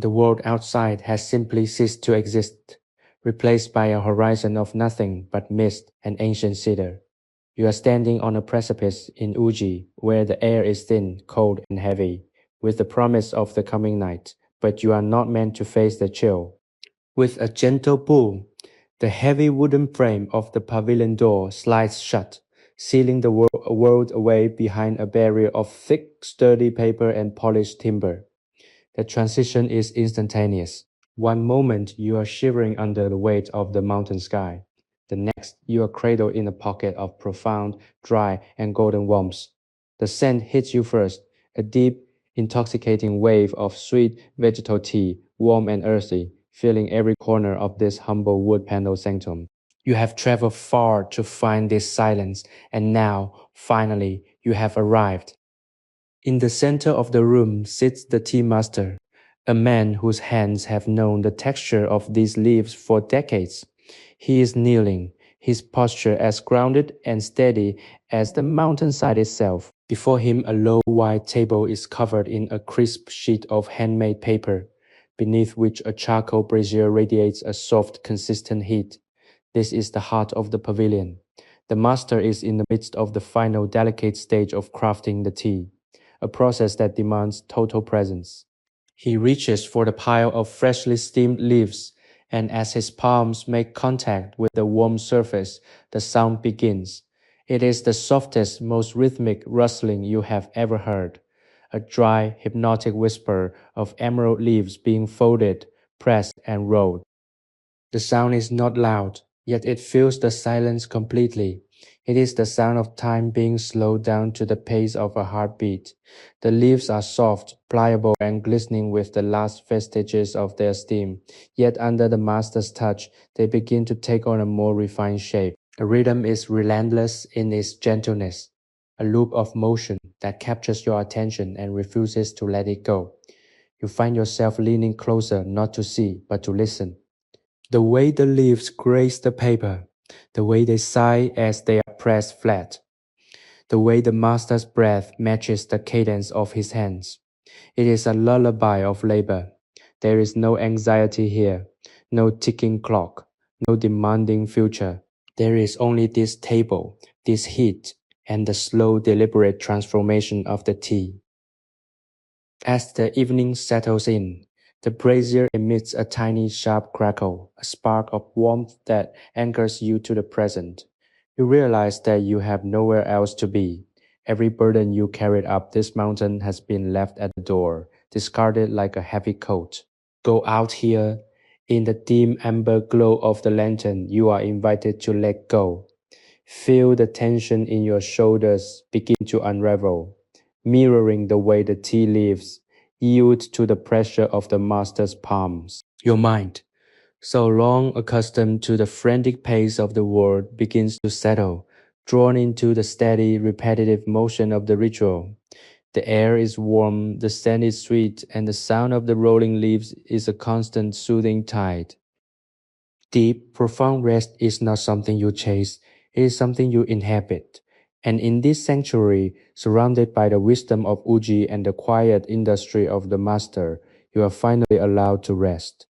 The world outside has simply ceased to exist, replaced by a horizon of nothing but mist and ancient cedar. You are standing on a precipice in Uji, where the air is thin, cold, and heavy, with the promise of the coming night, but you are not meant to face the chill. With a gentle pull, the heavy wooden frame of the pavilion door slides shut, sealing the world away behind a barrier of thick, sturdy paper and polished timber. The transition is instantaneous. One moment you are shivering under the weight of the mountain sky. The next you are cradled in a pocket of profound, dry, and golden warmth. The scent hits you first, a deep, intoxicating wave of sweet vegetal tea, warm and earthy, filling every corner of this humble wood panel sanctum. You have traveled far to find this silence, and now, finally, you have arrived. In the center of the room sits the tea master, a man whose hands have known the texture of these leaves for decades. He is kneeling, his posture as grounded and steady as the mountainside itself. Before him, a low white table is covered in a crisp sheet of handmade paper, beneath which a charcoal brazier radiates a soft, consistent heat. This is the heart of the pavilion. The master is in the midst of the final delicate stage of crafting the tea, a process that demands total presence. He reaches for the pile of freshly steamed leaves, and as his palms make contact with the warm surface, the sound begins. It is the softest, most rhythmic rustling you have ever heard, a dry, hypnotic whisper of emerald leaves being folded, pressed, and rolled. The sound is not loud, yet it fills the silence completely. It is the sound of time being slowed down to the pace of a heartbeat. The leaves are soft, pliable, and glistening with the last vestiges of their steam, yet under the master's touch, they begin to take on a more refined shape. The rhythm is relentless in its gentleness, a loop of motion that captures your attention and refuses to let it go. You find yourself leaning closer not to see, but to listen. The way the leaves graze the paper, the way they sigh as they are pressed flat, the way the master's breath matches the cadence of his hands. It is a lullaby of labor. There is no anxiety here, no ticking clock, no demanding future. There is only this table, this heat, and the slow, deliberate transformation of the tea. As the evening settles in, the brazier emits a tiny sharp crackle, a spark of warmth that anchors you to the present. You realize that you have nowhere else to be. Every burden you carried up this mountain has been left at the door, discarded like a heavy coat. Go out here. In the dim amber glow of the lantern, you are invited to let go. Feel the tension in your shoulders begin to unravel, mirroring the way the tea leaves yield to the pressure of the master's palms. Your mind, so long accustomed to the frantic pace of the world, begins to settle, drawn into the steady, repetitive motion of the ritual. The air is warm, the scent is sweet, and the sound of the rolling leaves is a constant soothing tide. Deep, profound rest is not something you chase, it is something you inhabit. And in this sanctuary, surrounded by the wisdom of Uji and the quiet industry of the master, you are finally allowed to rest.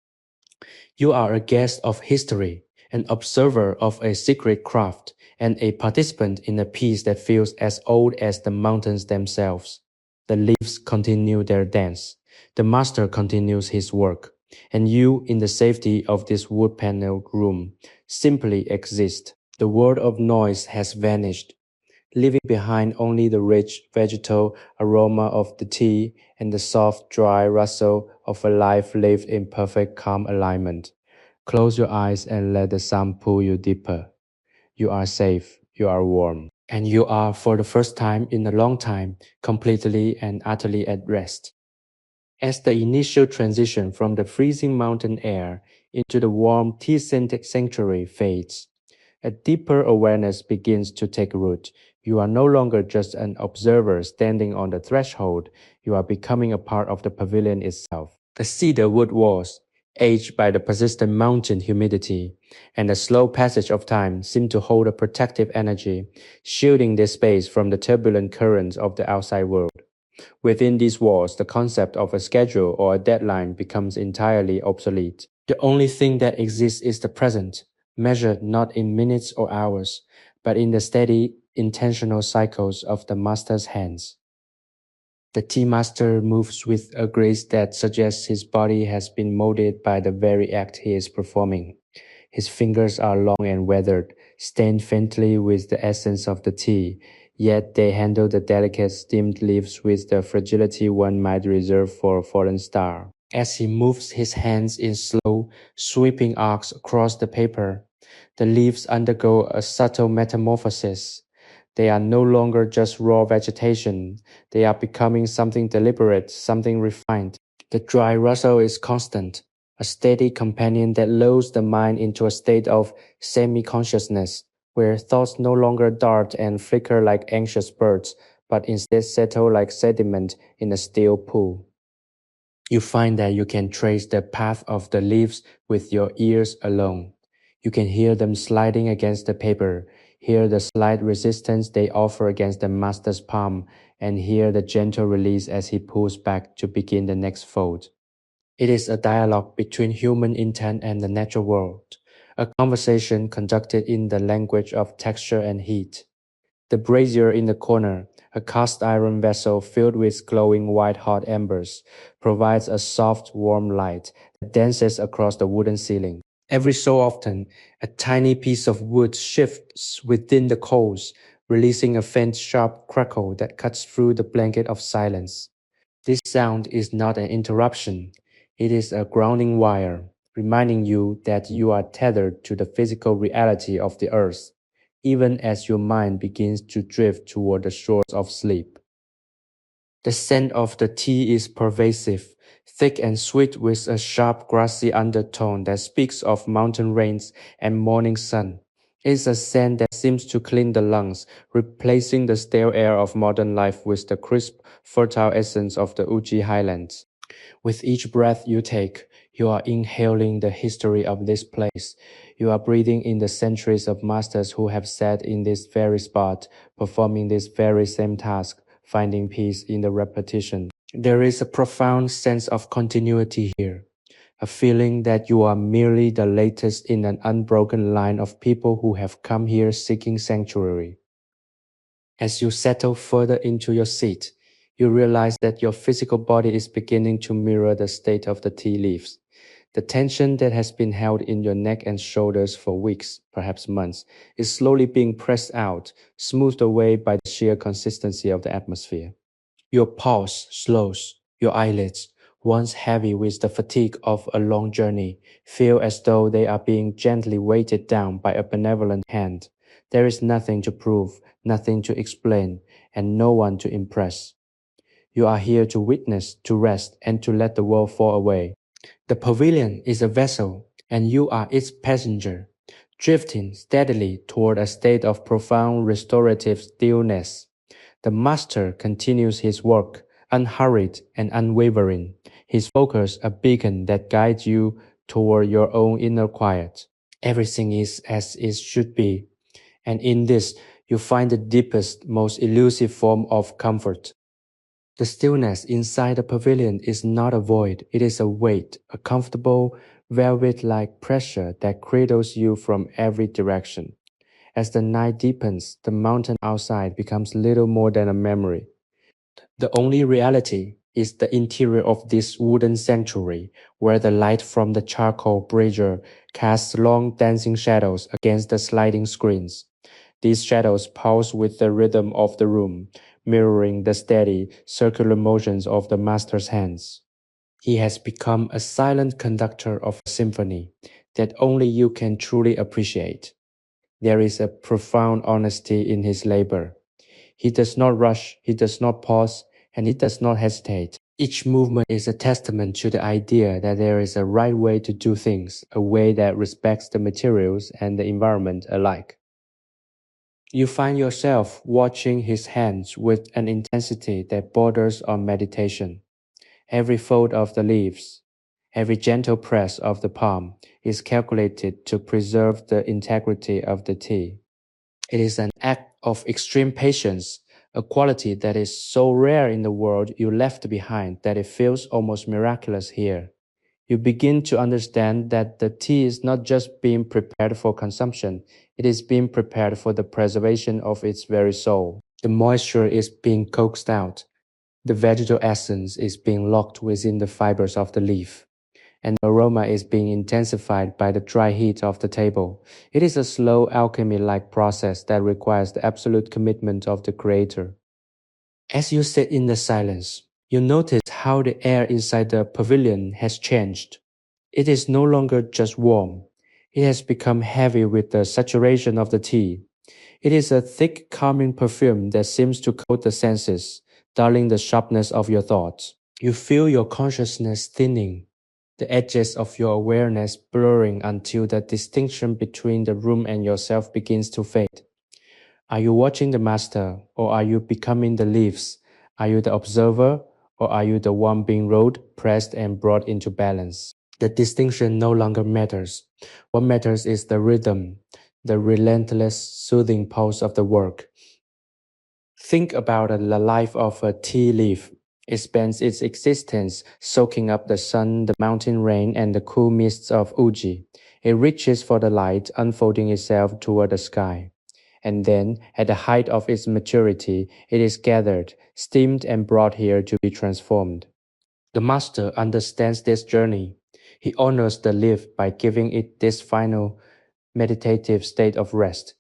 You are a guest of history, an observer of a secret craft, and a participant in a piece that feels as old as the mountains themselves. The leaves continue their dance. The master continues his work. And you, in the safety of this wood-paneled room, simply exist. The world of noise has vanished, leaving behind only the rich vegetal aroma of the tea and the soft, dry rustle of a life lived in perfect calm alignment. Close your eyes and let the sun pull you deeper. You are safe, you are warm, and you are, for the first time in a long time, completely and utterly at rest. As the initial transition from the freezing mountain air into the warm tea-scented sanctuary fades, a deeper awareness begins to take root. You are no longer just an observer standing on the threshold, you are becoming a part of the pavilion itself. The cedar wood walls, aged by the persistent mountain humidity, and the slow passage of time seem to hold a protective energy, shielding this space from the turbulent currents of the outside world. Within these walls, the concept of a schedule or a deadline becomes entirely obsolete. The only thing that exists is the present, measured not in minutes or hours, but in the steady, intentional cycles of the master's hands. The tea master moves with a grace that suggests his body has been molded by the very act he is performing. His fingers are long and weathered, stained faintly with the essence of the tea, yet they handle the delicate steamed leaves with the fragility one might reserve for a fallen star. As he moves his hands in slow, sweeping arcs across the paper, the leaves undergo a subtle metamorphosis. They are no longer just raw vegetation. They are becoming something deliberate, something refined. The dry rustle is constant, a steady companion that lulls the mind into a state of semi-consciousness, where thoughts no longer dart and flicker like anxious birds, but instead settle like sediment in a still pool. You find that you can trace the path of the leaves with your ears alone. You can hear them sliding against the paper, hear the slight resistance they offer against the master's palm, and hear the gentle release as he pulls back to begin the next fold. It is a dialogue between human intent and the natural world, a conversation conducted in the language of texture and heat. The brazier in the corner, a cast iron vessel filled with glowing white-hot embers, provides a soft, warm light that dances across the wooden ceiling. Every so often, a tiny piece of wood shifts within the coals, releasing a faint, sharp crackle that cuts through the blanket of silence. This sound is not an interruption. It is a grounding wire, reminding you that you are tethered to the physical reality of the earth, even as your mind begins to drift toward the shores of sleep. The scent of the tea is pervasive, thick and sweet with a sharp grassy undertone that speaks of mountain rains and morning sun. It is a scent that seems to clean the lungs, replacing the stale air of modern life with the crisp, fertile essence of the Uji highlands. With each breath you take, you are inhaling the history of this place. You are breathing in the centuries of masters who have sat in this very spot, performing this very same task, finding peace in the repetition. There is a profound sense of continuity here, a feeling that you are merely the latest in an unbroken line of people who have come here seeking sanctuary. As you settle further into your seat, you realize that your physical body is beginning to mirror the state of the tea leaves. The tension that has been held in your neck and shoulders for weeks, perhaps months, is slowly being pressed out, smoothed away by the sheer consistency of the atmosphere. Your pulse slows, your eyelids, once heavy with the fatigue of a long journey, feel as though they are being gently weighted down by a benevolent hand. There is nothing to prove, nothing to explain, and no one to impress. You are here to witness, to rest, and to let the world fall away. The pavilion is a vessel, and you are its passenger, drifting steadily toward a state of profound restorative stillness. The master continues his work, unhurried and unwavering, his focus a beacon that guides you toward your own inner quiet. Everything is as it should be, and in this you find the deepest, most elusive form of comfort. The stillness inside the pavilion is not a void, it is a weight, a comfortable, velvet-like pressure that cradles you from every direction. As the night deepens, the mountain outside becomes little more than a memory. The only reality is the interior of this wooden sanctuary, where the light from the charcoal brazier casts long dancing shadows against the sliding screens. These shadows pulse with the rhythm of the room, mirroring the steady, circular motions of the master's hands. He has become a silent conductor of a symphony that only you can truly appreciate. There is a profound honesty in his labor. He does not rush, he does not pause, and he does not hesitate. Each movement is a testament to the idea that there is a right way to do things, a way that respects the materials and the environment alike. You find yourself watching his hands with an intensity that borders on meditation. Every fold of the leaves, every gentle press of the palm is calculated to preserve the integrity of the tea. It is an act of extreme patience, a quality that is so rare in the world you left behind that it feels almost miraculous here. You begin to understand that the tea is not just being prepared for consumption, it is being prepared for the preservation of its very soul. The moisture is being coaxed out, the vegetal essence is being locked within the fibers of the leaf, and the aroma is being intensified by the dry heat of the table. It is a slow alchemy-like process that requires the absolute commitment of the creator. As you sit in the silence, you notice how the air inside the pavilion has changed. It is no longer just warm. It has become heavy with the saturation of the tea. It is a thick, calming perfume that seems to coat the senses, dulling the sharpness of your thoughts. You feel your consciousness thinning, the edges of your awareness blurring until the distinction between the room and yourself begins to fade. Are you watching the master, or are you becoming the leaves? Are you the observer, or are you the one being rolled, pressed, and brought into balance? The distinction no longer matters. What matters is the rhythm, the relentless, soothing pulse of the work. Think about the life of a tea leaf. It spends its existence soaking up the sun, the mountain rain, and the cool mists of Uji. It reaches for the light, unfolding itself toward the sky. And then, at the height of its maturity, it is gathered, steamed, and brought here to be transformed. The master understands this journey. He honors the leaf by giving it this final meditative state of rest.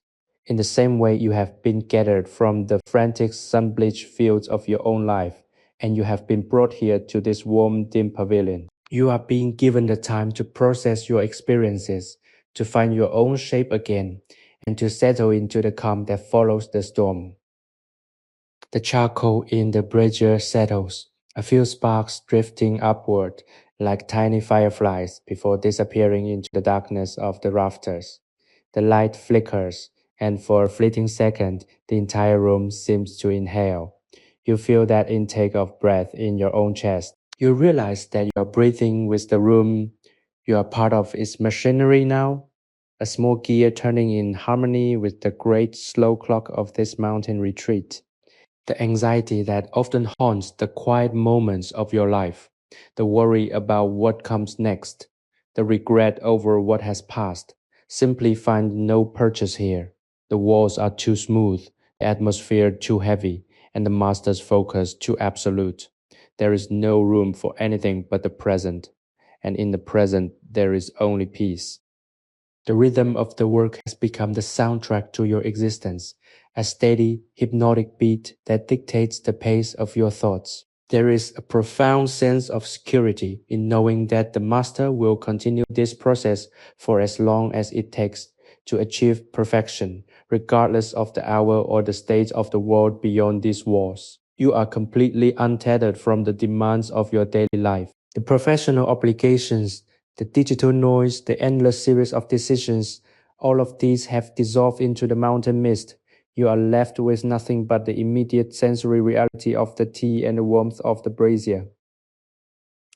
In the same way you have been gathered from the frantic sun-bleached fields of your own life, and you have been brought here to this warm, dim pavilion. You are being given the time to process your experiences, to find your own shape again, and to settle into the calm that follows the storm. The charcoal in the brazier settles, a few sparks drifting upward like tiny fireflies before disappearing into the darkness of the rafters. The light flickers, and for a fleeting second, the entire room seems to inhale. You feel that intake of breath in your own chest. You realize that you are breathing with the room. You are part of its machinery now, a small gear turning in harmony with the great slow clock of this mountain retreat. The anxiety that often haunts the quiet moments of your life, the worry about what comes next, the regret over what has passed, simply find no purchase here. The walls are too smooth, the atmosphere too heavy, and the master's focus too absolute. There is no room for anything but the present, and in the present there is only peace. The rhythm of the work has become the soundtrack to your existence, a steady, hypnotic beat that dictates the pace of your thoughts. There is a profound sense of security in knowing that the master will continue this process for as long as it takes to achieve perfection, regardless of the hour or the state of the world beyond these walls. You are completely untethered from the demands of your daily life. The professional obligations, the digital noise, the endless series of decisions, all of these have dissolved into the mountain mist. You are left with nothing but the immediate sensory reality of the tea and the warmth of the brazier.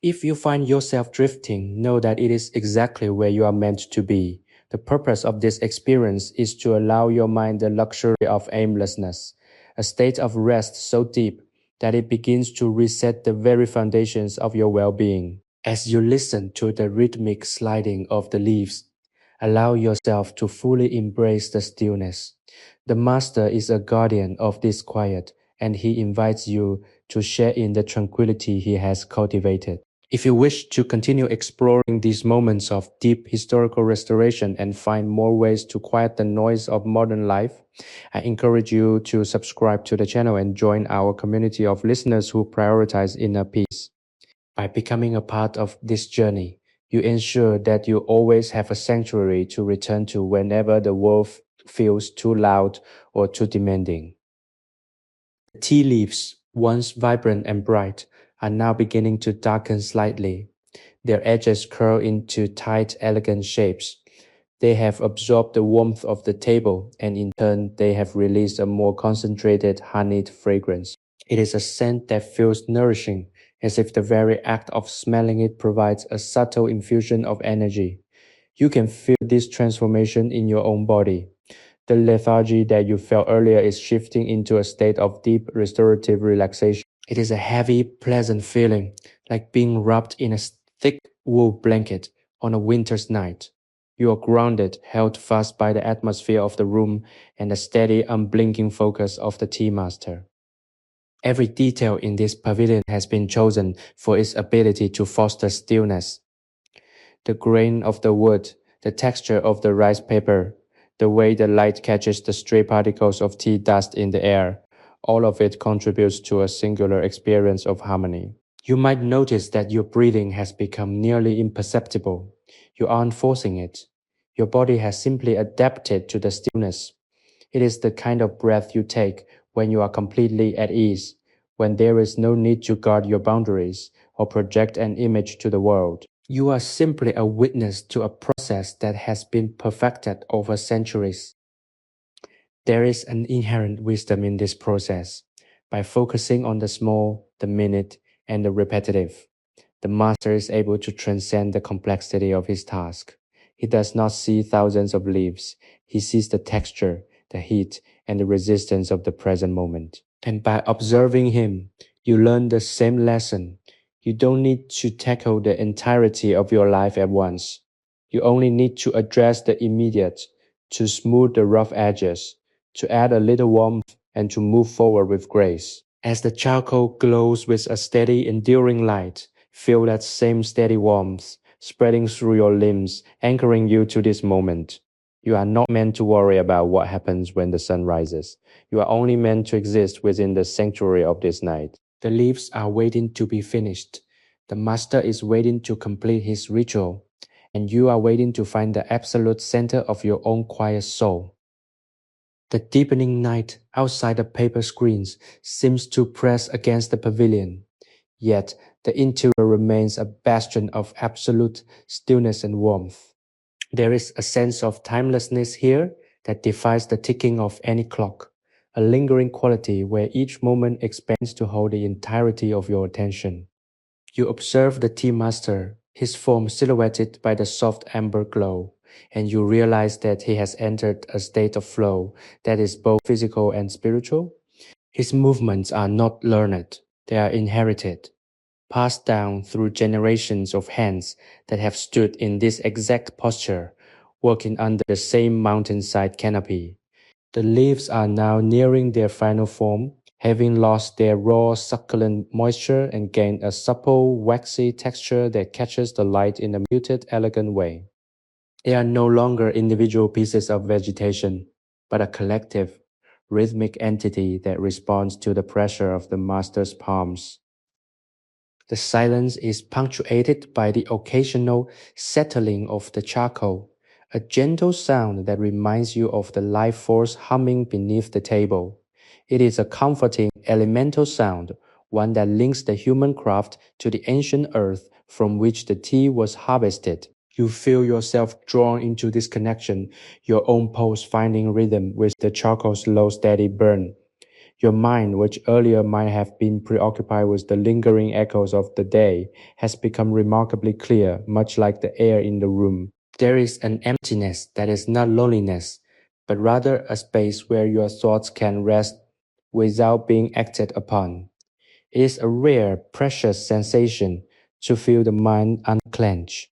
If you find yourself drifting, know that it is exactly where you are meant to be. The purpose of this experience is to allow your mind the luxury of aimlessness, a state of rest so deep that it begins to reset the very foundations of your well-being. As you listen to the rhythmic sliding of the leaves, allow yourself to fully embrace the stillness. The master is a guardian of this quiet, and he invites you to share in the tranquility he has cultivated. If you wish to continue exploring these moments of deep historical restoration and find more ways to quiet the noise of modern life, I encourage you to subscribe to the channel and join our community of listeners who prioritize inner peace. By becoming a part of this journey, you ensure that you always have a sanctuary to return to whenever the world feels too loud or too demanding. The tea leaves, once vibrant and bright, are now beginning to darken slightly. Their edges curl into tight, elegant shapes. They have absorbed the warmth of the table, and in turn, they have released a more concentrated, honeyed fragrance. It is a scent that feels nourishing, as if the very act of smelling it provides a subtle infusion of energy. You can feel this transformation in your own body. The lethargy that you felt earlier is shifting into a state of deep restorative relaxation. It is a heavy, pleasant feeling, like being wrapped in a thick wool blanket on a winter's night. You are grounded, held fast by the atmosphere of the room and the steady, unblinking focus of the tea master. Every detail in this pavilion has been chosen for its ability to foster stillness. The grain of the wood, the texture of the rice paper, the way the light catches the stray particles of tea dust in the air, all of it contributes to a singular experience of harmony. You might notice that your breathing has become nearly imperceptible. You aren't forcing it. Your body has simply adapted to the stillness. It is the kind of breath you take when you are completely at ease, when there is no need to guard your boundaries or project an image to the world. You are simply a witness to a process that has been perfected over centuries. There is an inherent wisdom in this process. By focusing on the small, the minute, and the repetitive, the master is able to transcend the complexity of his task. He does not see thousands of leaves. He sees the texture, the heat, and the resistance of the present moment. And by observing him, you learn the same lesson. You don't need to tackle the entirety of your life at once. You only need to address the immediate, to smooth the rough edges, to add a little warmth, and to move forward with grace. As the charcoal glows with a steady, enduring light, feel that same steady warmth spreading through your limbs, anchoring you to this moment. You are not meant to worry about what happens when the sun rises. You are only meant to exist within the sanctuary of this night. The leaves are waiting to be finished. The master is waiting to complete his ritual, and you are waiting to find the absolute center of your own quiet soul. The deepening night outside the paper screens seems to press against the pavilion, yet the interior remains a bastion of absolute stillness and warmth. There is a sense of timelessness here that defies the ticking of any clock, a lingering quality where each moment expands to hold the entirety of your attention. You observe the tea master, his form silhouetted by the soft amber glow, and you realize that he has entered a state of flow that is both physical and spiritual. His movements are not learned, they are inherited, passed down through generations of hands that have stood in this exact posture, working under the same mountainside canopy. The leaves are now nearing their final form, having lost their raw, succulent moisture and gained a supple, waxy texture that catches the light in a muted, elegant way. They are no longer individual pieces of vegetation, but a collective, rhythmic entity that responds to the pressure of the master's palms. The silence is punctuated by the occasional settling of the charcoal, a gentle sound that reminds you of the life force humming beneath the table. It is a comforting, elemental sound, one that links the human craft to the ancient earth from which the tea was harvested. You feel yourself drawn into this connection, your own pulse finding rhythm with the charcoal's slow, steady burn. Your mind, which earlier might have been preoccupied with the lingering echoes of the day, has become remarkably clear, much like the air in the room. There is an emptiness that is not loneliness, but rather a space where your thoughts can rest without being acted upon. It is a rare, precious sensation to feel the mind unclench.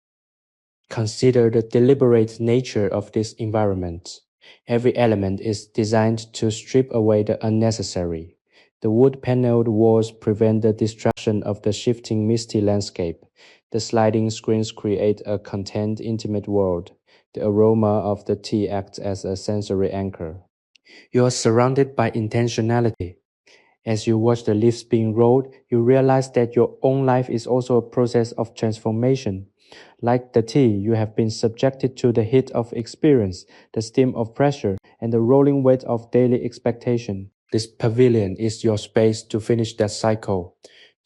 Consider the deliberate nature of this environment. Every element is designed to strip away the unnecessary. The wood-paneled walls prevent the distraction of the shifting misty landscape. The sliding screens create a contained, intimate world. The aroma of the tea acts as a sensory anchor. You are surrounded by intentionality. As you watch the leaves being rolled, you realize that your own life is also a process of transformation. Like the tea, you have been subjected to the heat of experience, the steam of pressure, and the rolling weight of daily expectation. This pavilion is your space to finish that cycle,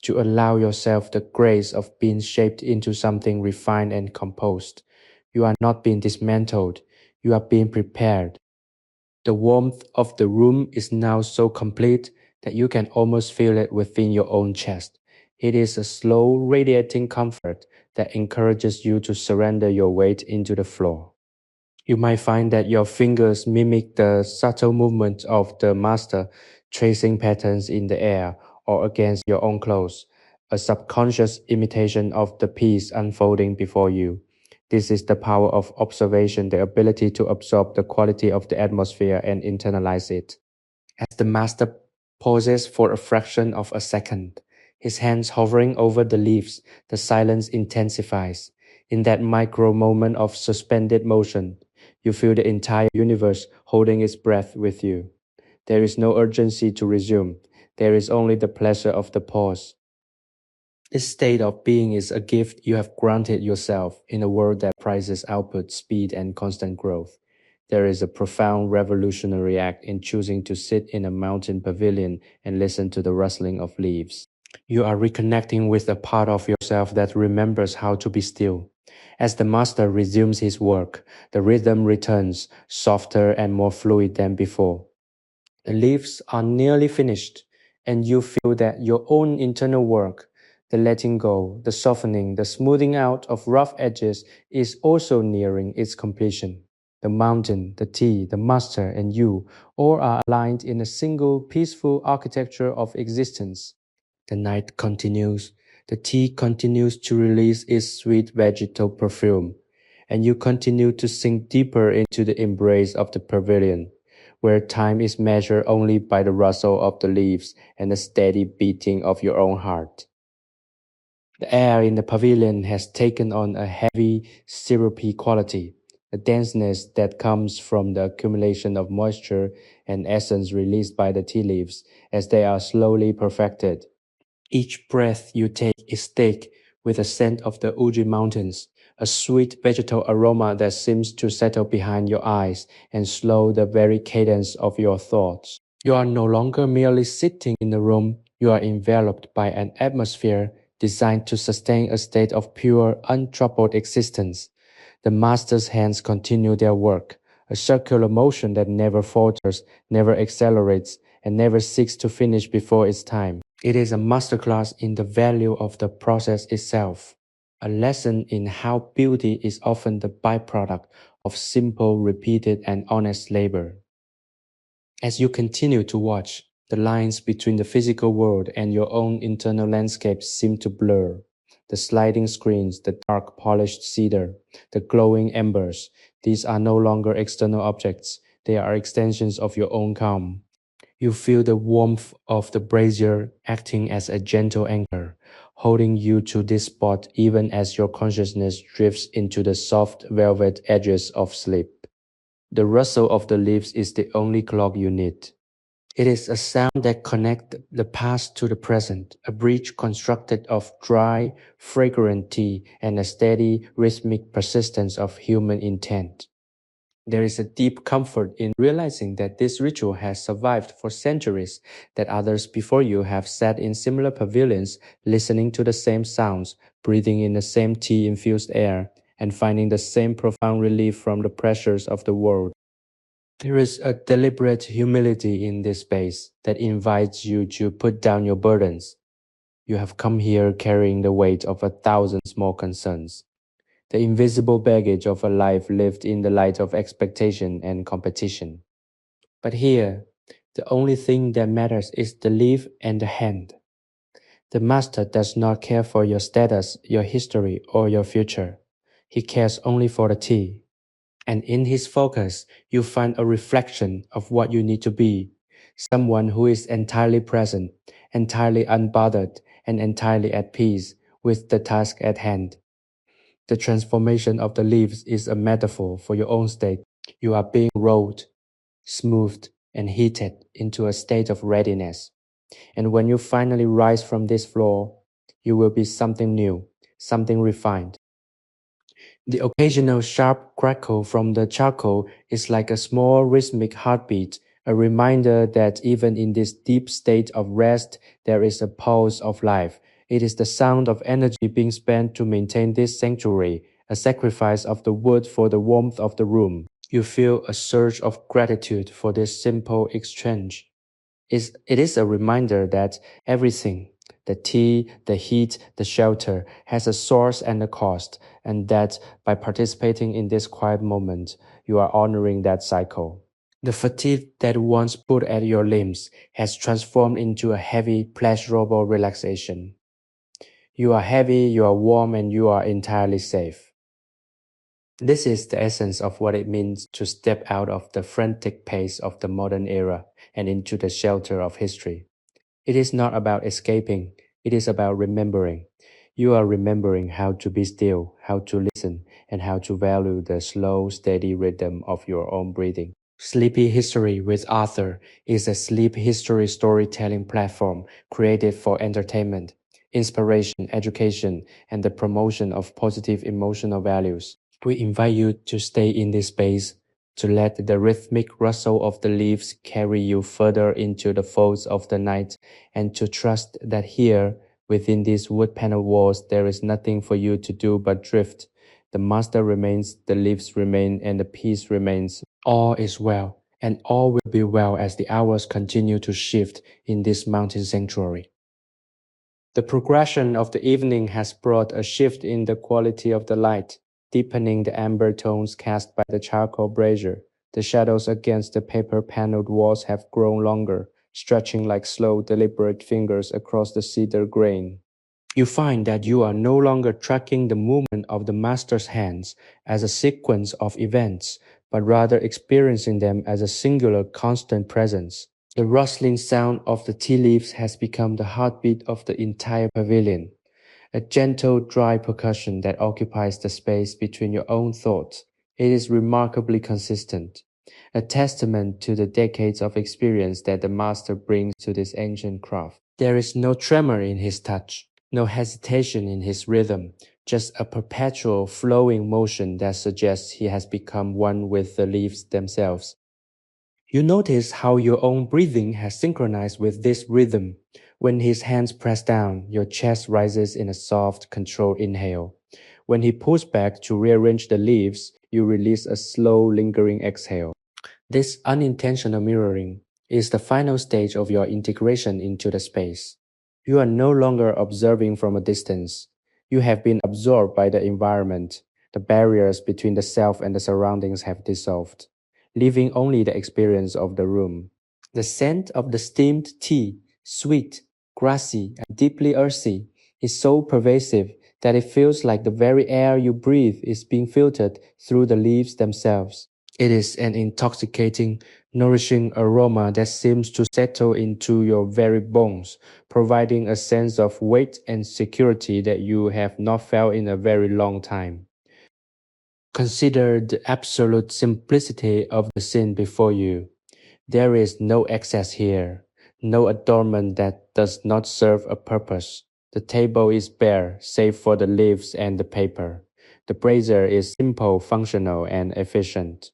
to allow yourself the grace of being shaped into something refined and composed. You are not being dismantled, you are being prepared. The warmth of the room is now so complete that you can almost feel it within your own chest. It is a slow, radiating comfort that encourages you to surrender your weight into the floor. You might find that your fingers mimic the subtle movements of the master, tracing patterns in the air or against your own clothes, a subconscious imitation of the piece unfolding before you. This is the power of observation, the ability to absorb the quality of the atmosphere and internalize it. As the master pauses for a fraction of a second, his hands hovering over the leaves, the silence intensifies. In that micro moment of suspended motion, you feel the entire universe holding its breath with you. There is no urgency to resume. There is only the pleasure of the pause. This state of being is a gift you have granted yourself in a world that prizes output, speed, and constant growth. There is a profound revolutionary act in choosing to sit in a mountain pavilion and listen to the rustling of leaves. You are reconnecting with a part of yourself that remembers how to be still. As the master resumes his work, the rhythm returns, softer and more fluid than before. The leaves are nearly finished, and you feel that your own internal work, the letting go, the softening, the smoothing out of rough edges, is also nearing its completion. The mountain, the tea, the master, and you all are aligned in a single peaceful architecture of existence. The night continues. The tea continues to release its sweet vegetal perfume, and you continue to sink deeper into the embrace of the pavilion, where time is measured only by the rustle of the leaves and the steady beating of your own heart. The air in the pavilion has taken on a heavy, syrupy quality, a denseness that comes from the accumulation of moisture and essence released by the tea leaves as they are slowly perfected. Each breath you take is thick with a scent of the Uji Mountains, a sweet vegetal aroma that seems to settle behind your eyes and slow the very cadence of your thoughts. You are no longer merely sitting in a room, you are enveloped by an atmosphere designed to sustain a state of pure, untroubled existence. The master's hands continue their work, a circular motion that never falters, never accelerates, and never seeks to finish before its time. It is a masterclass in the value of the process itself, a lesson in how beauty is often the byproduct of simple, repeated, and honest labor. As you continue to watch, the lines between the physical world and your own internal landscape seem to blur. The sliding screens, the dark polished cedar, the glowing embers, these are no longer external objects, they are extensions of your own calm. You feel the warmth of the brazier acting as a gentle anchor, holding you to this spot even as your consciousness drifts into the soft velvet edges of sleep. The rustle of the leaves is the only clock you need. It is a sound that connects the past to the present, a bridge constructed of dry, fragrant tea and a steady, rhythmic persistence of human intent. There is a deep comfort in realizing that this ritual has survived for centuries, that others before you have sat in similar pavilions, listening to the same sounds, breathing in the same tea-infused air, and finding the same profound relief from the pressures of the world. There is a deliberate humility in this space that invites you to put down your burdens. You have come here carrying the weight of 1,000 small concerns, the invisible baggage of a life lived in the light of expectation and competition. But here, the only thing that matters is the leaf and the hand. The master does not care for your status, your history, or your future. He cares only for the tea. And in his focus, you find a reflection of what you need to be, someone who is entirely present, entirely unbothered, and entirely at peace with the task at hand. The transformation of the leaves is a metaphor for your own state. You are being rolled, smoothed, and heated into a state of readiness. And when you finally rise from this floor, you will be something new, something refined. The occasional sharp crackle from the charcoal is like a small rhythmic heartbeat, a reminder that even in this deep state of rest, there is a pulse of life. It is the sound of energy being spent to maintain this sanctuary, a sacrifice of the wood for the warmth of the room. You feel a surge of gratitude for this simple exchange. It is a reminder that everything, The tea, the heat, the shelter has a source and a cost, and that by participating in this quiet moment, you are honoring that cycle. The fatigue that once pulled at your limbs has transformed into a heavy, pleasurable relaxation. You are heavy, you are warm, and you are entirely safe. This is the essence of what it means to step out of the frantic pace of the modern era and into the shelter of history. It is not about escaping, it is about remembering. You are remembering how to be still, how to listen, and how to value the slow, steady rhythm of your own breathing. Sleepy History with Arthur is a sleep history storytelling platform created for entertainment, inspiration, education, and the promotion of positive emotional values. We invite you to stay in this space, to let the rhythmic rustle of the leaves carry you further into the folds of the night, and to trust that here, within these wood panel walls, there is nothing for you to do but drift. The master remains, the leaves remain, and the peace remains. All is well, and all will be well as the hours continue to shift in this mountain sanctuary. The progression of the evening has brought a shift in the quality of the light, deepening the amber tones cast by the charcoal brazier. The shadows against the paper-paneled walls have grown longer, stretching like slow, deliberate fingers across the cedar grain. You find that you are no longer tracking the movement of the master's hands as a sequence of events, but rather experiencing them as a singular, constant presence. The rustling sound of the tea leaves has become the heartbeat of the entire pavilion, a gentle, dry percussion that occupies the space between your own thoughts. It is remarkably consistent, a testament to the decades of experience that the master brings to this ancient craft. There is no tremor in his touch, no hesitation in his rhythm, just a perpetual flowing motion that suggests he has become one with the leaves themselves. You notice how your own breathing has synchronized with this rhythm. When his hands press down, your chest rises in a soft, controlled inhale. When he pulls back to rearrange the leaves, you release a slow, lingering exhale. This unintentional mirroring is the final stage of your integration into the space. You are no longer observing from a distance. You have been absorbed by the environment. The barriers between the self and the surroundings have dissolved, leaving only the experience of the room. The scent of the steamed tea, sweet, grassy, and deeply earthy, is so pervasive that it feels like the very air you breathe is being filtered through the leaves themselves. It is an intoxicating, nourishing aroma that seems to settle into your very bones, providing a sense of weight and security that you have not felt in a very long time. Consider the absolute simplicity of the scene before you. There is no excess here, no adornment that does not serve a purpose. The table is bare, save for the leaves and the paper. The brazier is simple, functional, and efficient.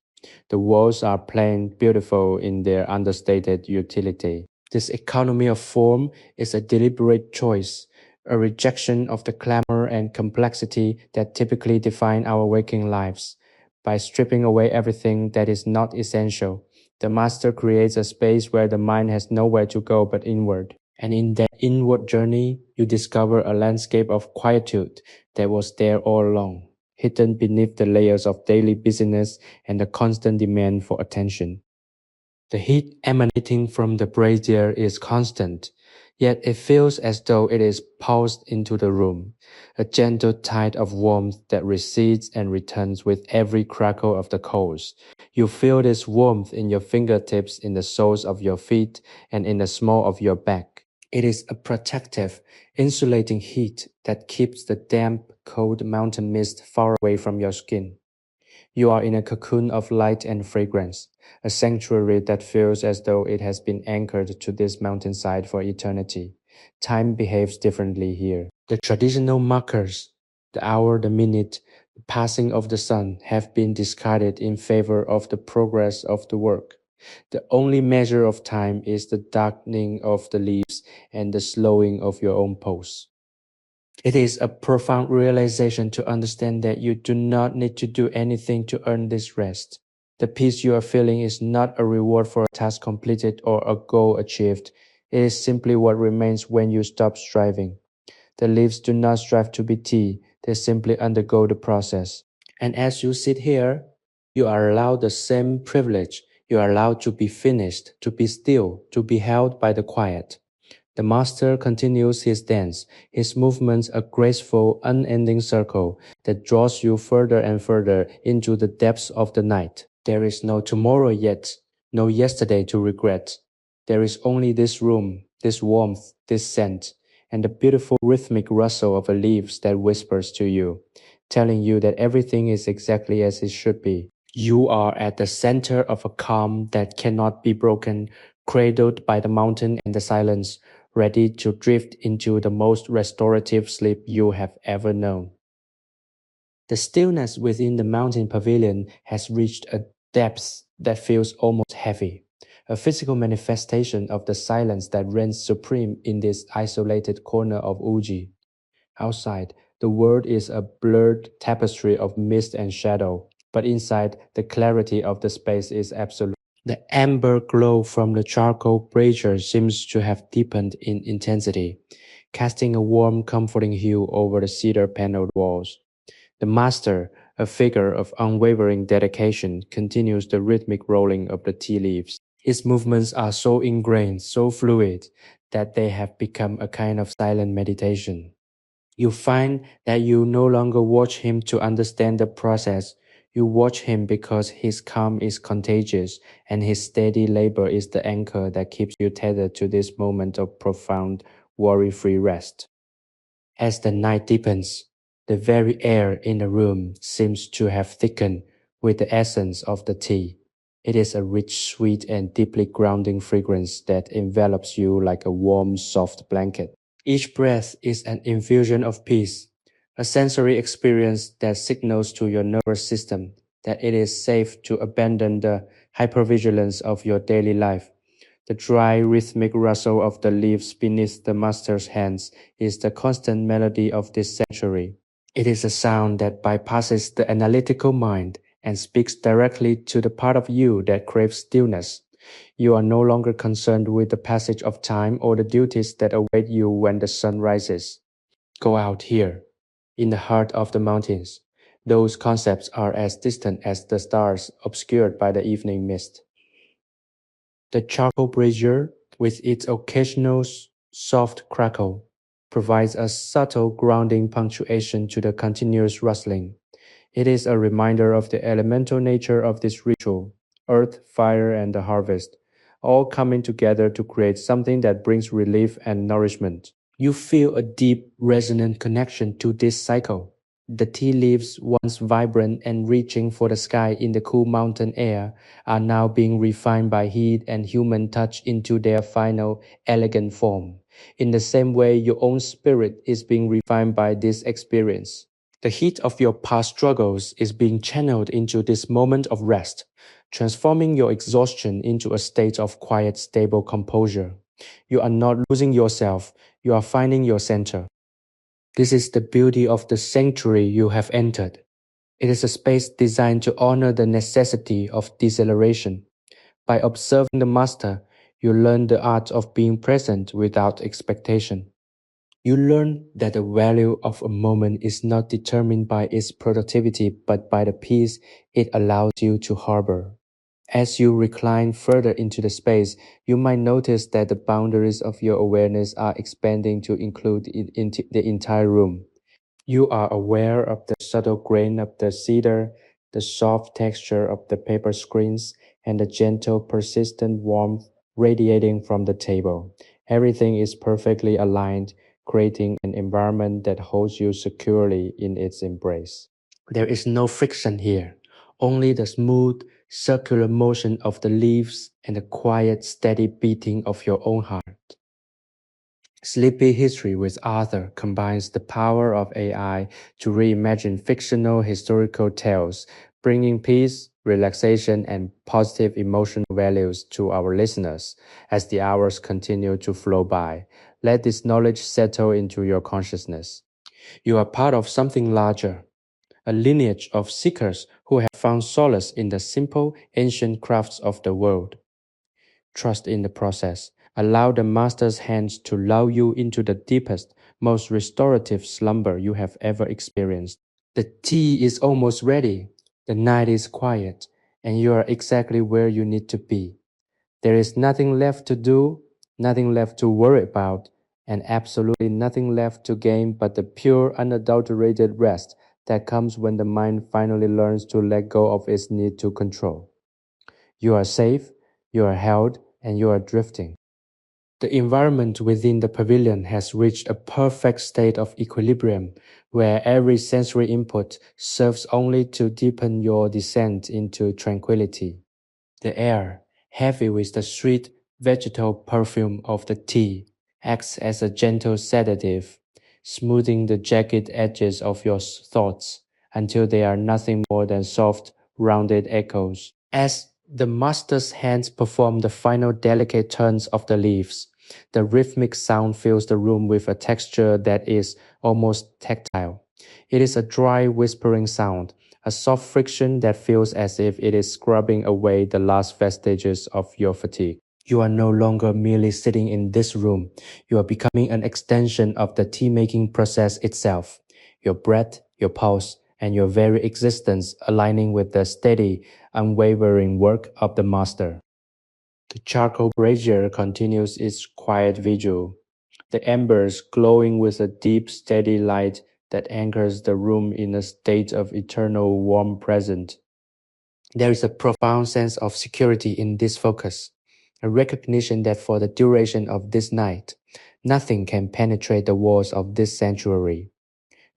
The walls are plain, beautiful in their understated utility. This economy of form is a deliberate choice, a rejection of the clamor and complexity that typically define our waking lives. By stripping away everything that is not essential, the master creates a space where the mind has nowhere to go but inward. And in that inward journey, you discover a landscape of quietude that was there all along, hidden beneath the layers of daily busyness and the constant demand for attention. The heat emanating from the brazier is constant, yet it feels as though it is pulsed into the room, a gentle tide of warmth that recedes and returns with every crackle of the coals. You feel this warmth in your fingertips, in the soles of your feet, and in the small of your back. It is a protective, insulating heat that keeps the damp, cold mountain mist far away from your skin. You are in a cocoon of light and fragrance, a sanctuary that feels as though it has been anchored to this mountainside for eternity. Time behaves differently here. The traditional markers, the hour, the minute, the passing of the sun, have been discarded in favor of the progress of the work. The only measure of time is the darkening of the leaves and the slowing of your own pulse. It is a profound realization to understand that you do not need to do anything to earn this rest. The peace you are feeling is not a reward for a task completed or a goal achieved. It is simply what remains when you stop striving. The leaves do not strive to be tea, they simply undergo the process. And as you sit here, you are allowed the same privilege. You are allowed to be finished, to be still, to be held by the quiet. The master continues his dance, his movements a graceful, unending circle that draws you further and further into the depths of the night. There is no tomorrow yet, no yesterday to regret. There is only this room, this warmth, this scent, and the beautiful rhythmic rustle of the leaves that whispers to you, telling you that everything is exactly as it should be. You are at the center of a calm that cannot be broken, cradled by the mountain and the silence, ready to drift into the most restorative sleep you have ever known. The stillness within the mountain pavilion has reached a depth that feels almost heavy, a physical manifestation of the silence that reigns supreme in this isolated corner of Uji. Outside, the world is a blurred tapestry of mist and shadow, but inside, the clarity of the space is absolute. The amber glow from the charcoal brazier seems to have deepened in intensity, casting a warm, comforting hue over the cedar-paneled walls. The master, a figure of unwavering dedication, continues the rhythmic rolling of the tea leaves. His movements are so ingrained, so fluid, that they have become a kind of silent meditation. You find that you no longer watch him to understand the process. You watch him because his calm is contagious and his steady labor is the anchor that keeps you tethered to this moment of profound, worry-free rest. As the night deepens, the very air in the room seems to have thickened with the essence of the tea. It is a rich, sweet, and deeply grounding fragrance that envelops you like a warm, soft blanket. Each breath is an infusion of peace, a sensory experience that signals to your nervous system that it is safe to abandon the hypervigilance of your daily life. The dry, rhythmic rustle of the leaves beneath the master's hands is the constant melody of this sanctuary. It is a sound that bypasses the analytical mind and speaks directly to the part of you that craves stillness. You are no longer concerned with the passage of time or the duties that await you when the sun rises. Go out here, in the heart of the mountains. Those concepts are as distant as the stars obscured by the evening mist. The charcoal brazier, with its occasional soft crackle, provides a subtle grounding punctuation to the continuous rustling. It is a reminder of the elemental nature of this ritual, earth, fire, and the harvest, all coming together to create something that brings relief and nourishment. You feel a deep, resonant connection to this cycle. The tea leaves, once vibrant and reaching for the sky in the cool mountain air, are now being refined by heat and human touch into their final, elegant form. In the same way, your own spirit is being refined by this experience. The heat of your past struggles is being channeled into this moment of rest, transforming your exhaustion into a state of quiet, stable composure. You are not losing yourself, you are finding your center. This is the beauty of the sanctuary you have entered. It is a space designed to honor the necessity of deceleration. By observing the master, you learn the art of being present without expectation. You learn that the value of a moment is not determined by its productivity but by the peace it allows you to harbor. As you recline further into the space, you might notice that the boundaries of your awareness are expanding to include into the entire room. You are aware of the subtle grain of the cedar, the soft texture of the paper screens, and the gentle, persistent warmth radiating from the table. Everything is perfectly aligned, creating an environment that holds you securely in its embrace. There is no friction here, only the smooth, circular motion of the leaves and the quiet, steady beating of your own heart. Sleepy History with Arthur combines the power of AI to reimagine fictional historical tales, bringing peace, relaxation, and positive emotional values to our listeners. As the hours continue to flow by, let this knowledge settle into your consciousness. You are part of something larger, a lineage of seekers who have found solace in the simple, ancient crafts of the world. Trust in the process. Allow the master's hands to lull you into the deepest, most restorative slumber you have ever experienced. The tea is almost ready. The night is quiet, and you are exactly where you need to be. There is nothing left to do, nothing left to worry about, and absolutely nothing left to gain but the pure, unadulterated rest that comes when the mind finally learns to let go of its need to control. You are safe, you are held, and you are drifting. The environment within the pavilion has reached a perfect state of equilibrium where every sensory input serves only to deepen your descent into tranquility. The air, heavy with the sweet vegetal perfume of the tea, acts as a gentle sedative, smoothing the jagged edges of your thoughts until they are nothing more than soft, rounded echoes. As the master's hands perform the final delicate turns of the leaves, the rhythmic sound fills the room with a texture that is almost tactile. It is a dry, whispering sound, a soft friction that feels as if it is scrubbing away the last vestiges of your fatigue. You are no longer merely sitting in this room. You are becoming an extension of the tea-making process itself. Your breath, your pulse, and your very existence aligning with the steady, unwavering work of the master. The charcoal brazier continues its quiet vigil, the embers glowing with a deep, steady light that anchors the room in a state of eternal warm presence. There is a profound sense of security in this focus, a recognition that for the duration of this night, nothing can penetrate the walls of this sanctuary.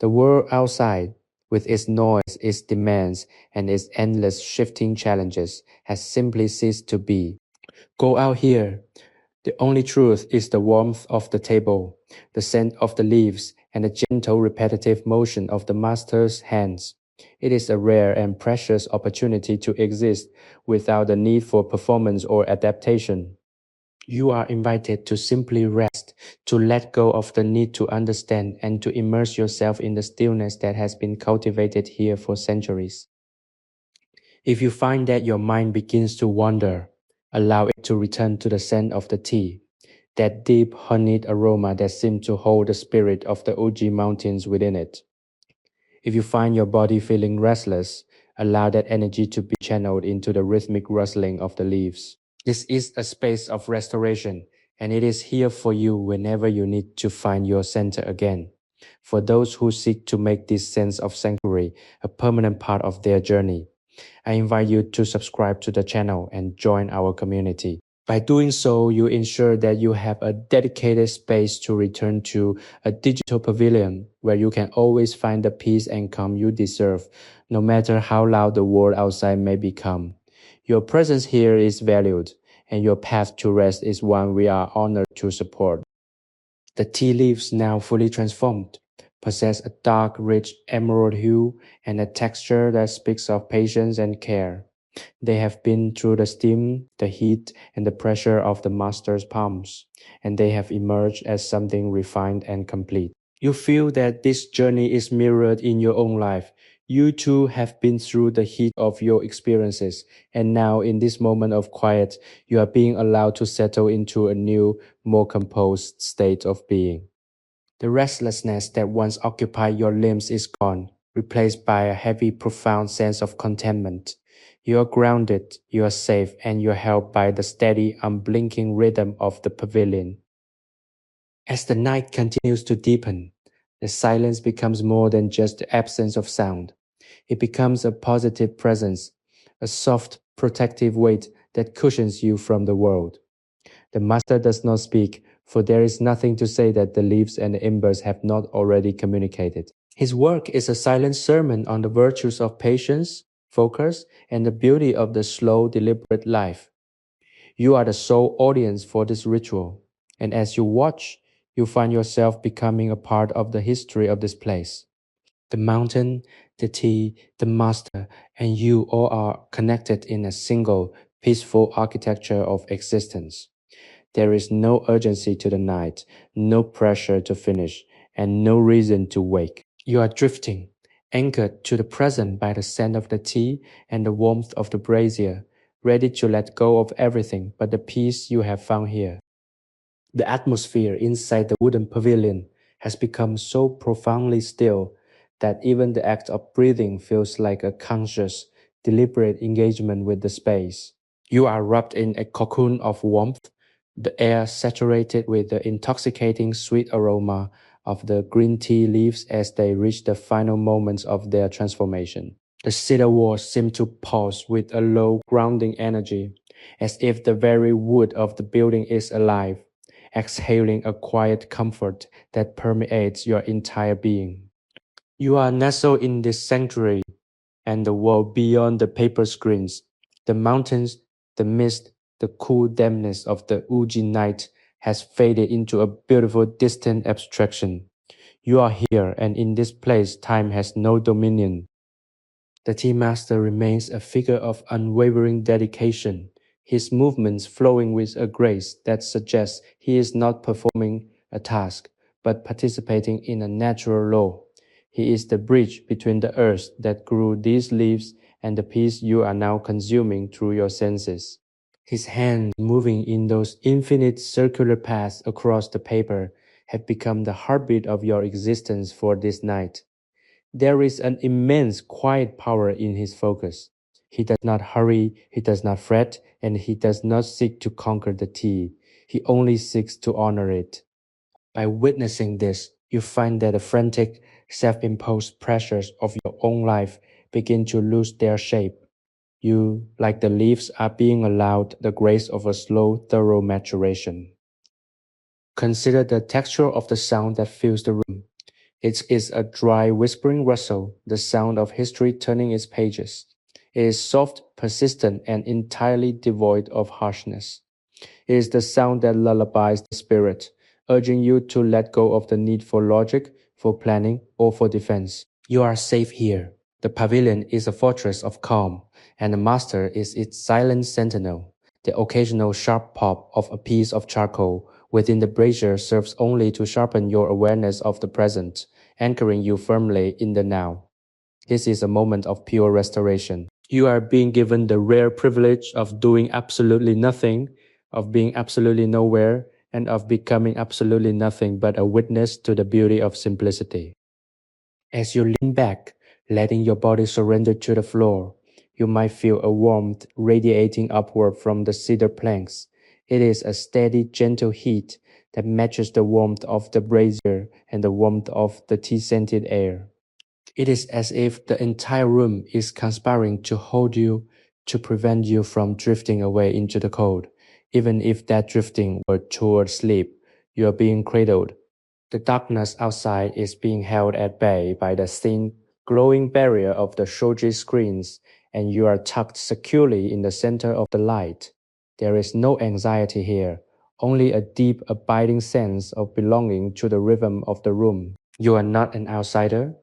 The world outside, with its noise, its demands, and its endless shifting challenges, has simply ceased to be. Go out here. The only truth is the warmth of the table, the scent of the leaves, and the gentle repetitive motion of the master's hands. It is a rare and precious opportunity to exist without the need for performance or adaptation. You are invited to simply rest, to let go of the need to understand, and to immerse yourself in the stillness that has been cultivated here for centuries. If you find that your mind begins to wander, allow it to return to the scent of the tea, that deep honeyed aroma that seems to hold the spirit of the Uji mountains within it. If you find your body feeling restless, allow that energy to be channeled into the rhythmic rustling of the leaves. This is a space of restoration, and it is here for you whenever you need to find your center again. For those who seek to make this sense of sanctuary a permanent part of their journey, I invite you to subscribe to the channel and join our community. By doing so, you ensure that you have a dedicated space to return to, a digital pavilion where you can always find the peace and calm you deserve, no matter how loud the world outside may become. Your presence here is valued, and your path to rest is one we are honored to support. The tea leaves, now fully transformed, possess a dark, rich emerald hue and a texture that speaks of patience and care. They have been through the steam, the heat, and the pressure of the master's palms, and they have emerged as something refined and complete. You feel that this journey is mirrored in your own life. You too have been through the heat of your experiences, and now in this moment of quiet, you are being allowed to settle into a new, more composed state of being. The restlessness that once occupied your limbs is gone, replaced by a heavy, profound sense of contentment. You are grounded, you are safe, and you are held by the steady, unblinking rhythm of the pavilion. As the night continues to deepen, the silence becomes more than just the absence of sound. It becomes a positive presence, a soft, protective weight that cushions you from the world. The master does not speak, for there is nothing to say that the leaves and the embers have not already communicated. His work is a silent sermon on the virtues of patience, focus, and the beauty of the slow, deliberate life. You are the sole audience for this ritual, and as you watch, you find yourself becoming a part of the history of this place. The mountain, the tea, the master, and you all are connected in a single, peaceful architecture of existence. There is no urgency to the night, no pressure to finish, and no reason to wake. You are drifting, anchored to the present by the scent of the tea and the warmth of the brazier, ready to let go of everything but the peace you have found here. The atmosphere inside the wooden pavilion has become so profoundly still that even the act of breathing feels like a conscious, deliberate engagement with the space. You are wrapped in a cocoon of warmth, the air saturated with the intoxicating sweet aroma of the green tea leaves as they reach the final moments of their transformation. The cedar walls seem to pulse with a low, grounding energy, as if the very wood of the building is alive, exhaling a quiet comfort that permeates your entire being. You are nestled in this sanctuary, and the world beyond the paper screens, the mountains, the mist, the cool dampness of the Uji night has faded into a beautiful distant abstraction. You are here, and in this place time has no dominion. The tea master remains a figure of unwavering dedication, his movements flowing with a grace that suggests he is not performing a task, but participating in a natural law. He is the bridge between the earth that grew these leaves and the peace you are now consuming through your senses. His hands moving in those infinite circular paths across the paper have become the heartbeat of your existence for this night. There is an immense quiet power in his focus. He does not hurry, he does not fret, and he does not seek to conquer the tea. He only seeks to honor it. By witnessing this, you find that the frantic, self-imposed pressures of your own life begin to lose their shape. You, like the leaves, are being allowed the grace of a slow, thorough maturation. Consider the texture of the sound that fills the room. It is a dry, whispering rustle, the sound of history turning its pages. It is soft, persistent, and entirely devoid of harshness. It is the sound that lullabies the spirit, urging you to let go of the need for logic, for planning, or for defense. You are safe here. The pavilion is a fortress of calm, and the master is its silent sentinel. The occasional sharp pop of a piece of charcoal within the brazier serves only to sharpen your awareness of the present, anchoring you firmly in the now. This is a moment of pure restoration. You are being given the rare privilege of doing absolutely nothing, of being absolutely nowhere, and of becoming absolutely nothing but a witness to the beauty of simplicity. As you lean back, letting your body surrender to the floor, you might feel a warmth radiating upward from the cedar planks. It is a steady, gentle heat that matches the warmth of the brazier and the warmth of the tea-scented air. It is as if the entire room is conspiring to hold you, to prevent you from drifting away into the cold. Even if that drifting were toward sleep, you are being cradled. The darkness outside is being held at bay by the thin, glowing barrier of the shoji screens, and you are tucked securely in the center of the light. There is no anxiety here, only a deep, abiding sense of belonging to the rhythm of the room. You are not an outsider.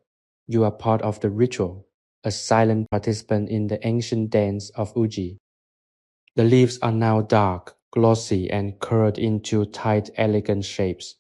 You are part of the ritual, a silent participant in the ancient dance of Uji. The leaves are now dark, glossy, and curled into tight, elegant shapes.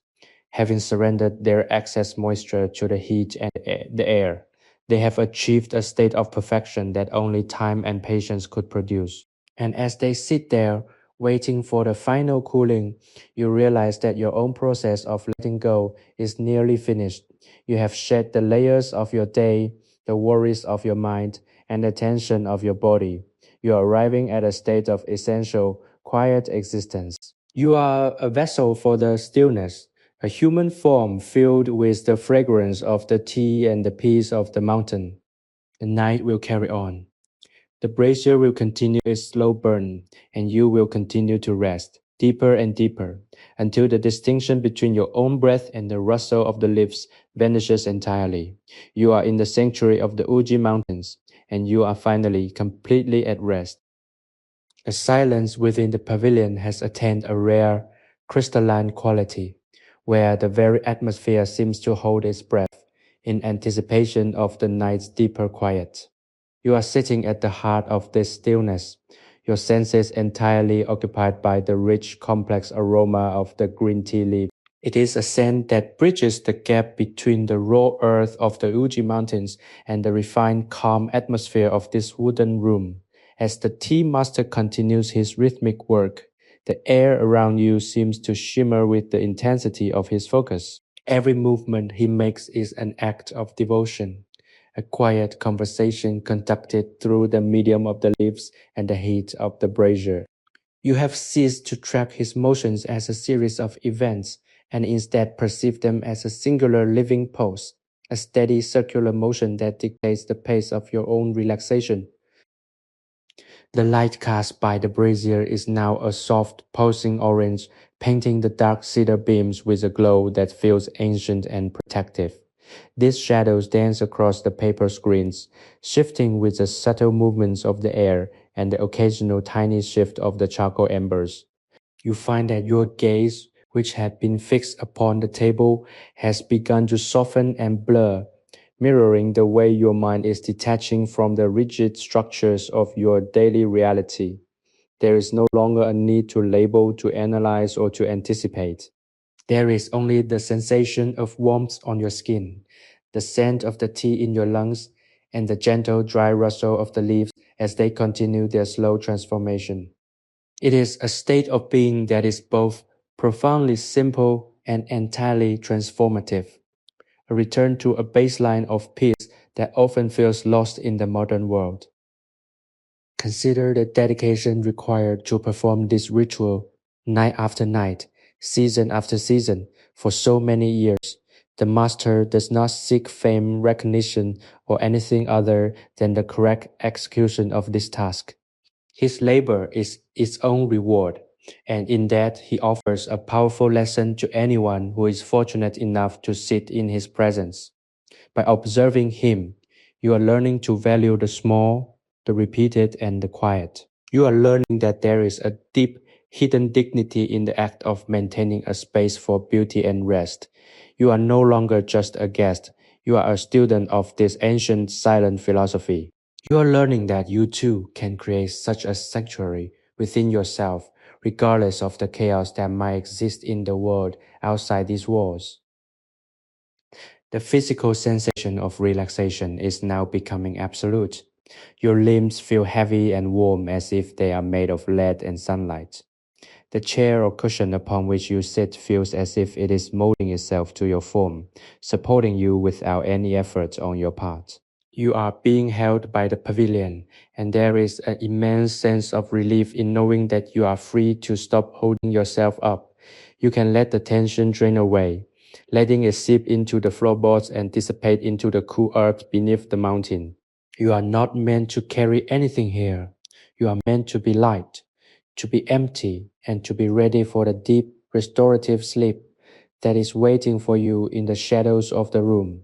Having surrendered their excess moisture to the heat and the air, they have achieved a state of perfection that only time and patience could produce. And as they sit there, waiting for the final cooling, you realize that your own process of letting go is nearly finished. You have shed the layers of your day, the worries of your mind, and the tension of your body. You are arriving at a state of essential, quiet existence. You are a vessel for the stillness, a human form filled with the fragrance of the tea and the peace of the mountain. The night will carry on. The brazier will continue its slow burn, and you will continue to rest, deeper and deeper, until the distinction between your own breath and the rustle of the leaves vanishes entirely. You are in the sanctuary of the Uji Mountains, and you are finally completely at rest. The silence within the pavilion has attained a rare, crystalline quality, where the very atmosphere seems to hold its breath in anticipation of the night's deeper quiet. You are sitting at the heart of this stillness, your senses entirely occupied by the rich, complex aroma of the green tea leaf. It is a scent that bridges the gap between the raw earth of the Uji Mountains and the refined, calm atmosphere of this wooden room. As the tea master continues his rhythmic work, The air around you seems to shimmer with the intensity of his focus. Every movement he makes is an act of devotion, a quiet conversation conducted through the medium of the leaves and the heat of the brazier. You have ceased to track his motions as a series of events and instead perceive them as a singular living pulse, a steady circular motion that dictates the pace of your own relaxation. The light cast by the brazier is now a soft, pulsing orange, painting the dark cedar beams with a glow that feels ancient and protective. These shadows dance across the paper screens, shifting with the subtle movements of the air and the occasional tiny shift of the charcoal embers. You find that your gaze, which had been fixed upon the table, has begun to soften and blur, mirroring the way your mind is detaching from the rigid structures of your daily reality. There is no longer a need to label, to analyze, or to anticipate. There is only the sensation of warmth on your skin, the scent of the tea in your lungs, and the gentle dry rustle of the leaves as they continue their slow transformation. It is a state of being that is both profoundly simple and entirely transformative, a return to a baseline of peace that often feels lost in the modern world. Consider the dedication required to perform this ritual night after night, season after season, for so many years. The master does not seek fame, recognition, or anything other than the correct execution of this task. His labor is its own reward, and in that he offers a powerful lesson to anyone who is fortunate enough to sit in his presence. By observing him, you are learning to value the small, the repeated, and the quiet. You are learning that there is a deep, hidden dignity in the act of maintaining a space for beauty and rest. You are no longer just a guest, you are a student of this ancient silent philosophy. You are learning that you too can create such a sanctuary within yourself, regardless of the chaos that might exist in the world outside these walls. The physical sensation of relaxation is now becoming absolute. Your limbs feel heavy and warm as if they are made of lead and sunlight. The chair or cushion upon which you sit feels as if it is molding itself to your form, supporting you without any effort on your part. You are being held by the pavilion, and there is an immense sense of relief in knowing that you are free to stop holding yourself up. You can let the tension drain away, letting it seep into the floorboards and dissipate into the cool earth beneath the mountain. You are not meant to carry anything here. You are meant to be light, to be empty, and to be ready for the deep, restorative sleep that is waiting for you in the shadows of the room.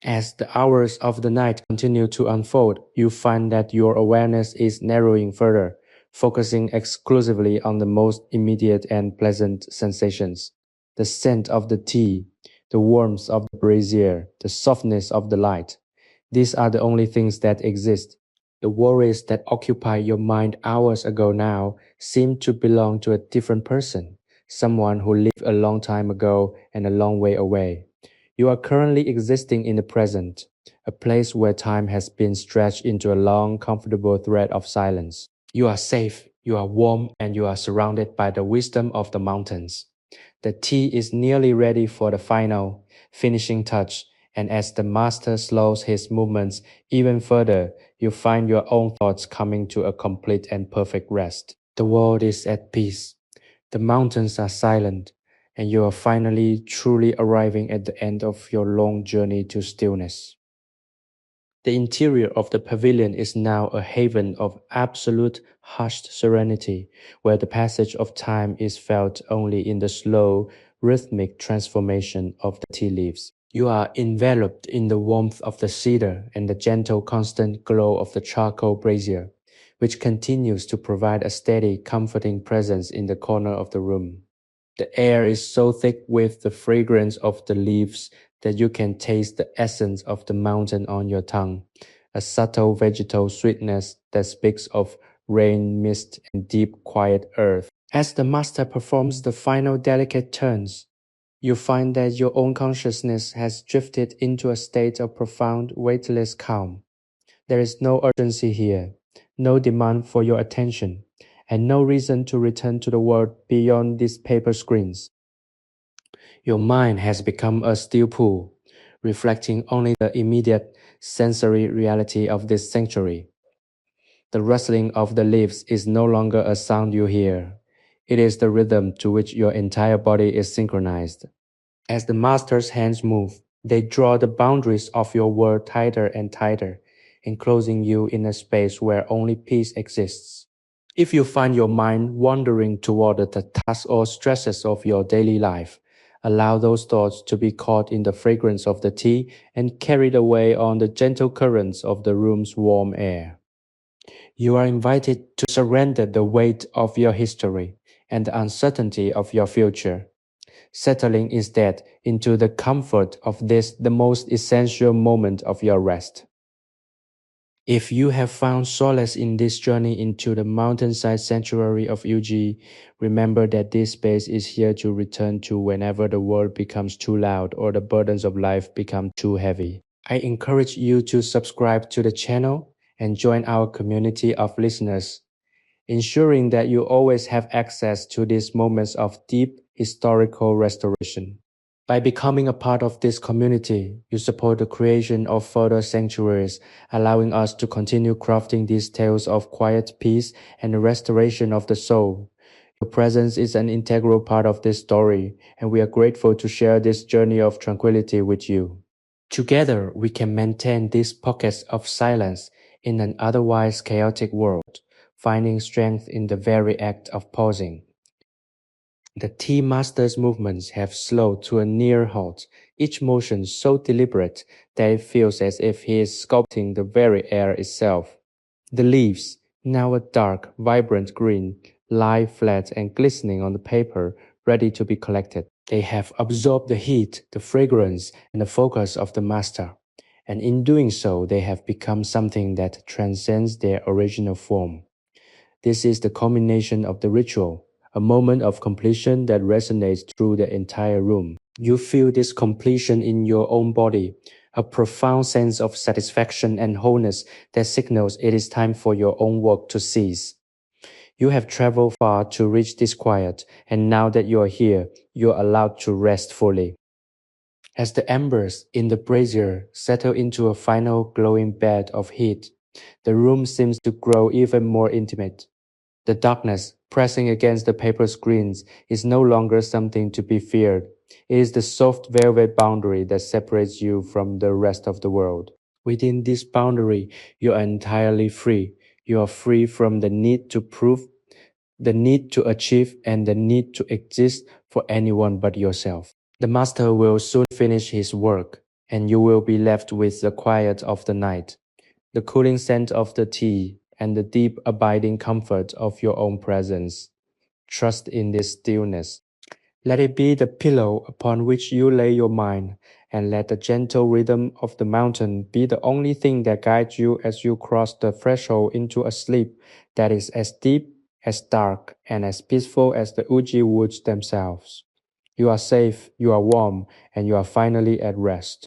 As the hours of the night continue to unfold, you find that your awareness is narrowing further, focusing exclusively on the most immediate and pleasant sensations. The scent of the tea, the warmth of the brazier, the softness of the light. These are the only things that exist. The worries that occupied your mind hours ago now seem to belong to a different person, someone who lived a long time ago and a long way away. You are currently existing in the present, a place where time has been stretched into a long, comfortable thread of silence. You are safe, you are warm, and you are surrounded by the wisdom of the mountains. The tea is nearly ready for the final, finishing touch, and as the master slows his movements even further, you find your own thoughts coming to a complete and perfect rest. The world is at peace. The mountains are silent, and you are finally truly arriving at the end of your long journey to stillness. The interior of the pavilion is now a haven of absolute hushed serenity, where the passage of time is felt only in the slow, rhythmic transformation of the tea leaves. You are enveloped in the warmth of the cedar and the gentle, constant glow of the charcoal brazier, which continues to provide a steady, comforting presence in the corner of the room. The air is so thick with the fragrance of the leaves that you can taste the essence of the mountain on your tongue, a subtle vegetal sweetness that speaks of rain, mist, and deep, quiet earth. As the master performs the final delicate turns, you find that your own consciousness has drifted into a state of profound, weightless calm. There is no urgency here, no demand for your attention, and no reason to return to the world beyond these paper screens. Your mind has become a still pool, reflecting only the immediate sensory reality of this sanctuary. The rustling of the leaves is no longer a sound you hear. It is the rhythm to which your entire body is synchronized. As the master's hands move, they draw the boundaries of your world tighter and tighter, enclosing you in a space where only peace exists. If you find your mind wandering toward the tasks or stresses of your daily life, allow those thoughts to be caught in the fragrance of the tea and carried away on the gentle currents of the room's warm air. You are invited to surrender the weight of your history and the uncertainty of your future, settling instead into the comfort of this, the most essential moment of your rest. If you have found solace in this journey into the mountainside sanctuary of Uji, remember that this space is here to return to whenever the world becomes too loud or the burdens of life become too heavy. I encourage you to subscribe to the channel and join our community of listeners, ensuring that you always have access to these moments of deep historical restoration. By becoming a part of this community, you support the creation of further sanctuaries, allowing us to continue crafting these tales of quiet peace and the restoration of the soul. Your presence is an integral part of this story, and we are grateful to share this journey of tranquility with you. Together, we can maintain these pockets of silence in an otherwise chaotic world, finding strength in the very act of pausing. The tea master's movements have slowed to a near halt, each motion so deliberate that it feels as if he is sculpting the very air itself. The leaves, now a dark, vibrant green, lie flat and glistening on the paper, ready to be collected. They have absorbed the heat, the fragrance, and the focus of the master, and in doing so, they have become something that transcends their original form. This is the culmination of the ritual, a moment of completion that resonates through the entire room. You feel this completion in your own body, a profound sense of satisfaction and wholeness that signals it is time for your own work to cease. You have traveled far to reach this quiet, and now that you are here, you are allowed to rest fully. As the embers in the brazier settle into a final glowing bed of heat, the room seems to grow even more intimate. The darkness, pressing against the paper screens, is no longer something to be feared. It is the soft velvet boundary that separates you from the rest of the world. Within this boundary, you are entirely free. You are free from the need to prove, the need to achieve, and the need to exist for anyone but yourself. The master will soon finish his work, and you will be left with the quiet of the night, the cooling scent of the tea, and the deep abiding comfort of your own presence. Trust in this stillness. Let it be the pillow upon which you lay your mind, and let the gentle rhythm of the mountain be the only thing that guides you as you cross the threshold into a sleep that is as deep, as dark, and as peaceful as the Uji woods themselves. You are safe, you are warm, and you are finally at rest.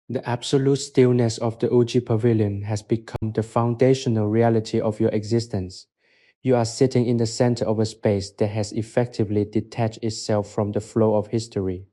The absolute stillness of the Uji Pavilion has become the foundational reality of your existence. You are sitting in the center of a space that has effectively detached itself from the flow of history,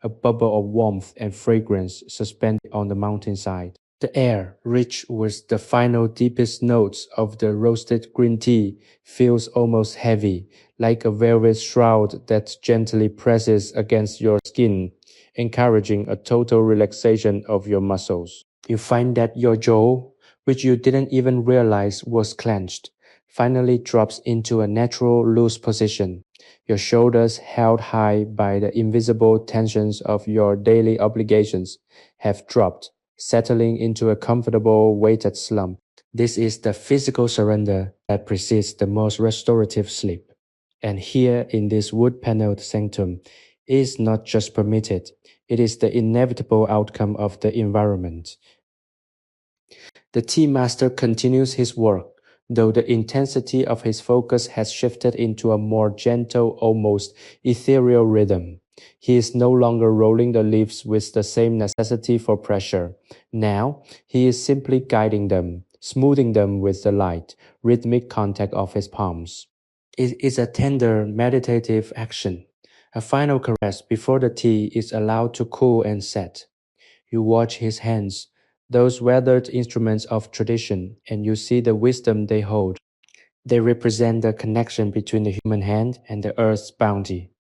a bubble of warmth and fragrance suspended on the mountainside. The air, rich with the final deepest notes of the roasted green tea, feels almost heavy, like a velvet shroud that gently presses against your skin, encouraging a total relaxation of your muscles. You find that your jaw, which you didn't even realize was clenched, finally drops into a natural loose position. Your shoulders, held high by the invisible tensions of your daily obligations, have dropped, settling into a comfortable weighted slump. This is the physical surrender that precedes the most restorative sleep. And here in this wood-paneled sanctum, it is not just permitted, it is the inevitable outcome of the environment. The tea master continues his work, though the intensity of his focus has shifted into a more gentle, almost ethereal rhythm. He is no longer rolling the leaves with the same necessity for pressure. Now, he is simply guiding them, smoothing them with the light, rhythmic contact of his palms. It is a tender, meditative action, a final caress before the tea is allowed to cool and set. You watch his hands, those weathered instruments of tradition, and you see the wisdom they hold. They represent the connection between the human hand and the earth's bounty,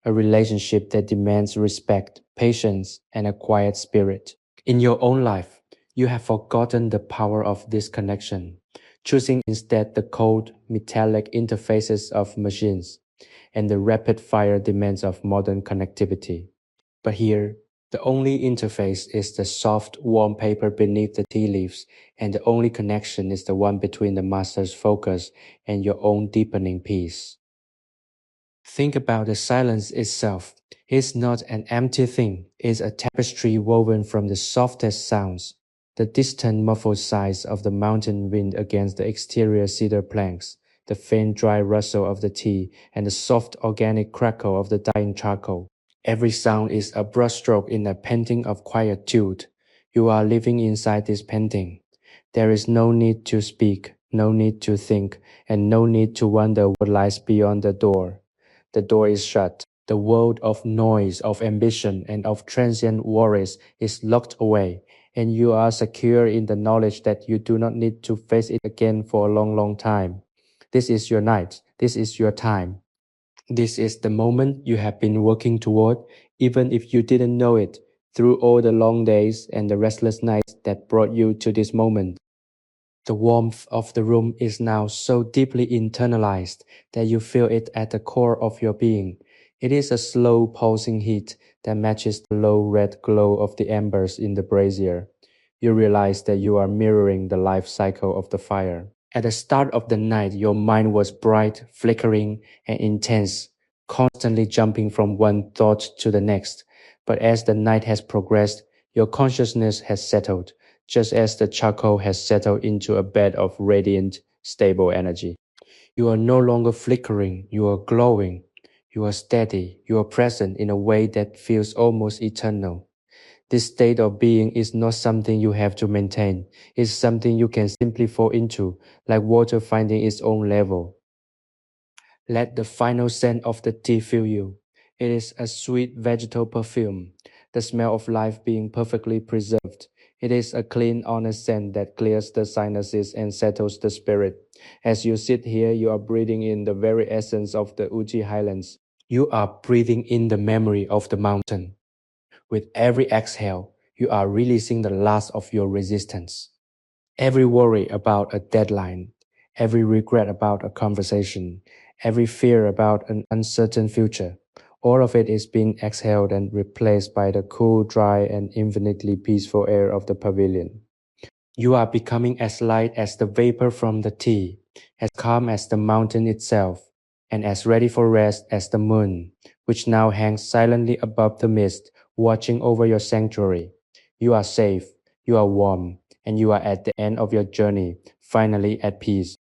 a relationship that demands respect, patience, and a quiet spirit. In your own life, you have forgotten the power of this connection, choosing instead the cold, metallic interfaces of machines and the rapid fire demands of modern connectivity. But here, the only interface is the soft, warm paper beneath the tea leaves, and the only connection is the one between the master's focus and your own deepening peace. Think about the silence itself. It's not an empty thing, it's a tapestry woven from the softest sounds. The distant muffled sighs of the mountain wind against the exterior cedar planks, the faint dry rustle of the tea, and the soft organic crackle of the dying charcoal. Every sound is a brushstroke in a painting of quietude. You are living inside this painting. There is no need to speak, no need to think, and no need to wonder what lies beyond the door. The door is shut. The world of noise, of ambition, and of transient worries is locked away, and you are secure in the knowledge that you do not need to face it again for a long, long time. This is your night. This is your time. This is the moment you have been working toward, even if you didn't know it, through all the long days and the restless nights that brought you to this moment. The warmth of the room is now so deeply internalized that you feel it at the core of your being. It is a slow pulsing heat that matches the low red glow of the embers in the brazier. You realize that you are mirroring the life cycle of the fire. At the start of the night, your mind was bright, flickering, and intense, constantly jumping from one thought to the next. But as the night has progressed, your consciousness has settled, just as the charcoal has settled into a bed of radiant, stable energy. You are no longer flickering, you are glowing. You are steady, you are present in a way that feels almost eternal. This state of being is not something you have to maintain. It's something you can simply fall into, like water finding its own level. Let the final scent of the tea fill you. It is a sweet vegetal perfume, the smell of life being perfectly preserved. It is a clean, honest scent that clears the sinuses and settles the spirit. As you sit here, you are breathing in the very essence of the Uji Highlands. You are breathing in the memory of the mountain. With every exhale, you are releasing the last of your resistance. Every worry about a deadline, every regret about a conversation, every fear about an uncertain future, all of it is being exhaled and replaced by the cool, dry, and infinitely peaceful air of the pavilion. You are becoming as light as the vapor from the tea, as calm as the mountain itself, and as ready for rest as the moon, which now hangs silently above the mist, watching over your sanctuary. You are safe, you are warm, and you are at the end of your journey, finally at peace.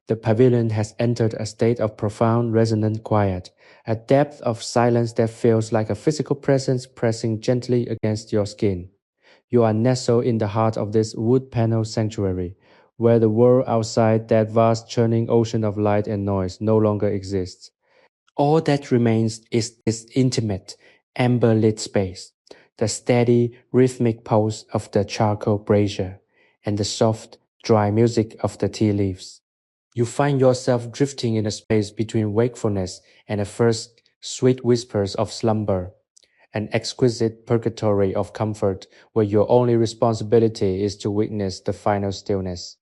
The pavilion has entered a state of profound, resonant quiet, a depth of silence that feels like a physical presence pressing gently against your skin. You are nestled in the heart of this wood panel sanctuary, where the world outside that vast churning ocean of light and noise no longer exists. All that remains is this intimate, amber-lit space, the steady, rhythmic pulse of the charcoal brazier, and the soft, dry music of the tea leaves. You find yourself drifting in a space between wakefulness and the first sweet whispers of slumber, an exquisite purgatory of comfort where your only responsibility is to witness the final stillness.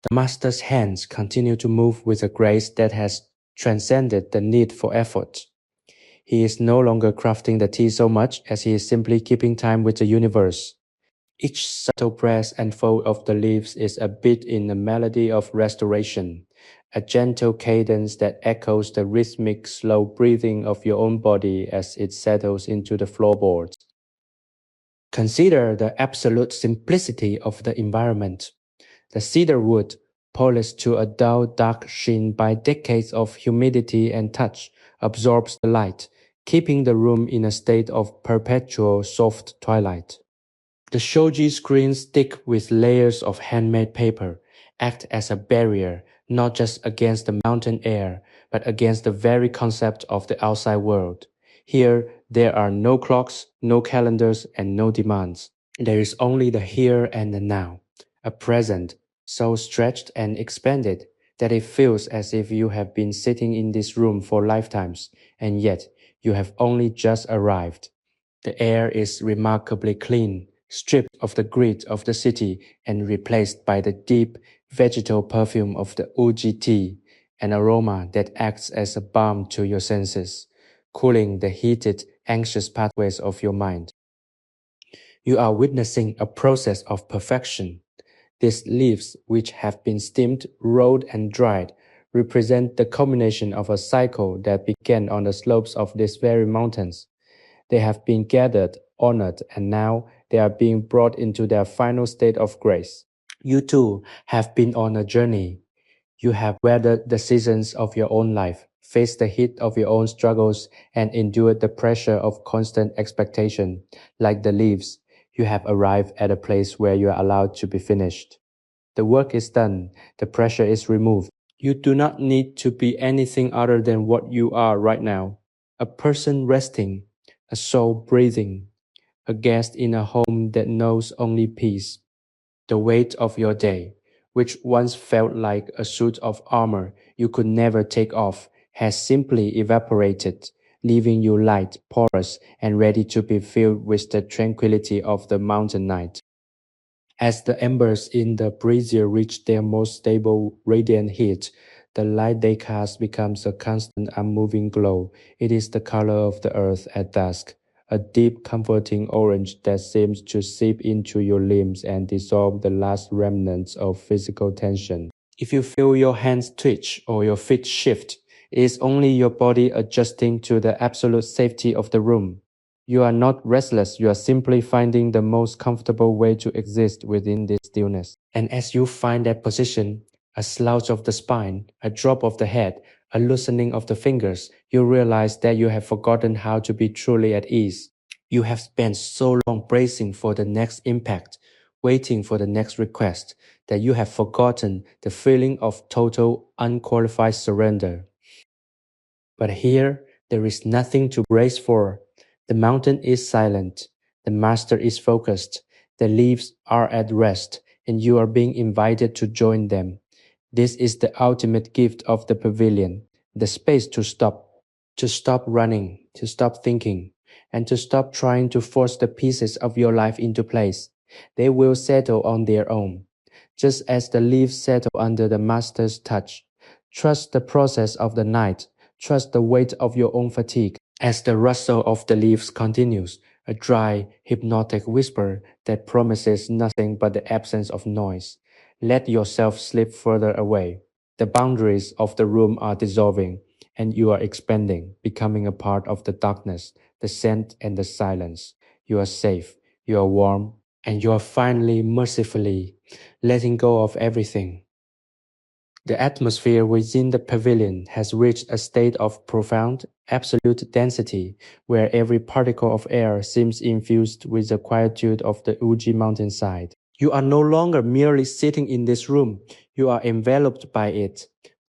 The master's hands continue to move with a grace that has transcended the need for effort. He is no longer crafting the tea so much as he is simply keeping time with the universe. Each subtle press and fold of the leaves is a beat in a melody of restoration, a gentle cadence that echoes the rhythmic, slow breathing of your own body as it settles into the floorboards. Consider the absolute simplicity of the environment. The cedar wood, polished to a dull dark sheen by decades of humidity and touch, absorbs the light, keeping the room in a state of perpetual soft twilight. The shoji screens thick with layers of handmade paper act as a barrier not just against the mountain air, but against the very concept of the outside world. Here, there are no clocks, no calendars, and no demands. There is only the here and the now, a present so stretched and expanded that it feels as if you have been sitting in this room for lifetimes, and yet you have only just arrived. The air is remarkably clean, stripped of the grit of the city and replaced by the deep vegetal perfume of the uji tea, an aroma that acts as a balm to your senses, cooling the heated, anxious pathways of your mind. You are witnessing a process of perfection. These leaves, which have been steamed, rolled, and dried, represent the culmination of a cycle that began on the slopes of these very mountains. They have been gathered, honored, and now they are being brought into their final state of grace. You too have been on a journey. You have weathered the seasons of your own life, faced the heat of your own struggles, and endured the pressure of constant expectation. Like the leaves, you have arrived at a place where you are allowed to be finished. The work is done, the pressure is removed. You do not need to be anything other than what you are right now. A person resting, a soul breathing, a guest in a home that knows only peace. The weight of your day, which once felt like a suit of armor you could never take off, has simply evaporated, leaving you light, porous, and ready to be filled with the tranquility of the mountain night. As the embers in the brazier reach their most stable, radiant heat, the light they cast becomes a constant, unmoving glow. It is the color of the earth at dusk, a deep, comforting orange that seems to seep into your limbs and dissolve the last remnants of physical tension. If you feel your hands twitch or your feet shift, it is only your body adjusting to the absolute safety of the room. You are not restless, you are simply finding the most comfortable way to exist within this stillness. And as you find that position, a slouch of the spine, a drop of the head, a loosening of the fingers, you realize that you have forgotten how to be truly at ease. You have spent so long bracing for the next impact, waiting for the next request, that you have forgotten the feeling of total, unqualified surrender. But here, there is nothing to brace for. The mountain is silent, the master is focused, the leaves are at rest, and you are being invited to join them. This is the ultimate gift of the pavilion, the space to stop running, to stop thinking, and to stop trying to force the pieces of your life into place. They will settle on their own, just as the leaves settle under the master's touch. Trust the process of the night, trust the weight of your own fatigue. As the rustle of the leaves continues, a dry, hypnotic whisper that promises nothing but the absence of noise. Let yourself slip further away. The boundaries of the room are dissolving, and you are expanding, becoming a part of the darkness, the scent, and the silence. You are safe, you are warm, and you are finally, mercifully letting go of everything. The atmosphere within the pavilion has reached a state of profound, absolute density, where every particle of air seems infused with the quietude of the Uji mountainside. You are no longer merely sitting in this room, you are enveloped by it,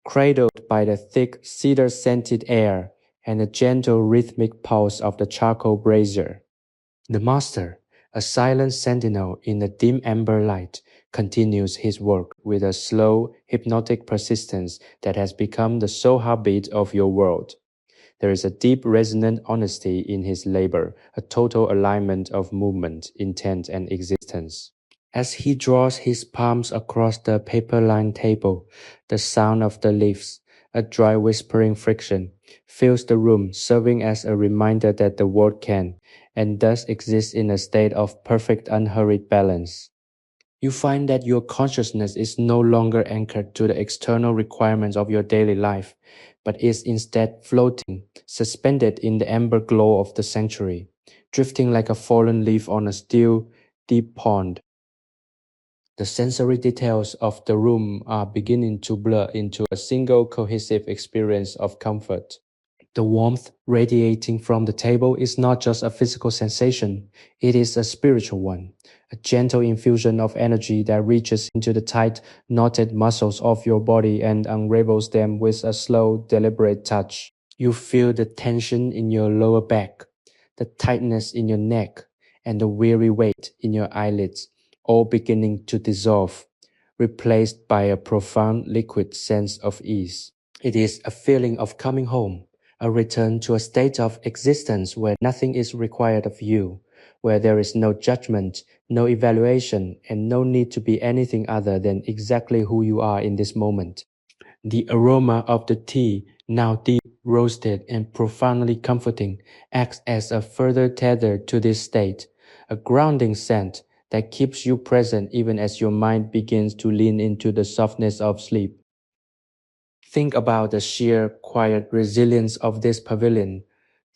cradled by the thick, cedar-scented air and the gentle rhythmic pulse of the charcoal brazier. The master, a silent sentinel in the dim amber light, continues his work with a slow, hypnotic persistence that has become the sole heartbeat of your world. There is a deep, resonant honesty in his labor, a total alignment of movement, intent, and existence. As he draws his palms across the paper-lined table, the sound of the leaves, a dry whispering friction, fills the room, serving as a reminder that the world can, and does exist in a state of perfect unhurried balance. You find that your consciousness is no longer anchored to the external requirements of your daily life, but is instead floating, suspended in the amber glow of the sanctuary, drifting like a fallen leaf on a still, deep pond. The sensory details of the room are beginning to blur into a single cohesive experience of comfort. The warmth radiating from the table is not just a physical sensation, it is a spiritual one, a gentle infusion of energy that reaches into the tight, knotted muscles of your body and unravels them with a slow, deliberate touch. You feel the tension in your lower back, the tightness in your neck, and the weary weight in your eyelids, all beginning to dissolve, replaced by a profound liquid sense of ease. It is a feeling of coming home, a return to a state of existence where nothing is required of you, where there is no judgment, no evaluation, and no need to be anything other than exactly who you are in this moment. The aroma of the tea, now deep roasted and profoundly comforting, acts as a further tether to this state, a grounding scent that keeps you present even as your mind begins to lean into the softness of sleep. Think about the sheer, quiet resilience of this pavilion.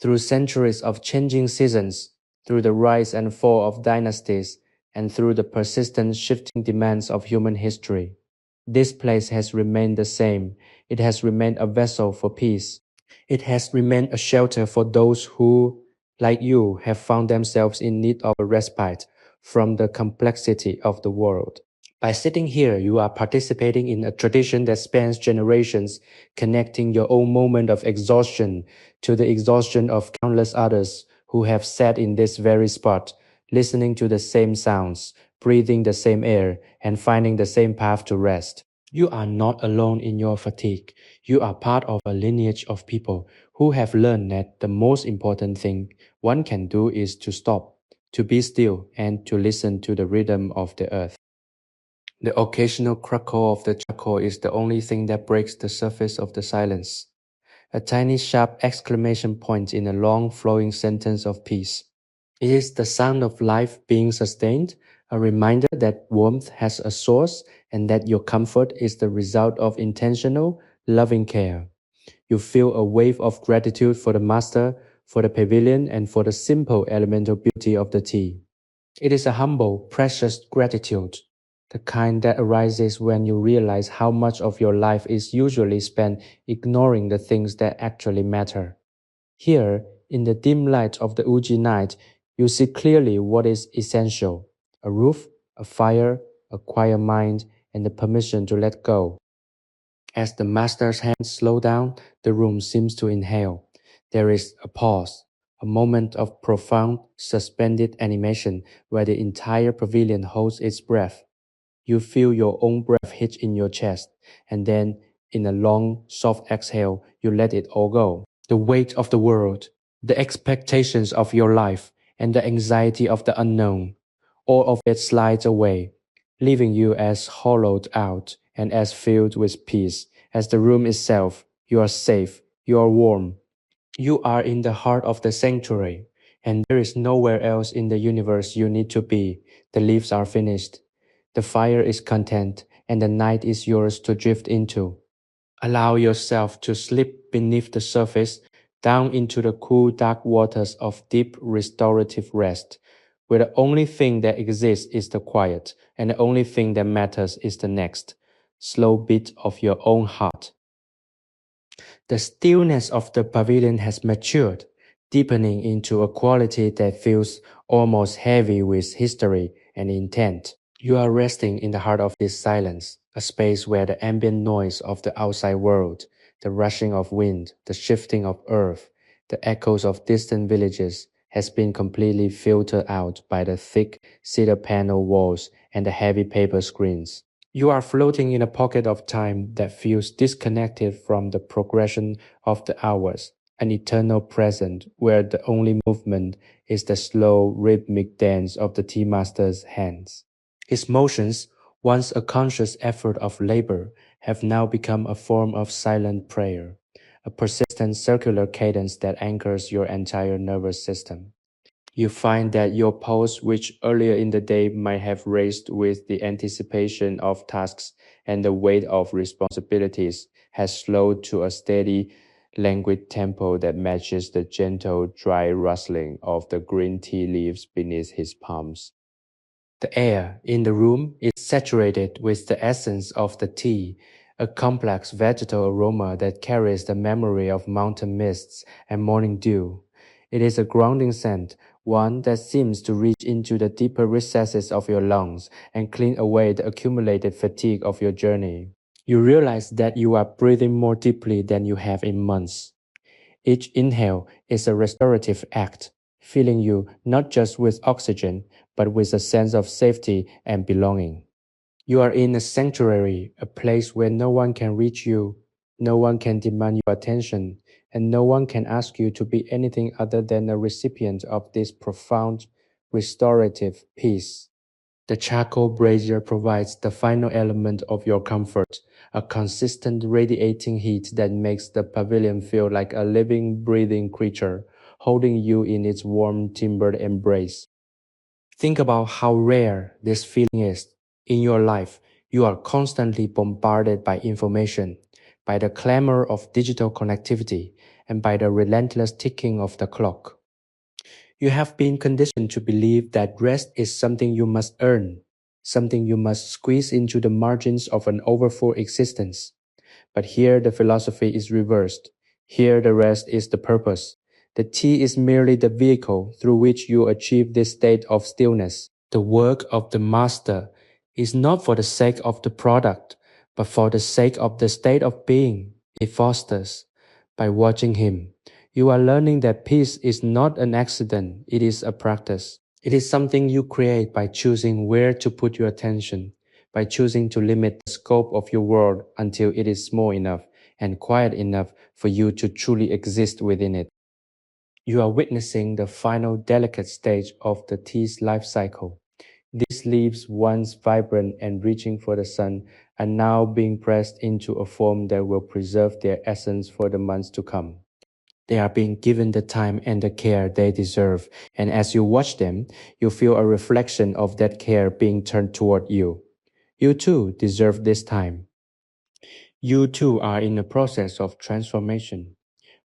Through centuries of changing seasons, through the rise and fall of dynasties, and through the persistent shifting demands of human history. This place has remained the same. It has remained a vessel for peace. It has remained a shelter for those who, like you, have found themselves in need of a respite from the complexity of the world. By sitting here, you are participating in a tradition that spans generations, connecting your own moment of exhaustion to the exhaustion of countless others who have sat in this very spot, listening to the same sounds, breathing the same air, and finding the same path to rest. You are not alone in your fatigue. You are part of a lineage of people who have learned that the most important thing one can do is to stop, to be still, and to listen to the rhythm of the earth. The occasional crackle of the charcoal is the only thing that breaks the surface of the silence. A tiny sharp exclamation point in a long flowing sentence of peace. It is the sound of life being sustained, a reminder that warmth has a source and that your comfort is the result of intentional, loving care. You feel a wave of gratitude for the master, for the pavilion, and for the simple elemental beauty of the tea. It is a humble, precious gratitude, the kind that arises when you realize how much of your life is usually spent ignoring the things that actually matter. Here, in the dim light of the Uji night, you see clearly what is essential: a roof, a fire, a quiet mind, and the permission to let go. As the master's hands slow down, the room seems to inhale. There is a pause, a moment of profound, suspended animation where the entire pavilion holds its breath. You feel your own breath hitch in your chest, and then, in a long, soft exhale, you let it all go. The weight of the world, the expectations of your life, and the anxiety of the unknown, all of it slides away, leaving you as hollowed out and as filled with peace as the room itself. You are safe, you are warm, you are in the heart of the sanctuary, and there is nowhere else in the universe you need to be. The leaves are finished, the fire is content, and the night is yours to drift into. Allow yourself to slip beneath the surface, down into the cool, dark waters of deep, restorative rest, where the only thing that exists is the quiet, and the only thing that matters is the next slow beat of your own heart. The stillness of the pavilion has matured, deepening into a quality that feels almost heavy with history and intent. You are resting in the heart of this silence, a space where the ambient noise of the outside world, the rushing of wind, the shifting of earth, the echoes of distant villages has been completely filtered out by the thick cedar panel walls and the heavy paper screens. You are floating in a pocket of time that feels disconnected from the progression of the hours, an eternal present where the only movement is the slow, rhythmic dance of the tea master's hands. His motions, once a conscious effort of labor, have now become a form of silent prayer, a persistent circular cadence that anchors your entire nervous system. You find that your pulse, which earlier in the day might have raced with the anticipation of tasks and the weight of responsibilities, has slowed to a steady, languid tempo that matches the gentle, dry rustling of the green tea leaves beneath his palms. The air in the room is saturated with the essence of the tea, a complex vegetal aroma that carries the memory of mountain mists and morning dew. It is a grounding scent, one that seems to reach into the deeper recesses of your lungs and clean away the accumulated fatigue of your journey. You realize that you are breathing more deeply than you have in months. Each inhale is a restorative act, filling you not just with oxygen, but with a sense of safety and belonging. You are in a sanctuary, a place where no one can reach you, no one can demand your attention, and no one can ask you to be anything other than a recipient of this profound, restorative peace. The charcoal brazier provides the final element of your comfort, a consistent radiating heat that makes the pavilion feel like a living, breathing creature, holding you in its warm, timbered embrace. Think about how rare this feeling is. In your life, you are constantly bombarded by information, by the clamor of digital connectivity, and by the relentless ticking of the clock. You have been conditioned to believe that rest is something you must earn, something you must squeeze into the margins of an overfull existence. But here the philosophy is reversed. Here the rest is the purpose. The tea is merely the vehicle through which you achieve this state of stillness. The work of the master is not for the sake of the product, but for the sake of the state of being it fosters. By watching him, you are learning that peace is not an accident, it is a practice. It is something you create by choosing where to put your attention, by choosing to limit the scope of your world until it is small enough and quiet enough for you to truly exist within it. You are witnessing the final delicate stage of the tea's life cycle. These leaves, once vibrant and reaching for the sun, are now being pressed into a form that will preserve their essence for the months to come. They are being given the time and the care they deserve, and as you watch them, you feel a reflection of that care being turned toward you. You too deserve this time. You too are in a process of transformation,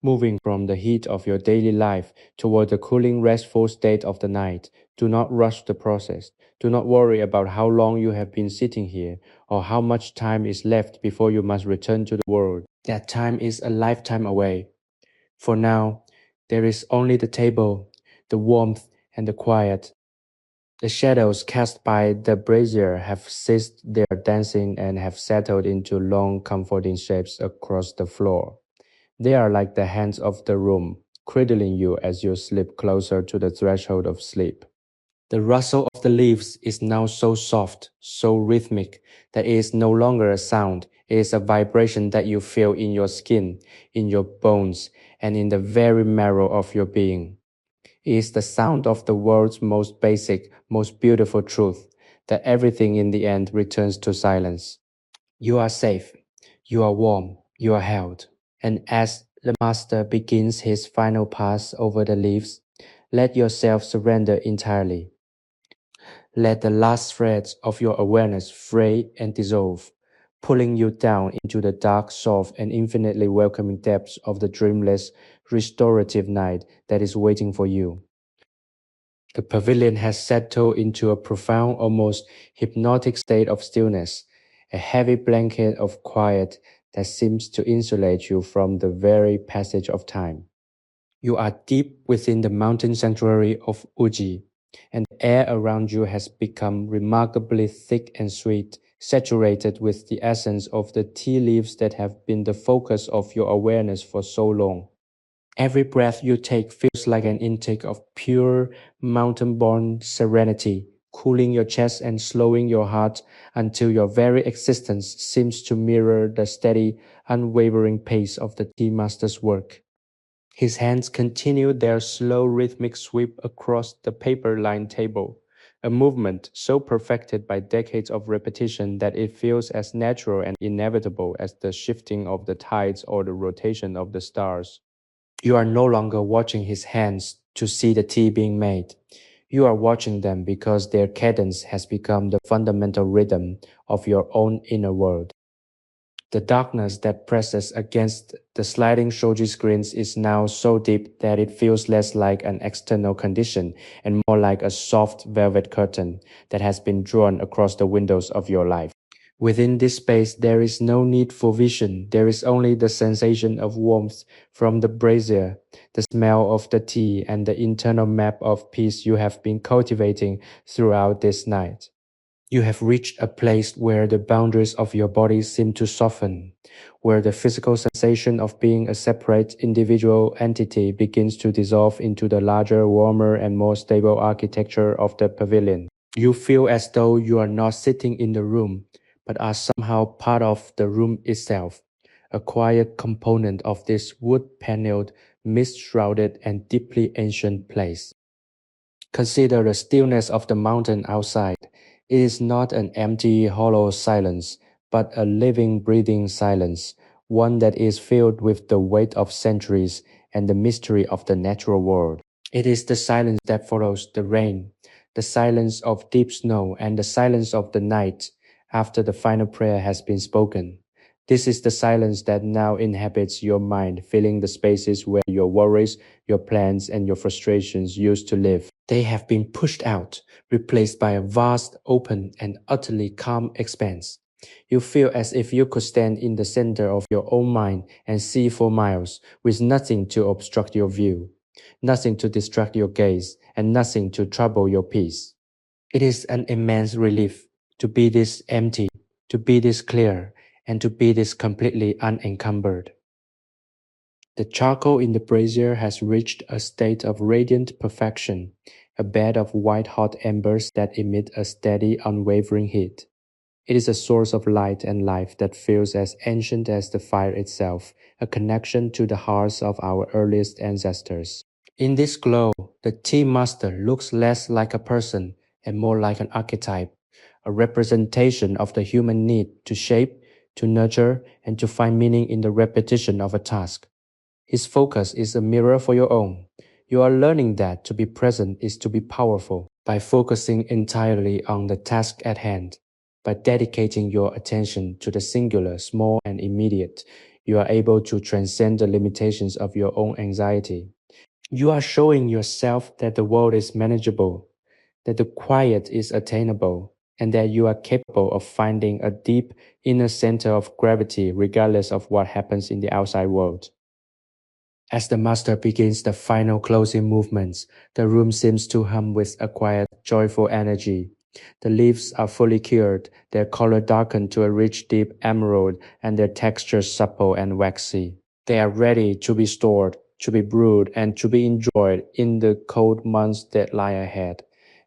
moving from the heat of your daily life toward the cooling, restful state of the night. Do not rush the process. Do not worry about how long you have been sitting here or how much time is left before you must return to the world. That time is a lifetime away. For now, there is only the table, the warmth, and the quiet. The shadows cast by the brazier have ceased their dancing and have settled into long, comforting shapes across the floor. They are like the hands of the room, cradling you as you slip closer to the threshold of sleep. The rustle of the leaves is now so soft, so rhythmic, that it is no longer a sound. It is a vibration that you feel in your skin, in your bones, and in the very marrow of your being. It is the sound of the world's most basic, most beautiful truth, that everything in the end returns to silence. You are safe, you are warm, you are held. And as the master begins his final pass over the leaves, let yourself surrender entirely. Let the last threads of your awareness fray and dissolve, pulling you down into the dark, soft, and infinitely welcoming depths of the dreamless, restorative night that is waiting for you. The pavilion has settled into a profound, almost hypnotic state of stillness, a heavy blanket of quiet that seems to insulate you from the very passage of time. You are deep within the mountain sanctuary of Uji, and the air around you has become remarkably thick and sweet, saturated with the essence of the tea leaves that have been the focus of your awareness for so long. Every breath you take feels like an intake of pure, mountain-born serenity, cooling your chest and slowing your heart until your very existence seems to mirror the steady, unwavering pace of the tea master's work. His hands continue their slow rhythmic sweep across the paper-lined table, a movement so perfected by decades of repetition that it feels as natural and inevitable as the shifting of the tides or the rotation of the stars. You are no longer watching his hands to see the tea being made. You are watching them because their cadence has become the fundamental rhythm of your own inner world. The darkness that presses against the sliding shoji screens is now so deep that it feels less like an external condition and more like a soft velvet curtain that has been drawn across the windows of your life. Within this space, there is no need for vision. There is only the sensation of warmth from the brazier, the smell of the tea, and the internal map of peace you have been cultivating throughout this night. You have reached a place where the boundaries of your body seem to soften, where the physical sensation of being a separate individual entity begins to dissolve into the larger, warmer, and more stable architecture of the pavilion. You feel as though you are not sitting in the room, but are somehow part of the room itself, a quiet component of this wood-paneled, mist-shrouded, and deeply ancient place. Consider the stillness of the mountain outside. It is not an empty, hollow silence, but a living, breathing silence, one that is filled with the weight of centuries and the mystery of the natural world. It is the silence that follows the rain, the silence of deep snow, and the silence of the night after the final prayer has been spoken. This is the silence that now inhabits your mind, filling the spaces where your worries, your plans, and your frustrations used to live. They have been pushed out, replaced by a vast, open, and utterly calm expanse. You feel as if you could stand in the center of your own mind and see for miles, with nothing to obstruct your view, nothing to distract your gaze, and nothing to trouble your peace. It is an immense relief to be this empty, to be this clear, and to be this completely unencumbered. The charcoal in the brazier has reached a state of radiant perfection, a bed of white-hot embers that emit a steady, unwavering heat. It is a source of light and life that feels as ancient as the fire itself, a connection to the hearts of our earliest ancestors. In this glow, the tea master looks less like a person and more like an archetype, a representation of the human need to shape, to nurture, and to find meaning in the repetition of a task. His focus is a mirror for your own. You are learning that to be present is to be powerful by focusing entirely on the task at hand. By dedicating your attention to the singular, small, and immediate, you are able to transcend the limitations of your own anxiety. You are showing yourself that the world is manageable, that the quiet is attainable, and that you are capable of finding a deep inner center of gravity regardless of what happens in the outside world. As the master begins the final closing movements, the room seems to hum with a quiet, joyful energy. The leaves are fully cured, their color darkened to a rich deep emerald, and their texture supple and waxy. They are ready to be stored, to be brewed, and to be enjoyed in the cold months that lie ahead.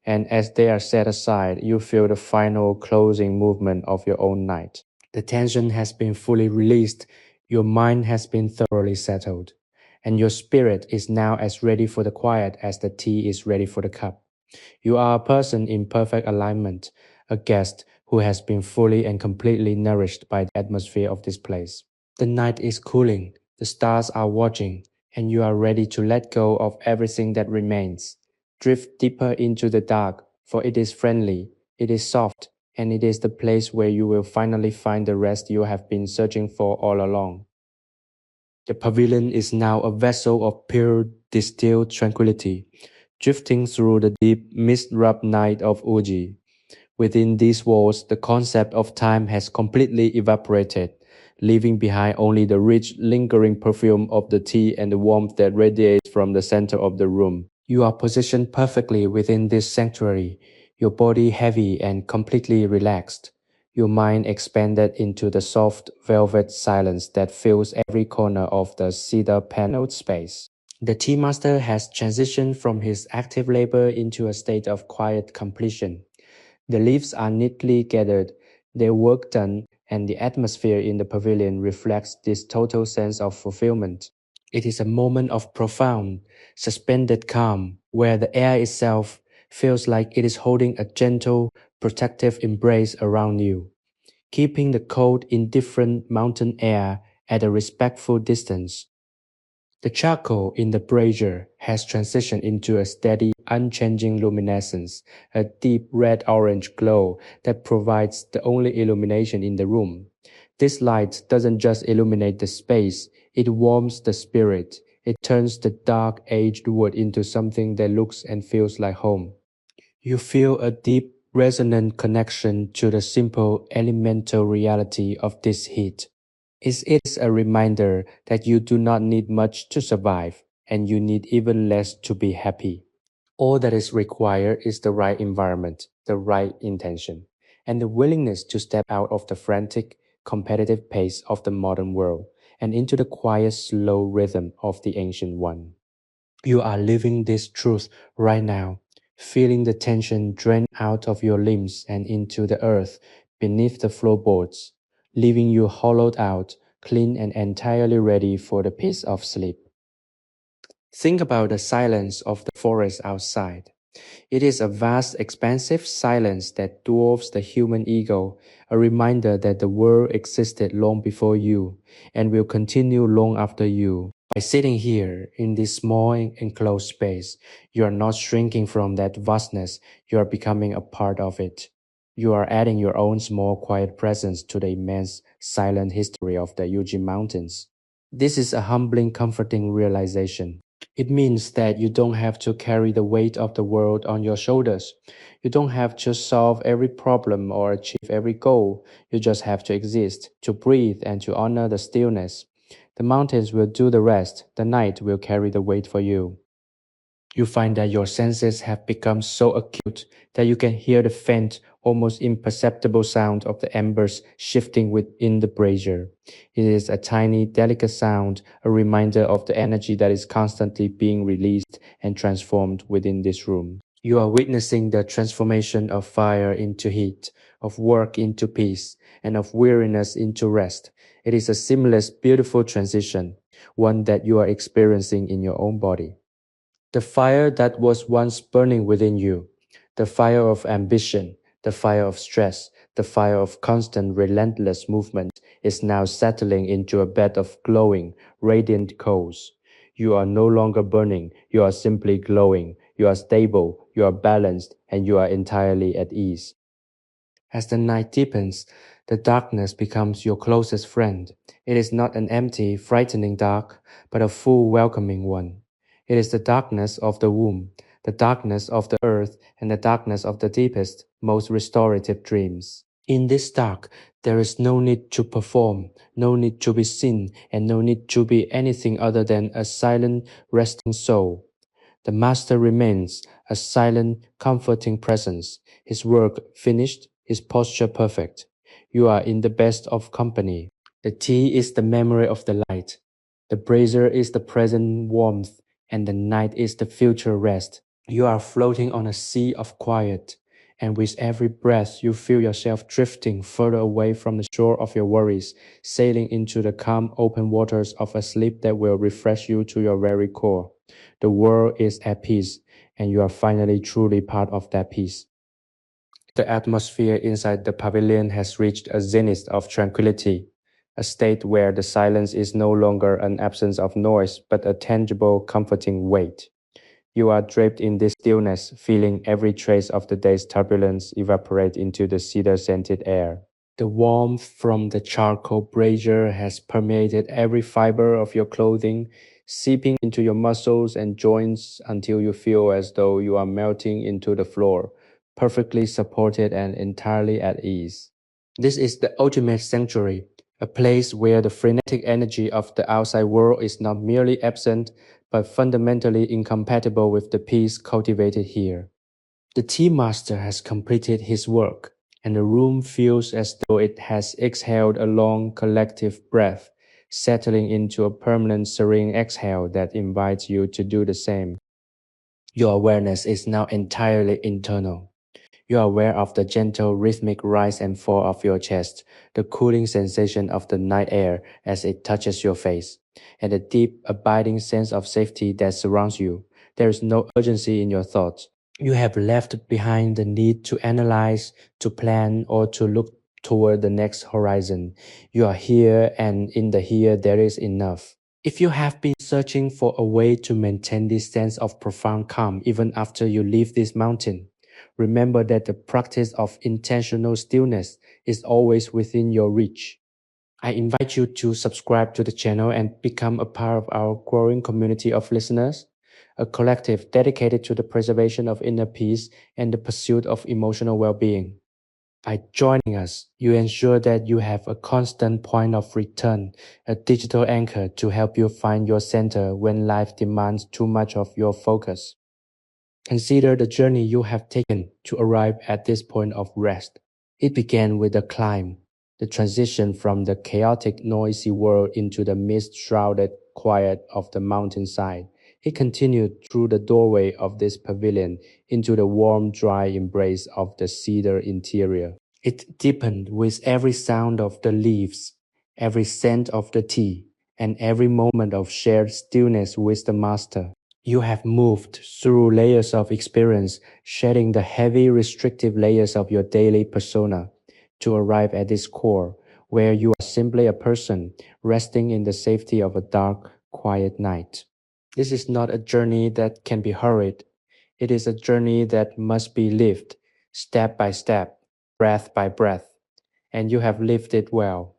And as they are set aside, you feel the final closing movement of your own night. The tension has been fully released, your mind has been thoroughly settled, and your spirit is now as ready for the quiet as the tea is ready for the cup. You are a person in perfect alignment, a guest who has been fully and completely nourished by the atmosphere of this place. The night is cooling, the stars are watching, and you are ready to let go of everything that remains. Drift deeper into the dark, for it is friendly, it is soft, and it is the place where you will finally find the rest you have been searching for all along. The pavilion is now a vessel of pure, distilled tranquility, drifting through the deep, mist-wrapped night of Uji. Within these walls, the concept of time has completely evaporated, leaving behind only the rich, lingering perfume of the tea and the warmth that radiates from the center of the room. You are positioned perfectly within this sanctuary, your body heavy and completely relaxed, your mind expanded into the soft velvet silence that fills every corner of the cedar-paneled space. The tea master has transitioned from his active labor into a state of quiet completion. The leaves are neatly gathered, their work done, and the atmosphere in the pavilion reflects this total sense of fulfillment. It is a moment of profound, suspended calm, where the air itself feels like it is holding a gentle, protective embrace around you, keeping the cold, indifferent mountain air at a respectful distance. The charcoal in the brazier has transitioned into a steady, unchanging luminescence, a deep red-orange glow that provides the only illumination in the room. This light doesn't just illuminate the space, it warms the spirit. It turns the dark, aged wood into something that looks and feels like home. You feel a deep, resonant connection to the simple elemental reality of this heat. It is a reminder that you do not need much to survive, and you need even less to be happy. All that is required is the right environment, the right intention, and the willingness to step out of the frantic, competitive pace of the modern world and into the quiet, slow rhythm of the ancient one. You are living this truth right now, feeling the tension drain out of your limbs and into the earth beneath the floorboards, leaving you hollowed out, clean and entirely ready for the peace of sleep. Think about the silence of the forest outside. It is a vast, expansive silence that dwarfs the human ego, a reminder that the world existed long before you and will continue long after you. By sitting here in this small enclosed space, you are not shrinking from that vastness, you are becoming a part of it. You are adding your own small, quiet presence to the immense, silent history of the Uji Mountains. This is a humbling, comforting realization. It means that you don't have to carry the weight of the world on your shoulders. You don't have to solve every problem or achieve every goal. You just have to exist, to breathe, and to honor the stillness. The mountains will do the rest. The night will carry the weight for you. You find that your senses have become so acute that you can hear the faint, almost imperceptible sound of the embers shifting within the brazier. It is a tiny, delicate sound, a reminder of the energy that is constantly being released and transformed within this room. You are witnessing the transformation of fire into heat, of work into peace, and of weariness into rest. It is a seamless, beautiful transition, one that you are experiencing in your own body. The fire that was once burning within you, the fire of ambition, the fire of stress, the fire of constant, relentless movement, is now settling into a bed of glowing, radiant coals. You are no longer burning, you are simply glowing, you are stable, you are balanced, and you are entirely at ease. As the night deepens, the darkness becomes your closest friend. It is not an empty, frightening dark, but a full, welcoming one. It is the darkness of the womb, the darkness of the earth, and the darkness of the deepest, most restorative dreams. In this dark, there is no need to perform, no need to be seen, and no need to be anything other than a silent, resting soul. The Master remains a silent, comforting presence, his work finished, his posture perfect. You are in the best of company. The tea is the memory of the light. The brazier is the present warmth, and the night is the future rest. You are floating on a sea of quiet, and with every breath you feel yourself drifting further away from the shore of your worries, sailing into the calm open waters of a sleep that will refresh you to your very core. The world is at peace, and you are finally truly part of that peace. The atmosphere inside the pavilion has reached a zenith of tranquility, a state where the silence is no longer an absence of noise, but a tangible, comforting weight. You are draped in this stillness, feeling every trace of the day's turbulence evaporate into the cedar-scented air. The warmth from the charcoal brazier has permeated every fiber of your clothing, seeping into your muscles and joints until you feel as though you are melting into the floor, perfectly supported and entirely at ease. This is the ultimate sanctuary, a place where the frenetic energy of the outside world is not merely absent, but fundamentally incompatible with the peace cultivated here. The tea master has completed his work, and the room feels as though it has exhaled a long collective breath, settling into a permanent serene exhale that invites you to do the same. Your awareness is now entirely internal. You are aware of the gentle rhythmic rise and fall of your chest, the cooling sensation of the night air as it touches your face, and the deep, abiding sense of safety that surrounds you. There is no urgency in your thoughts. You have left behind the need to analyze, to plan, or to look toward the next horizon. You are here, and in the here there is enough. If you have been searching for a way to maintain this sense of profound calm even after you leave this mountain, remember that the practice of intentional stillness is always within your reach. I invite you to subscribe to the channel and become a part of our growing community of listeners. a collective dedicated to the preservation of inner peace and the pursuit of emotional well being. By joining us, you ensure that you have a constant point of return, a digital anchor to help you find your center when life demands too much of your focus. Consider the journey you have taken to arrive at this point of rest. It began with the climb, the transition from the chaotic, noisy world into the mist-shrouded quiet of the mountainside. It continued through the doorway of this pavilion into the warm, dry embrace of the cedar interior. It deepened with every sound of the leaves, every scent of the tea, and every moment of shared stillness with the master. You have moved through layers of experience, shedding the heavy, restrictive layers of your daily persona to arrive at this core, where you are simply a person resting in the safety of a dark, quiet night. This is not a journey that can be hurried. It is a journey that must be lived, step by step, breath by breath, and you have lived it well.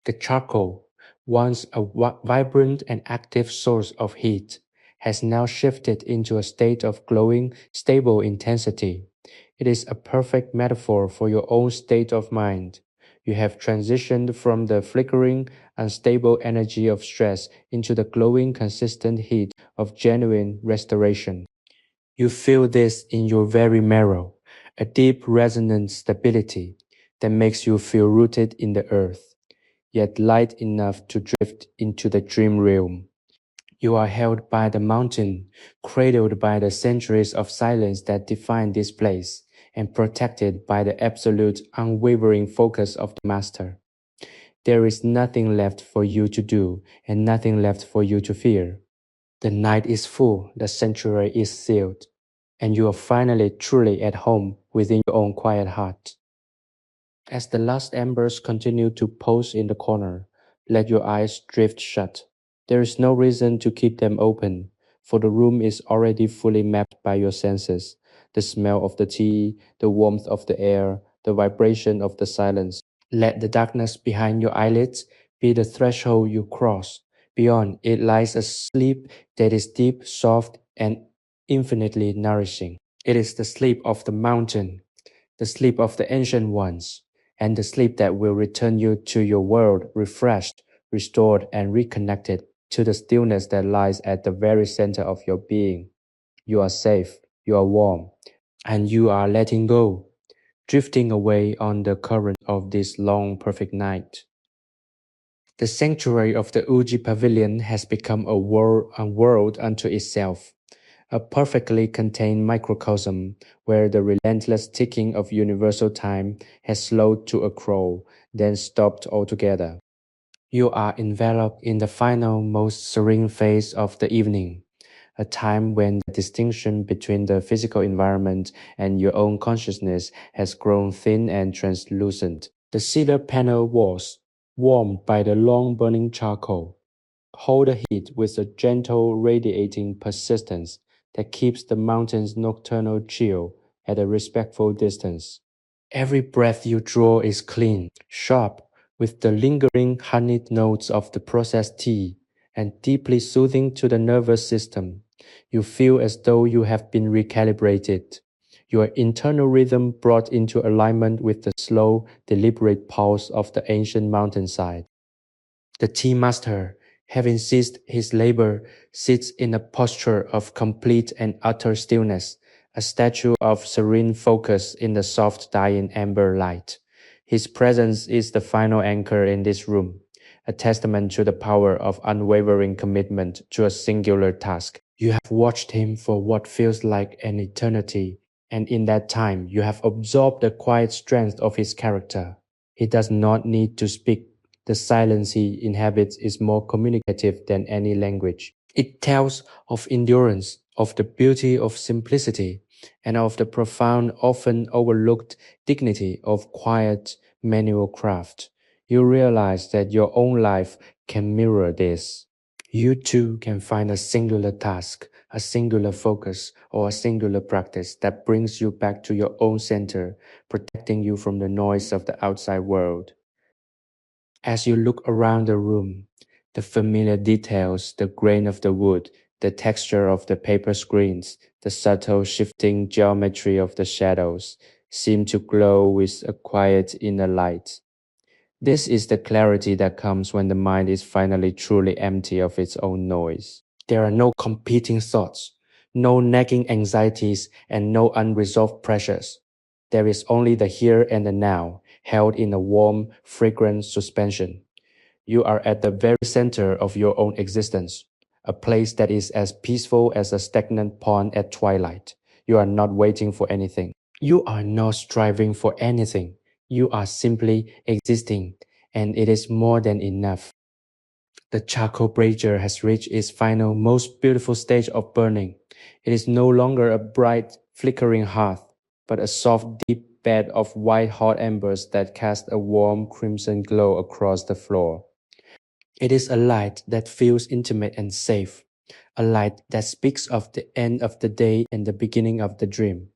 The charcoal, once a vibrant and active source of heat, has now shifted into a state of glowing, stable intensity. It is a perfect metaphor for your own state of mind. You have transitioned from the flickering, unstable energy of stress into the glowing, consistent heat of genuine restoration. You feel this in your very marrow, a deep, resonant stability that makes you feel rooted in the earth, yet light enough to drift into the dream realm. You are held by the mountain, cradled by the centuries of silence that define this place, and protected by the absolute, unwavering focus of the Master. There is nothing left for you to do, and nothing left for you to fear. The night is full, the sanctuary is sealed, and you are finally truly at home within your own quiet heart. As the last embers continue to pose in the corner, let your eyes drift shut. There is no reason to keep them open, for the room is already fully mapped by your senses. The smell of the tea, the warmth of the air, the vibration of the silence. Let the darkness behind your eyelids be the threshold you cross. Beyond it lies a sleep that is deep, soft, and infinitely nourishing. It is the sleep of the mountain, the sleep of the ancient ones, and the sleep that will return you to your world refreshed, restored, and reconnected to the stillness that lies at the very center of your being. You are safe, you are warm, and you are letting go, drifting away on the current of this long, perfect night. The sanctuary of the Uji Pavilion has become a world unto itself, a perfectly contained microcosm where the relentless ticking of universal time has slowed to a crawl, then stopped altogether. You are enveloped in the final, most serene phase of the evening, a time when the distinction between the physical environment and your own consciousness has grown thin and translucent. The cedar panel walls, warmed by the long burning charcoal, hold the heat with a gentle radiating persistence that keeps the mountain's nocturnal chill at a respectful distance. Every breath you draw is clean, sharp, with the lingering honeyed notes of the processed tea, and deeply soothing to the nervous system. You feel as though you have been recalibrated, your internal rhythm brought into alignment with the slow, deliberate pulse of the ancient mountainside. The tea master, having ceased his labor, sits in a posture of complete and utter stillness, a statue of serene focus in the soft dying amber light. His presence is the final anchor in this room, a testament to the power of unwavering commitment to a singular task. You have watched him for what feels like an eternity, and in that time you have absorbed the quiet strength of his character. He does not need to speak. The silence he inhabits is more communicative than any language. It tells of endurance, of the beauty of simplicity, and of the profound, often overlooked dignity of quiet manual craft. You realize that your own life can mirror this. You too can find a singular task, a singular focus, or a singular practice that brings you back to your own center, protecting you from the noise of the outside world. As you look around the room, the familiar details, the grain of the wood, the texture of the paper screens, the subtle shifting geometry of the shadows seem to glow with a quiet inner light. This is the clarity that comes when the mind is finally truly empty of its own noise. There are no competing thoughts, no nagging anxieties, and no unresolved pressures. There is only the here and the now, held in a warm, fragrant suspension. You are at the very center of your own existence, a place that is as peaceful as a stagnant pond at twilight. You are not waiting for anything. You are not striving for anything. You are simply existing, and it is more than enough. The charcoal brazier has reached its final, most beautiful stage of burning. It is no longer a bright, flickering hearth, but a soft, deep bed of white hot embers that cast a warm crimson glow across the floor. It is a light that feels intimate and safe, a light that speaks of the end of the day and the beginning of the dream.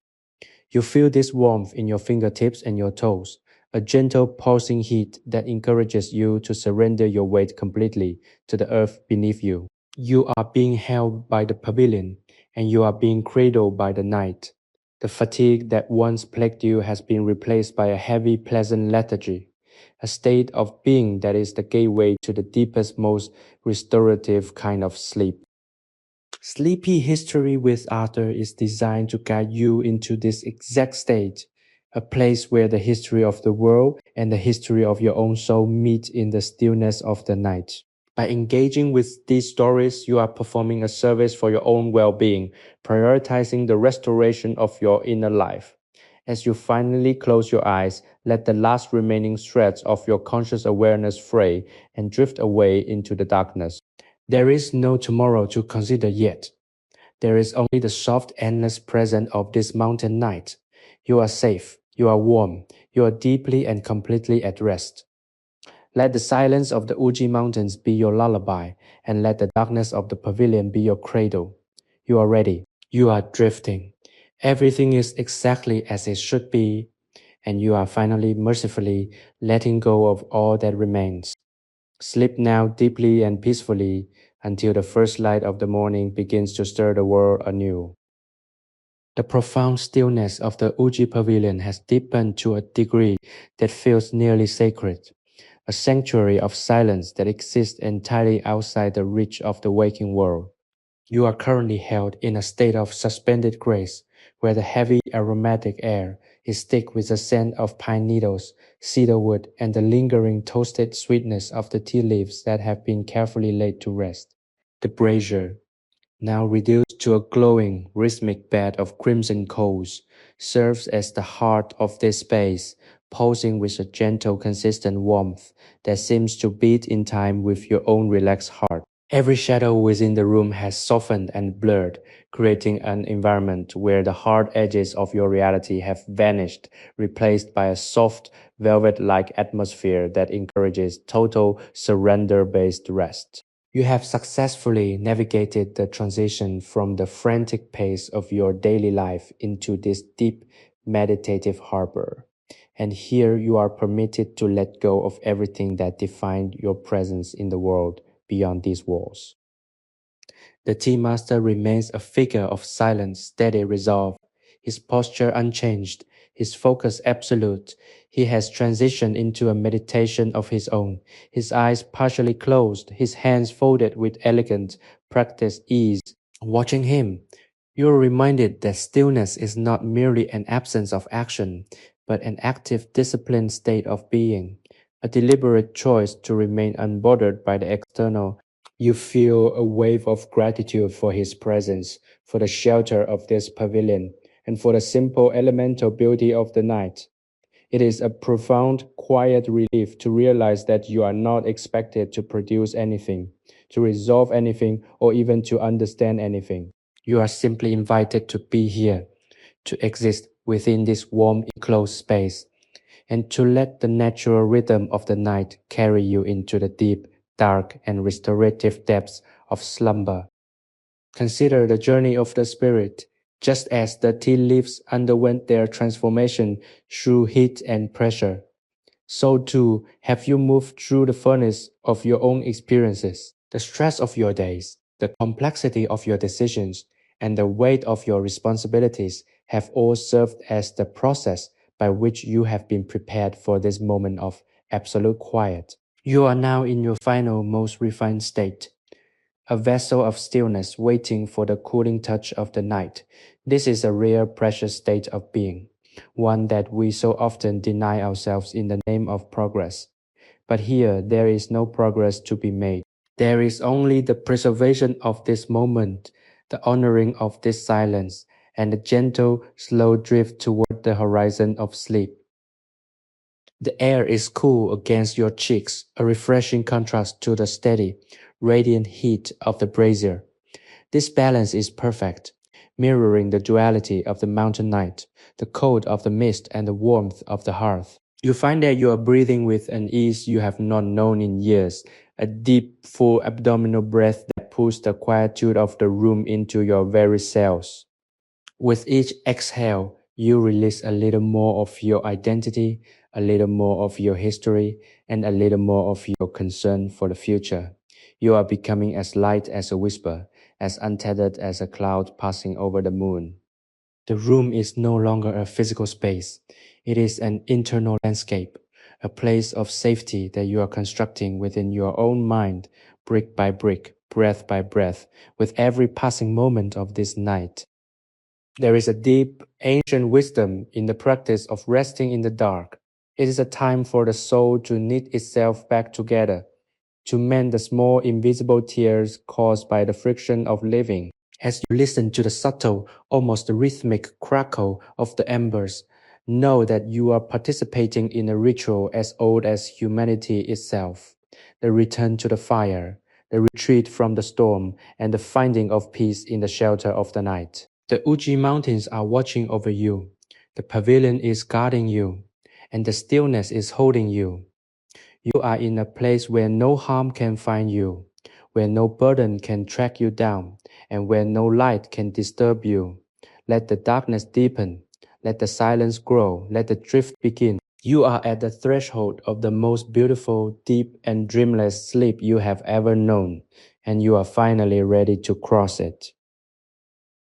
You feel this warmth in your fingertips and your toes, a gentle pulsing heat that encourages you to surrender your weight completely to the earth beneath you. You are being held by the pavilion, and you are being cradled by the night. The fatigue that once plagued you has been replaced by a heavy, pleasant lethargy, a state of being that is the gateway to the deepest, most restorative kind of sleep. Sleepy History with Arthur is designed to guide you into this exact state, a place where the history of the world and the history of your own soul meet in the stillness of the night. By engaging with these stories, you are performing a service for your own well-being, prioritizing the restoration of your inner life. As you finally close your eyes, let the last remaining threads of your conscious awareness fray and drift away into the darkness. There is no tomorrow to consider yet. There is only the soft, endless present of this mountain night. You are safe, you are warm, you are deeply and completely at rest. Let the silence of the Uji Mountains be your lullaby, and let the darkness of the pavilion be your cradle. You are ready. You are drifting. Everything is exactly as it should be, and you are finally mercifully letting go of all that remains. Sleep now deeply and peacefully until the first light of the morning begins to stir the world anew. The profound stillness of the Uji Pavilion has deepened to a degree that feels nearly sacred, a sanctuary of silence that exists entirely outside the reach of the waking world. You are currently held in a state of suspended grace, where the heavy aromatic air is thick with the scent of pine needles, cedar wood, and the lingering toasted sweetness of the tea leaves that have been carefully laid to rest. The brazier, now reduced to a glowing, rhythmic bed of crimson coals, serves as the heart of this space, pulsing with a gentle, consistent warmth that seems to beat in time with your own relaxed heart. Every shadow within the room has softened and blurred, creating an environment where the hard edges of your reality have vanished, replaced by a soft, velvet-like atmosphere that encourages total surrender-based rest. You have successfully navigated the transition from the frantic pace of your daily life into this deep, meditative harbor. And here you are permitted to let go of everything that defined your presence in the world beyond these walls. The tea master remains a figure of silent, steady resolve, his posture unchanged, his focus absolute. He has transitioned into a meditation of his own, his eyes partially closed, his hands folded with elegant, practiced ease. Watching him, you are reminded that stillness is not merely an absence of action, but an active, disciplined state of being, a deliberate choice to remain unbothered by the external. You feel a wave of gratitude for his presence, for the shelter of this pavilion, and for the simple elemental beauty of the night. It is a profound, quiet relief to realize that you are not expected to produce anything, to resolve anything, or even to understand anything. You are simply invited to be here, to exist within this warm, enclosed space, and to let the natural rhythm of the night carry you into the deep, dark, and restorative depths of slumber. Consider the journey of the spirit, just as the tea leaves underwent their transformation through heat and pressure. So too have you moved through the furnace of your own experiences, the stress of your days, The complexity of your decisions and the weight of your responsibilities have all served as the process by which you have been prepared for this moment of absolute quiet. You are now in your final, most refined state, a vessel of stillness waiting for the cooling touch of the night. This is a rare, precious state of being, one that we so often deny ourselves in the name of progress. But here there is no progress to be made. There is only the preservation of this moment, the honoring of this silence, and a gentle, slow drift toward the horizon of sleep. The air is cool against your cheeks, a refreshing contrast to the steady, radiant heat of the brazier. This balance is perfect, mirroring the duality of the mountain night, the cold of the mist and the warmth of the hearth. You find that you are breathing with an ease you have not known in years, a deep, full abdominal breath that pulls the quietude of the room into your very cells. With each exhale, you release a little more of your identity, a little more of your history, and a little more of your concern for the future. You are becoming as light as a whisper, as untethered as a cloud passing over the moon. The room is no longer a physical space. It is an internal landscape, a place of safety that you are constructing within your own mind, brick by brick, breath by breath, with every passing moment of this night. There is a deep, ancient wisdom in the practice of resting in the dark. It is a time for the soul to knit itself back together, to mend the small, invisible tears caused by the friction of living. As you listen to the subtle, almost rhythmic crackle of the embers, know that you are participating in a ritual as old as humanity itself. The return to the fire, the retreat from the storm, and the finding of peace in the shelter of the night. The Uji Mountains are watching over you. The pavilion is guarding you, and the stillness is holding you. You are in a place where no harm can find you, where no burden can track you down, and where no light can disturb you. Let the darkness deepen, let the silence grow, let the drift begin. You are at the threshold of the most beautiful, deep, and dreamless sleep you have ever known, and you are finally ready to cross it.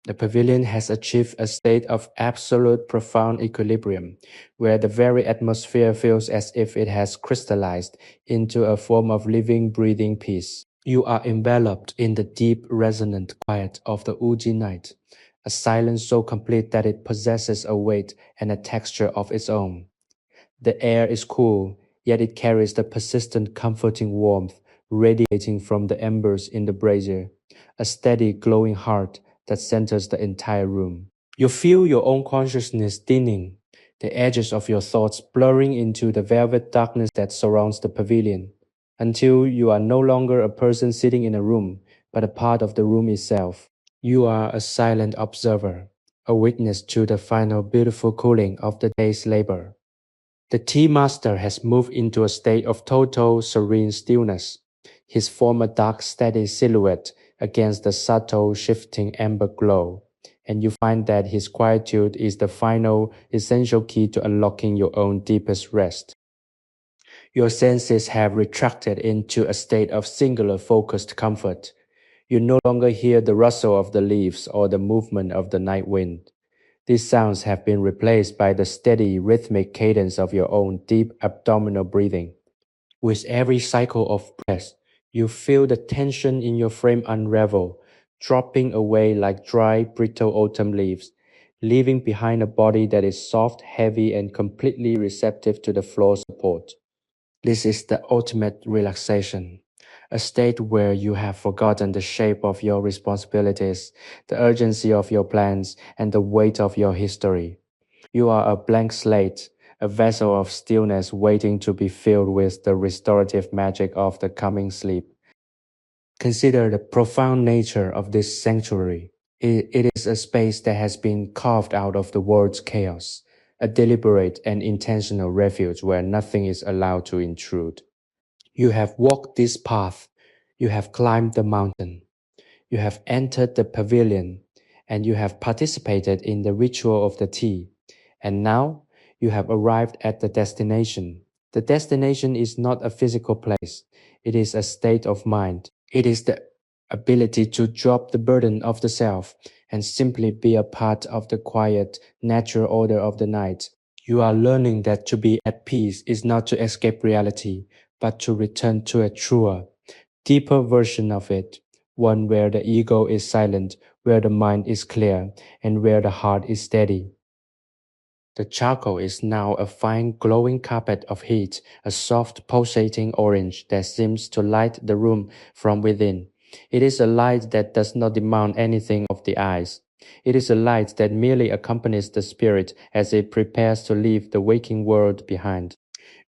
The pavilion has achieved a state of absolute profound equilibrium, where the very atmosphere feels as if it has crystallized into a form of living, breathing peace. You are enveloped in the deep, resonant quiet of the Uji night, a silence so complete that it possesses a weight and a texture of its own. The air is cool, yet it carries the persistent, comforting warmth radiating from the embers in the brazier, a steady, glowing heart that centers the entire room. You feel your own consciousness thinning, the edges of your thoughts blurring into the velvet darkness that surrounds the pavilion, until you are no longer a person sitting in a room, but a part of the room itself. You are a silent observer, a witness to the final beautiful cooling of the day's labor. The tea master has moved into a state of total serene stillness, his former dark steady silhouette against the subtle shifting amber glow, and you find that his quietude is the final essential key to unlocking your own deepest rest. Your senses have retracted into a state of singular focused comfort. You no longer hear the rustle of the leaves or the movement of the night wind. These sounds have been replaced by the steady, rhythmic cadence of your own deep abdominal breathing. With every cycle of breath, you feel the tension in your frame unravel, dropping away like dry, brittle autumn leaves, leaving behind a body that is soft, heavy, and completely receptive to the floor support. This is the ultimate relaxation, a state where you have forgotten the shape of your responsibilities, the urgency of your plans, and the weight of your history. You are a blank slate, a vessel of stillness waiting to be filled with the restorative magic of the coming sleep. Consider the profound nature of this sanctuary. It is a space that has been carved out of the world's chaos, a deliberate and intentional refuge where nothing is allowed to intrude. You have walked this path, you have climbed the mountain, you have entered the pavilion, and you have participated in the ritual of the tea. And now you have arrived at the destination. The destination is not a physical place, it is a state of mind. It is the ability to drop the burden of the self and simply be a part of the quiet, natural order of the night. You are learning that to be at peace is not to escape reality, but to return to a truer, deeper version of it, one where the ego is silent, where the mind is clear, and where the heart is steady. The charcoal is now a fine glowing carpet of heat, a soft pulsating orange that seems to light the room from within. It is a light that does not demand anything of the eyes. It is a light that merely accompanies the spirit as it prepares to leave the waking world behind.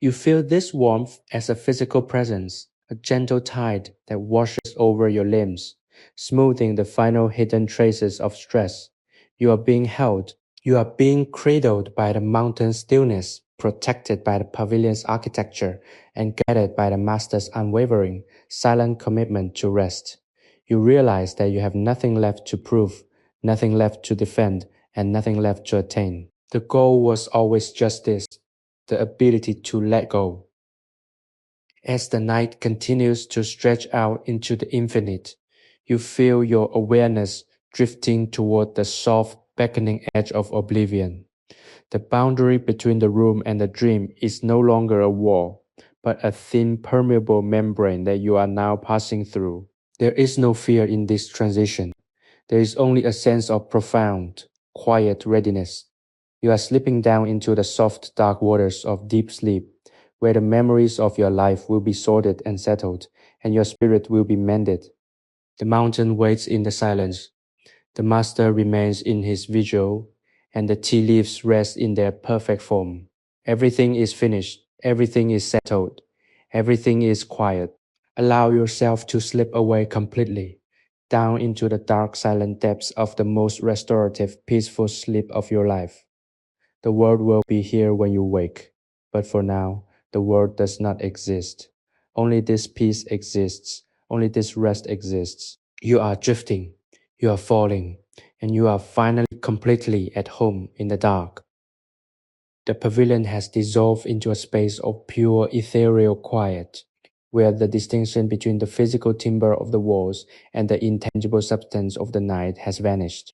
You feel this warmth as a physical presence, a gentle tide that washes over your limbs, smoothing the final hidden traces of stress. You are being held. You are being cradled by the mountain stillness, protected by the pavilion's architecture, and guided by the master's unwavering, silent commitment to rest. You realize that you have nothing left to prove, nothing left to defend, and nothing left to attain. The goal was always just this, the ability to let go. As the night continues to stretch out into the infinite, you feel your awareness drifting toward the soft, beckoning edge of oblivion. The boundary between the room and the dream is no longer a wall, but a thin, permeable membrane that you are now passing through. There is no fear in this transition. There is only a sense of profound, quiet readiness. You are slipping down into the soft, dark waters of deep sleep, where the memories of your life will be sorted and settled, and your spirit will be mended. The mountain waits in the silence. The master remains in his vigil, and the tea leaves rest in their perfect form. Everything is finished. Everything is settled. Everything is quiet. Allow yourself to slip away completely, down into the dark, silent depths of the most restorative, peaceful sleep of your life. The world will be here when you wake, but for now, the world does not exist. Only this peace exists. Only this rest exists. You are drifting. You are falling, and you are finally completely at home in the dark. The pavilion has dissolved into a space of pure ethereal quiet, where the distinction between the physical timber of the walls and the intangible substance of the night has vanished.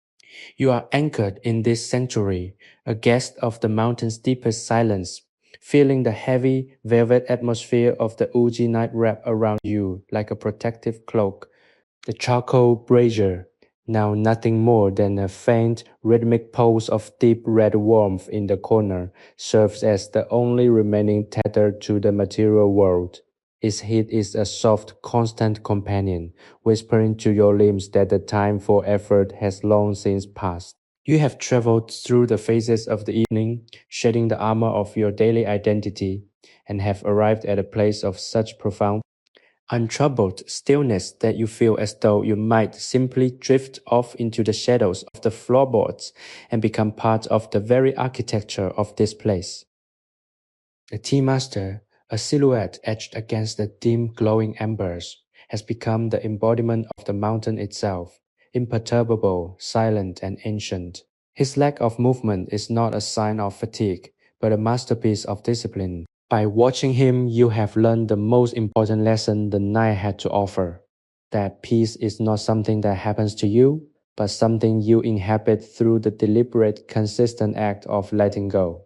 You are anchored in this sanctuary, a guest of the mountain's deepest silence, feeling the heavy, velvet atmosphere of the Uji night wrap around you like a protective cloak. The charcoal brazier, now nothing more than a faint, rhythmic pulse of deep red warmth in the corner, serves as the only remaining tether to the material world. Its heat is a soft, constant companion, whispering to your limbs that the time for effort has long since passed. You have traveled through the phases of the evening, shedding the armor of your daily identity, and have arrived at a place of such profound untroubled stillness that you feel as though you might simply drift off into the shadows of the floorboards and become part of the very architecture of this place. The tea master, a silhouette etched against the dim glowing embers, has become the embodiment of the mountain itself, imperturbable, silent, and ancient. His lack of movement is not a sign of fatigue, but a masterpiece of discipline. By watching him, you have learned the most important lesson the night had to offer, that peace is not something that happens to you, but something you inhabit through the deliberate, consistent act of letting go.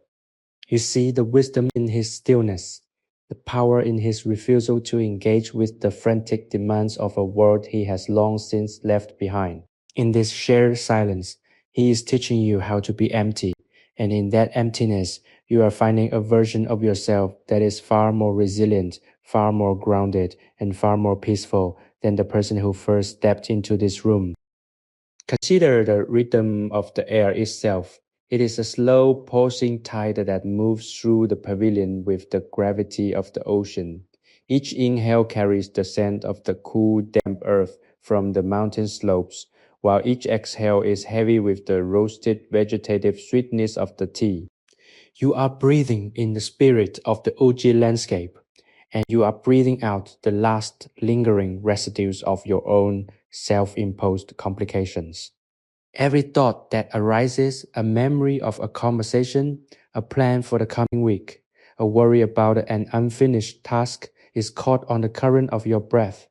You see the wisdom in his stillness, the power in his refusal to engage with the frantic demands of a world he has long since left behind. In this shared silence, he is teaching you how to be empty, and in that emptiness, you are finding a version of yourself that is far more resilient, far more grounded, and far more peaceful than the person who first stepped into this room. Consider the rhythm of the air itself. It is a slow, pulsing tide that moves through the pavilion with the gravity of the ocean. Each inhale carries the scent of the cool, damp earth from the mountain slopes, while each exhale is heavy with the roasted vegetative sweetness of the tea. You are breathing in the spirit of the Uji landscape, and you are breathing out the last lingering residues of your own self-imposed complications. Every thought that arises, a memory of a conversation, a plan for the coming week, a worry about an unfinished task, is caught on the current of your breath,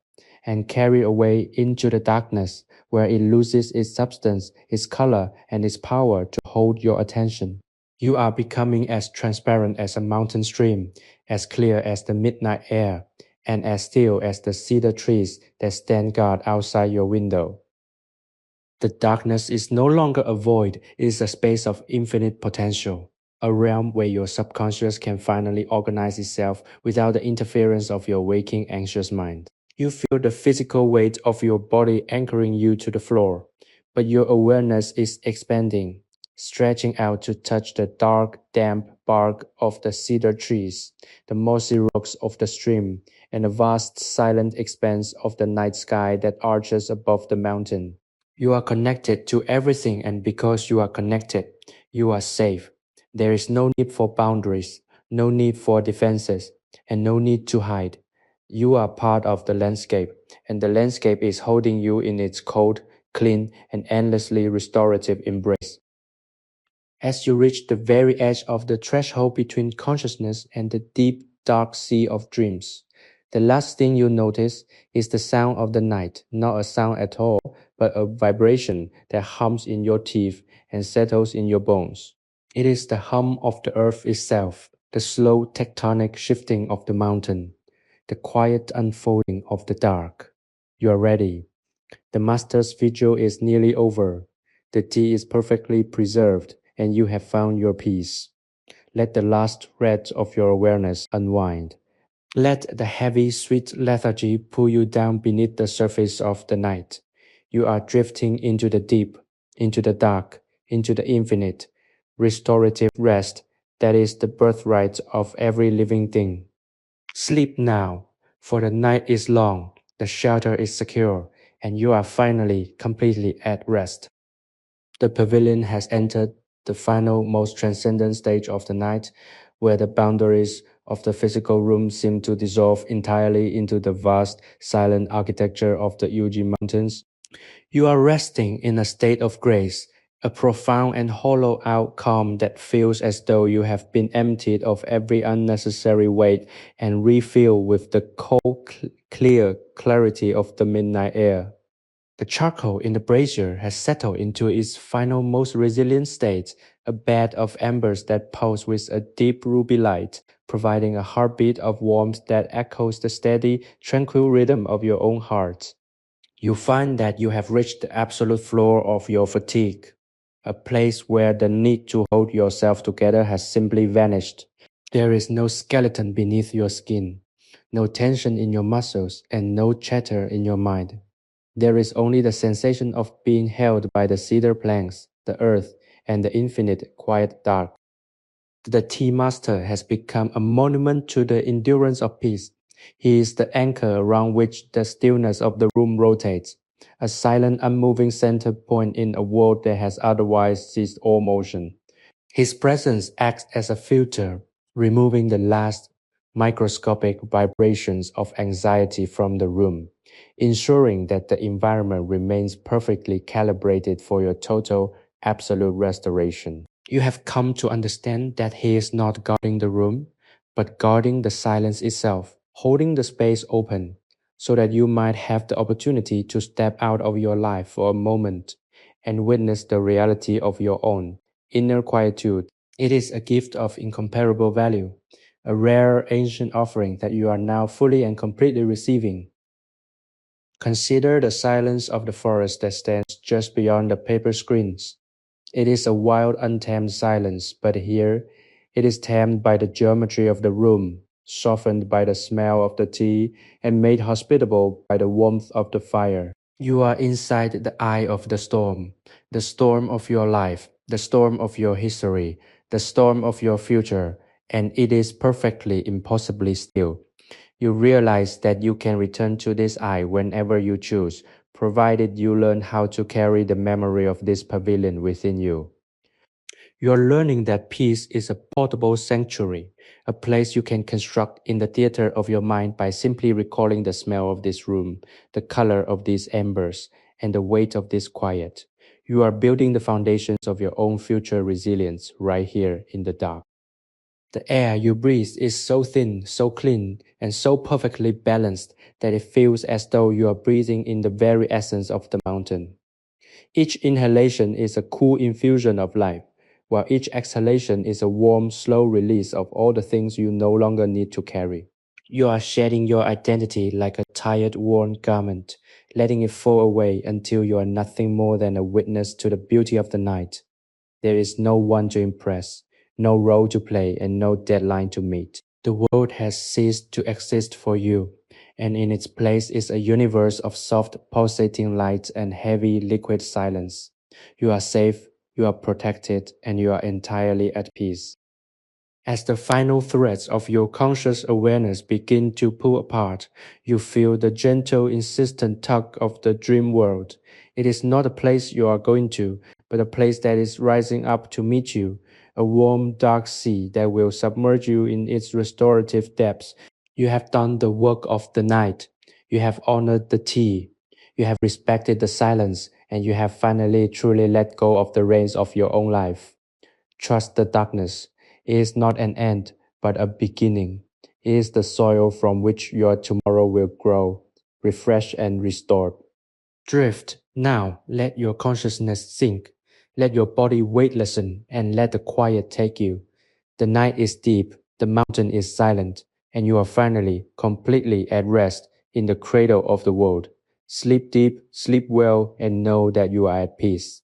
and carry away into the darkness, where it loses its substance, its color, and its power to hold your attention. You are becoming as transparent as a mountain stream, as clear as the midnight air, and as still as the cedar trees that stand guard outside your window. The darkness is no longer a void, it is a space of infinite potential, a realm where your subconscious can finally organize itself without the interference of your waking anxious mind. You feel the physical weight of your body anchoring you to the floor, but your awareness is expanding, stretching out to touch the dark, damp bark of the cedar trees, the mossy rocks of the stream, and the vast, silent expanse of the night sky that arches above the mountain. You are connected to everything, and because you are connected, you are safe. There is no need for boundaries, no need for defenses, and no need to hide. You are part of the landscape, and the landscape is holding you in its cold, clean, and endlessly restorative embrace. As you reach the very edge of the threshold between consciousness and the deep, dark sea of dreams, the last thing you notice is the sound of the night, not a sound at all, but a vibration that hums in your teeth and settles in your bones. It is the hum of the earth itself, the slow tectonic shifting of the mountain, the quiet unfolding of the dark. You are ready. The master's vigil is nearly over. The tea is perfectly preserved, and you have found your peace. Let the last thread of your awareness unwind. Let the heavy, sweet lethargy pull you down beneath the surface of the night. You are drifting into the deep, into the dark, into the infinite, restorative rest that is the birthright of every living thing. Sleep now, for the night is long, the shelter is secure, and you are finally completely at rest. The pavilion has entered the final, most transcendent stage of the night, where the boundaries of the physical room seem to dissolve entirely into the vast, silent architecture of the Uji Mountains. You are resting in a state of grace, a profound and hollow-out calm that feels as though you have been emptied of every unnecessary weight and refilled with the cold, clear clarity of the midnight air. The charcoal in the brazier has settled into its final most resilient state, a bed of embers that pulse with a deep ruby light, providing a heartbeat of warmth that echoes the steady, tranquil rhythm of your own heart. You find that you have reached the absolute floor of your fatigue, a place where the need to hold yourself together has simply vanished. There is no skeleton beneath your skin, no tension in your muscles, and no chatter in your mind. There is only the sensation of being held by the cedar planks, the earth, and the infinite quiet dark. The tea master has become a monument to the endurance of peace. He is the anchor around which the stillness of the room rotates, a silent, unmoving center point in a world that has otherwise ceased all motion. His presence acts as a filter, removing the last microscopic vibrations of anxiety from the room, ensuring that the environment remains perfectly calibrated for your total, absolute restoration. You have come to understand that he is not guarding the room, but guarding the silence itself, holding the space open, so that you might have the opportunity to step out of your life for a moment and witness the reality of your own inner quietude. It is a gift of incomparable value, a rare ancient offering that you are now fully and completely receiving. Consider the silence of the forest that stands just beyond the paper screens. It is a wild, untamed silence, but here it is tamed by the geometry of the room, softened by the smell of the tea, and made hospitable by the warmth of the fire. You are inside the eye of the storm of your life, the storm of your history, the storm of your future, and it is perfectly impossibly still. You realize that you can return to this eye whenever you choose, provided you learn how to carry the memory of this pavilion within you. You are learning that peace is a portable sanctuary, a place you can construct in the theater of your mind by simply recalling the smell of this room, the color of these embers, and the weight of this quiet. You are building the foundations of your own future resilience right here in the dark. The air you breathe is so thin, so clean, and so perfectly balanced that it feels as though you are breathing in the very essence of the mountain. Each inhalation is a cool infusion of life, while each exhalation is a warm, slow release of all the things you no longer need to carry. You are shedding your identity like a tired, worn garment, letting it fall away until you are nothing more than a witness to the beauty of the night. There is no one to impress, no role to play, and no deadline to meet. The world has ceased to exist for you, and in its place is a universe of soft, pulsating light and heavy, liquid silence. You are safe, you are protected, and you are entirely at peace. As the final threads of your conscious awareness begin to pull apart, you feel the gentle, insistent tug of the dream world. It is not a place you are going to, but a place that is rising up to meet you, a warm, dark sea that will submerge you in its restorative depths. You have done the work of the night. You have honored the tea. You have respected the silence, and you have finally truly let go of the reins of your own life. Trust the darkness. It is not an end, but a beginning. It is the soil from which your tomorrow will grow, refreshed and restored. Drift. Now, let your consciousness sink. Let your body weight lessen and let the quiet take you. The night is deep, the mountain is silent, and you are finally, completely at rest in the cradle of the world. Sleep deep, sleep well, and know that you are at peace.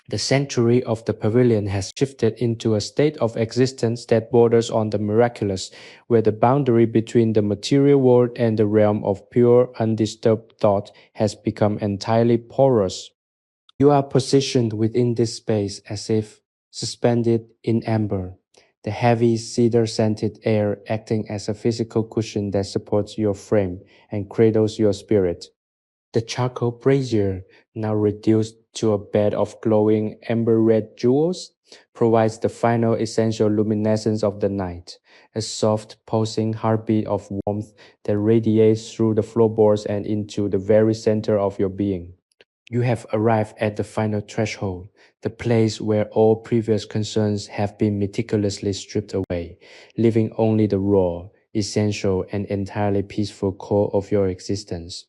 The sanctuary of the pavilion has shifted into a state of existence that borders on the miraculous, where the boundary between the material world and the realm of pure, undisturbed thought has become entirely porous. You are positioned within this space as if suspended in amber, the heavy cedar scented air acting as a physical cushion that supports your frame and cradles your spirit. The charcoal brazier, now reduced to a bed of glowing amber-red jewels, provides the final essential luminescence of the night, a soft, pulsing heartbeat of warmth that radiates through the floorboards and into the very center of your being. You have arrived at the final threshold, the place where all previous concerns have been meticulously stripped away, leaving only the raw, essential, and entirely peaceful core of your existence.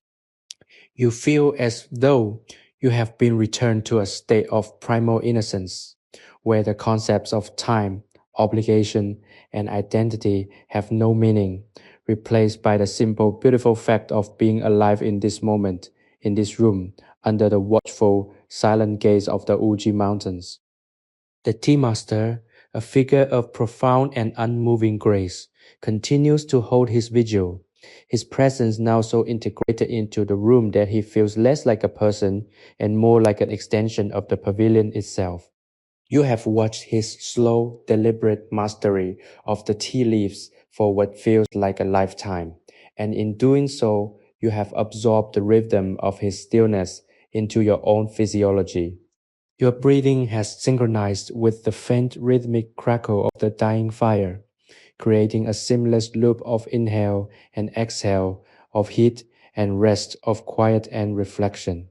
You feel as though you have been returned to a state of primal innocence, where the concepts of time, obligation, and identity have no meaning, replaced by the simple, beautiful fact of being alive in this moment, in this room, under the watchful, silent gaze of the Uji Mountains. The tea master, a figure of profound and unmoving grace, continues to hold his vigil, his presence now so integrated into the room that he feels less like a person and more like an extension of the pavilion itself. You have watched his slow, deliberate mastery of the tea leaves for what feels like a lifetime, and in doing so, you have absorbed the rhythm of his stillness into your own physiology. Your breathing has synchronized with the faint rhythmic crackle of the dying fire, creating a seamless loop of inhale and exhale, of heat and rest, of quiet and reflection.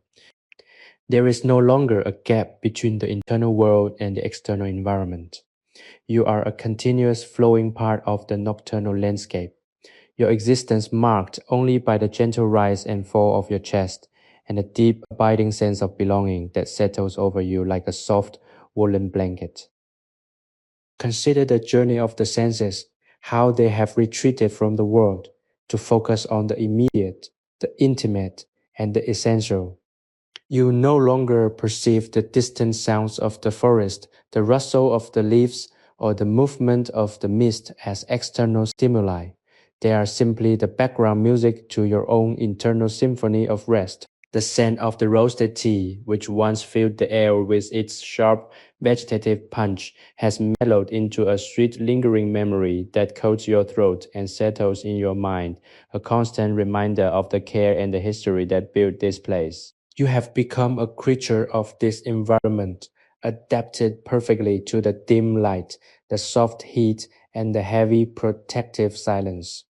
There is no longer a gap between the internal world and the external environment. You are a continuous flowing part of the nocturnal landscape, your existence marked only by the gentle rise and fall of your chest and a deep, abiding sense of belonging that settles over you like a soft, woolen blanket. Consider the journey of the senses, how they have retreated from the world to focus on the immediate, the intimate, and the essential. You no longer perceive the distant sounds of the forest, the rustle of the leaves, or the movement of the mist as external stimuli. They are simply the background music to your own internal symphony of rest. The scent of the roasted tea, which once filled the air with its sharp vegetative punch, has mellowed into a sweet lingering memory that coats your throat and settles in your mind, a constant reminder of the care and the history that built this place. You have become a creature of this environment, adapted perfectly to the dim light, the soft heat, and the heavy protective silence.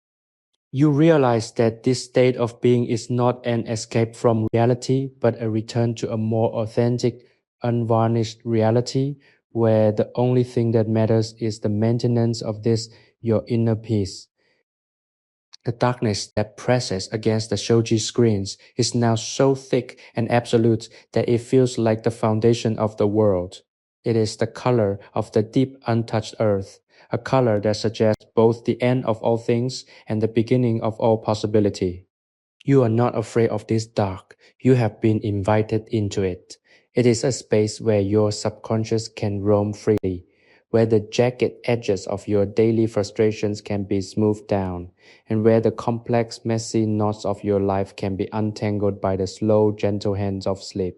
You realize that this state of being is not an escape from reality, but a return to a more authentic, unvarnished reality where the only thing that matters is the maintenance of this, your inner peace. The darkness that presses against the shoji screens is now so thick and absolute that it feels like the foundation of the world. It is the color of the deep untouched earth, a color that suggests both the end of all things and the beginning of all possibility. You are not afraid of this dark. You have been invited into it. It is a space where your subconscious can roam freely, where the jagged edges of your daily frustrations can be smoothed down, and where the complex, messy knots of your life can be untangled by the slow, gentle hands of sleep.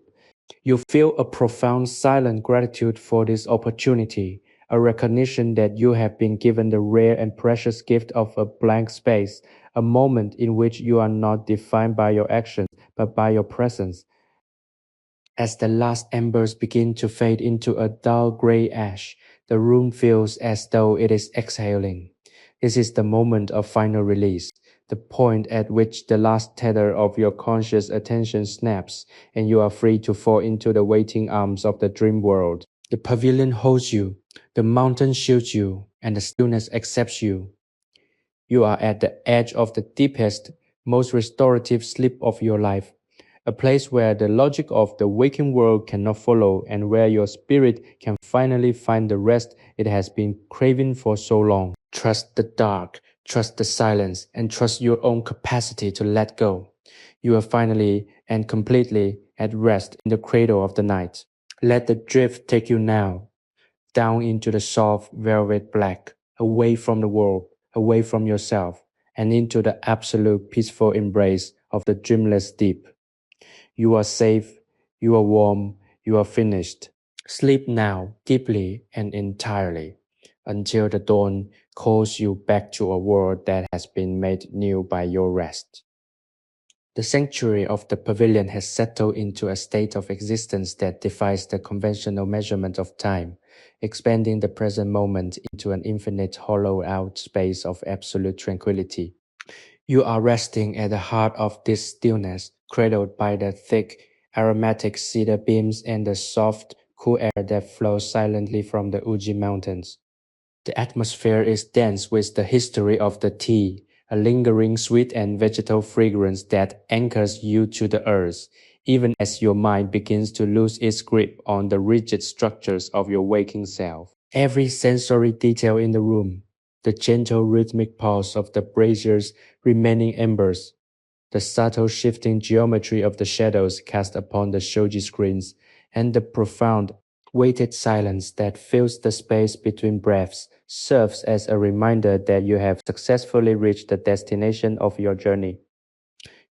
You feel a profound silent gratitude for this opportunity, a recognition that you have been given the rare and precious gift of a blank space, a moment in which you are not defined by your actions but by your presence. As the last embers begin to fade into a dull gray ash, the room feels as though it is exhaling. This is the moment of final release, the point at which the last tether of your conscious attention snaps, and you are free to fall into the waiting arms of the dream world. The pavilion holds you, the mountain shields you, and the stillness accepts you. You are at the edge of the deepest, most restorative sleep of your life, a place where the logic of the waking world cannot follow and where your spirit can finally find the rest it has been craving for so long. Trust the dark, trust the silence, and trust your own capacity to let go. You are finally and completely at rest in the cradle of the night. Let the drift take you now, down into the soft velvet black, away from the world, away from yourself, and into the absolute peaceful embrace of the dreamless deep. You are safe, you are warm, you are finished. Sleep now, deeply and entirely, until the dawn calls you back to a world that has been made new by your rest. The sanctuary of the pavilion has settled into a state of existence that defies the conventional measurement of time, expanding the present moment into an infinite hollowed-out space of absolute tranquility. You are resting at the heart of this stillness, cradled by the thick, aromatic cedar beams and the soft, cool air that flows silently from the Uji Mountains. The atmosphere is dense with the history of the tea, a lingering sweet and vegetal fragrance that anchors you to the earth, even as your mind begins to lose its grip on the rigid structures of your waking self. Every sensory detail in the room, the gentle rhythmic pulse of the brazier's remaining embers, the subtle shifting geometry of the shadows cast upon the shoji screens, and the profound, weighted silence that fills the space between breaths serves as a reminder that you have successfully reached the destination of your journey.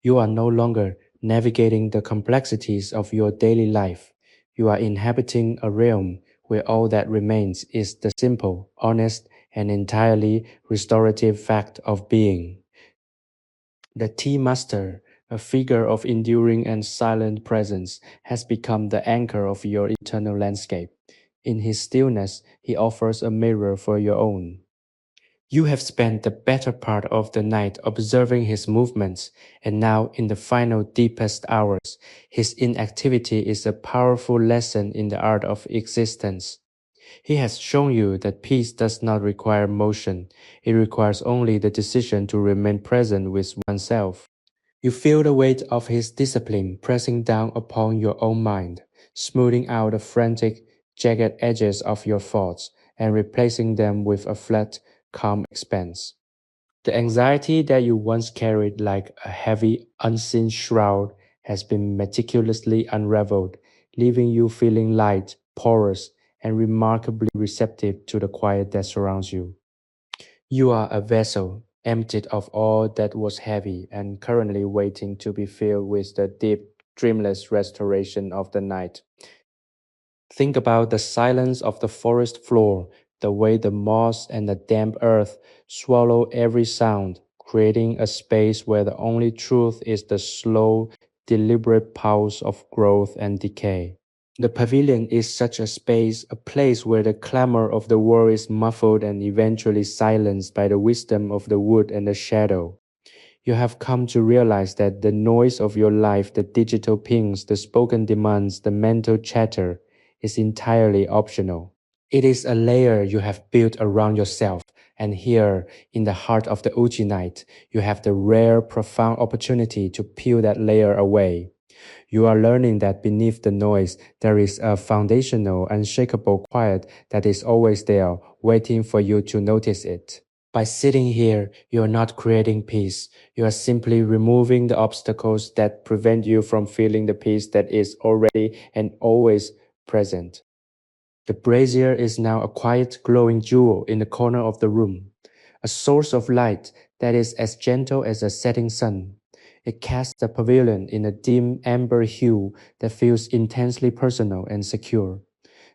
You are no longer navigating the complexities of your daily life. You are inhabiting a realm where all that remains is the simple, honest, and entirely restorative fact of being. The tea master, a figure of enduring and silent presence, has become the anchor of your internal landscape. In his stillness, he offers a mirror for your own. You have spent the better part of the night observing his movements, and now, in the final deepest hours, his inactivity is a powerful lesson in the art of existence. He has shown you that peace does not require motion, it requires only the decision to remain present with oneself. You feel the weight of his discipline pressing down upon your own mind, smoothing out the frantic, jagged edges of your thoughts and replacing them with a flat, calm expanse. The anxiety that you once carried like a heavy, unseen shroud has been meticulously unraveled, leaving you feeling light, porous, and remarkably receptive to the quiet that surrounds you. You are a vessel, emptied of all that was heavy and currently waiting to be filled with the deep, dreamless restoration of the night. Think about the silence of the forest floor, the way the moss and the damp earth swallow every sound, creating a space where the only truth is the slow, deliberate pulse of growth and decay. The pavilion is such a space, a place where the clamor of the world is muffled and eventually silenced by the wisdom of the wood and the shadow. You have come to realize that the noise of your life, the digital pings, the spoken demands, the mental chatter, is entirely optional. It is a layer you have built around yourself, and here, in the heart of the Uji night, you have the rare, profound opportunity to peel that layer away. You are learning that beneath the noise, there is a foundational, unshakable quiet that is always there, waiting for you to notice it. By sitting here, you are not creating peace. You are simply removing the obstacles that prevent you from feeling the peace that is already and always present. The brazier is now a quiet, glowing jewel in the corner of the room, a source of light that is as gentle as a setting sun. It casts the pavilion in a dim amber hue that feels intensely personal and secure.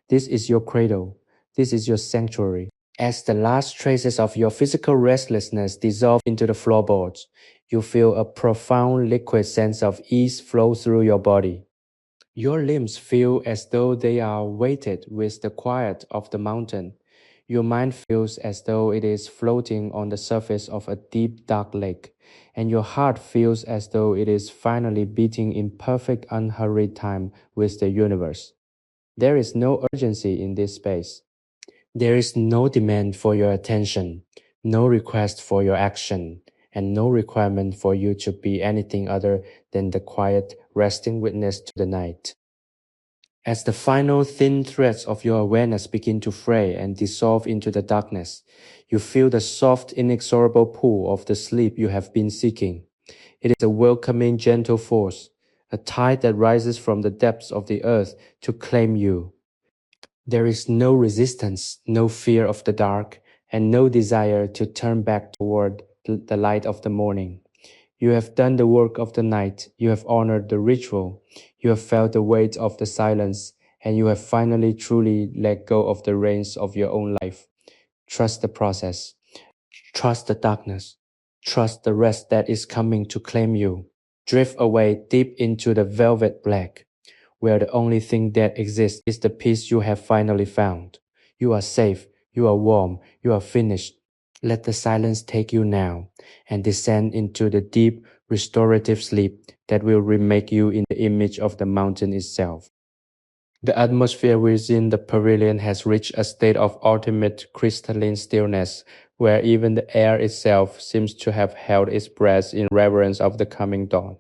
This is your cradle. This is your sanctuary. As the last traces of your physical restlessness dissolve into the floorboards, you feel a profound liquid sense of ease flow through your body. Your limbs feel as though they are weighted with the quiet of the mountain. Your mind feels as though it is floating on the surface of a deep, dark lake, and your heart feels as though it is finally beating in perfect, unhurried time with the universe. There is no urgency in this space. There is no demand for your attention, no request for your action, and no requirement for you to be anything other than the quiet, resting witness to the night. As the final thin threads of your awareness begin to fray and dissolve into the darkness, you feel the soft, inexorable pull of the sleep you have been seeking. It is a welcoming, gentle force, a tide that rises from the depths of the earth to claim you. There is no resistance, no fear of the dark, and no desire to turn back toward the light of the morning. You have done the work of the night, you have honored the ritual, you have felt the weight of the silence, and you have finally truly let go of the reins of your own life. Trust the process. Trust the darkness. Trust the rest that is coming to claim you. Drift away deep into the velvet black, where the only thing that exists is the peace you have finally found. You are safe, you are warm, you are finished. Let the silence take you now and descend into the deep, restorative sleep that will remake you in the image of the mountain itself. The atmosphere within the pavilion has reached a state of ultimate crystalline stillness, where even the air itself seems to have held its breath in reverence of the coming dawn.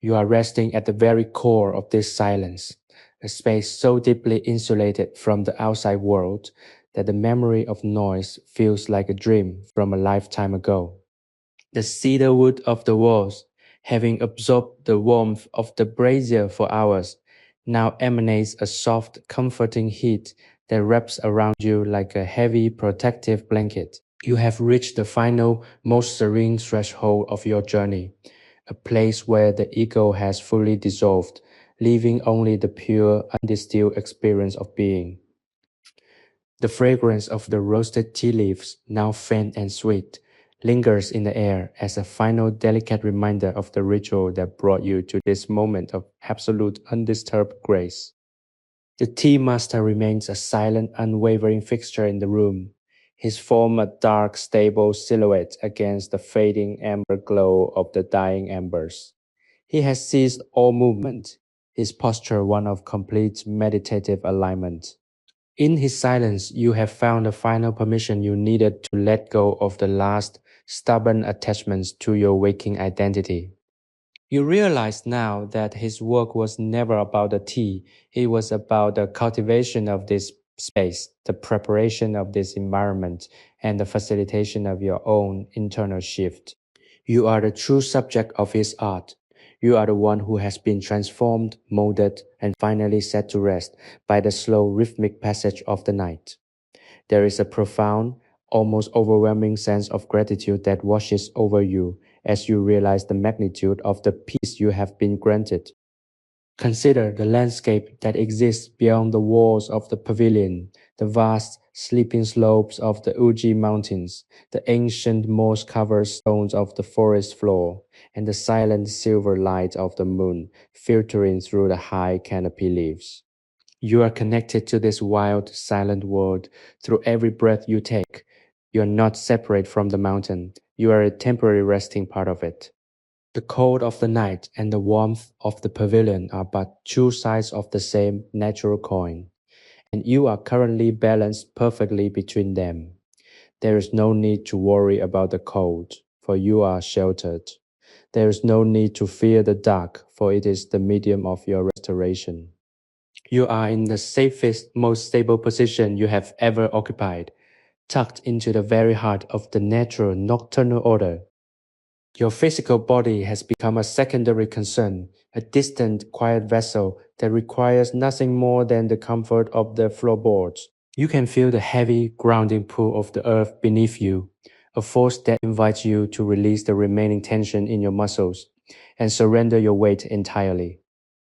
You are resting at the very core of this silence, a space so deeply insulated from the outside world that the memory of noise feels like a dream from a lifetime ago. The cedar wood of the walls, having absorbed the warmth of the brazier for hours, now emanates a soft, comforting heat that wraps around you like a heavy, protective blanket. You have reached the final, most serene threshold of your journey, a place where the ego has fully dissolved, leaving only the pure, undistilled experience of being. The fragrance of the roasted tea leaves, now faint and sweet, lingers in the air as a final delicate reminder of the ritual that brought you to this moment of absolute undisturbed grace. The tea master remains a silent, unwavering fixture in the room, his form a dark, stable silhouette against the fading amber glow of the dying embers. He has ceased all movement, his posture one of complete meditative alignment. In his silence, you have found the final permission you needed to let go of the last stubborn attachments to your waking identity. You realize now that his work was never about the tea, it was about the cultivation of this space, the preparation of this environment, and the facilitation of your own internal shift. You are the true subject of his art. You are the one who has been transformed, molded, and finally set to rest by the slow rhythmic passage of the night. There is a profound, almost overwhelming sense of gratitude that washes over you as you realize the magnitude of the peace you have been granted. Consider the landscape that exists beyond the walls of the pavilion, the vast, sleeping slopes of the Uji Mountains, the ancient moss-covered stones of the forest floor, and the silent silver light of the moon filtering through the high canopy leaves. You are connected to this wild, silent world through every breath you take. You are not separate from the mountain. You are a temporary resting part of it. The cold of the night and the warmth of the pavilion are but two sides of the same natural coin. and you are currently balanced perfectly between them. There is no need to worry about the cold, for you are sheltered. There is no need to fear the dark, for it is the medium of your restoration. You are in the safest, most stable position you have ever occupied, tucked into the very heart of the natural nocturnal order. Your physical body has become a secondary concern, a distant, quiet vessel that requires nothing more than the comfort of the floorboards. You can feel the heavy, grounding pull of the earth beneath you, a force that invites you to release the remaining tension in your muscles and surrender your weight entirely.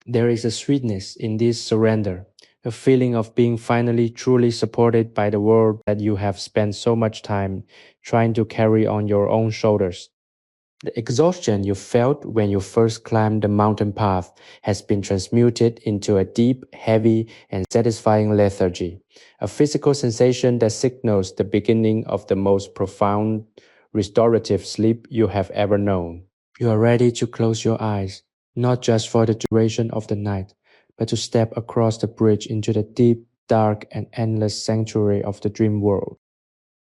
There is a sweetness in this surrender, a feeling of being finally truly supported by the world that you have spent so much time trying to carry on your own shoulders. The exhaustion you felt when you first climbed the mountain path has been transmuted into a deep, heavy, and satisfying lethargy, a physical sensation that signals the beginning of the most profound, restorative sleep you have ever known. You are ready to close your eyes, not just for the duration of the night, but to step across the bridge into the deep, dark, and endless sanctuary of the dream world.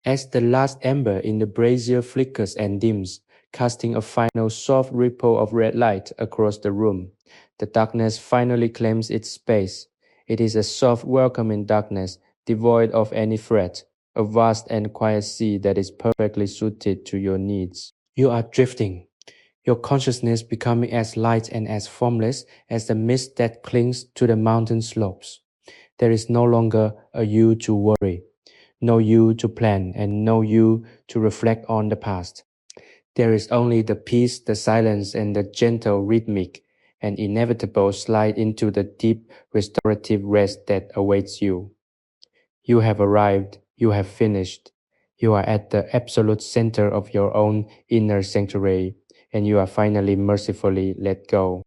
As the last ember in the brazier flickers and dims, casting a final soft ripple of red light across the room, the darkness finally claims its space. It is a soft, welcoming darkness, devoid of any threat, a vast and quiet sea that is perfectly suited to your needs. You are drifting, your consciousness becoming as light and as formless as the mist that clings to the mountain slopes. There is no longer a you to worry, no you to plan, and no you to reflect on the past. There is only the peace, the silence, and the gentle rhythmic and inevitable slide into the deep restorative rest that awaits you. You have arrived, you have finished. You are at the absolute center of your own inner sanctuary, and you are finally mercifully let go.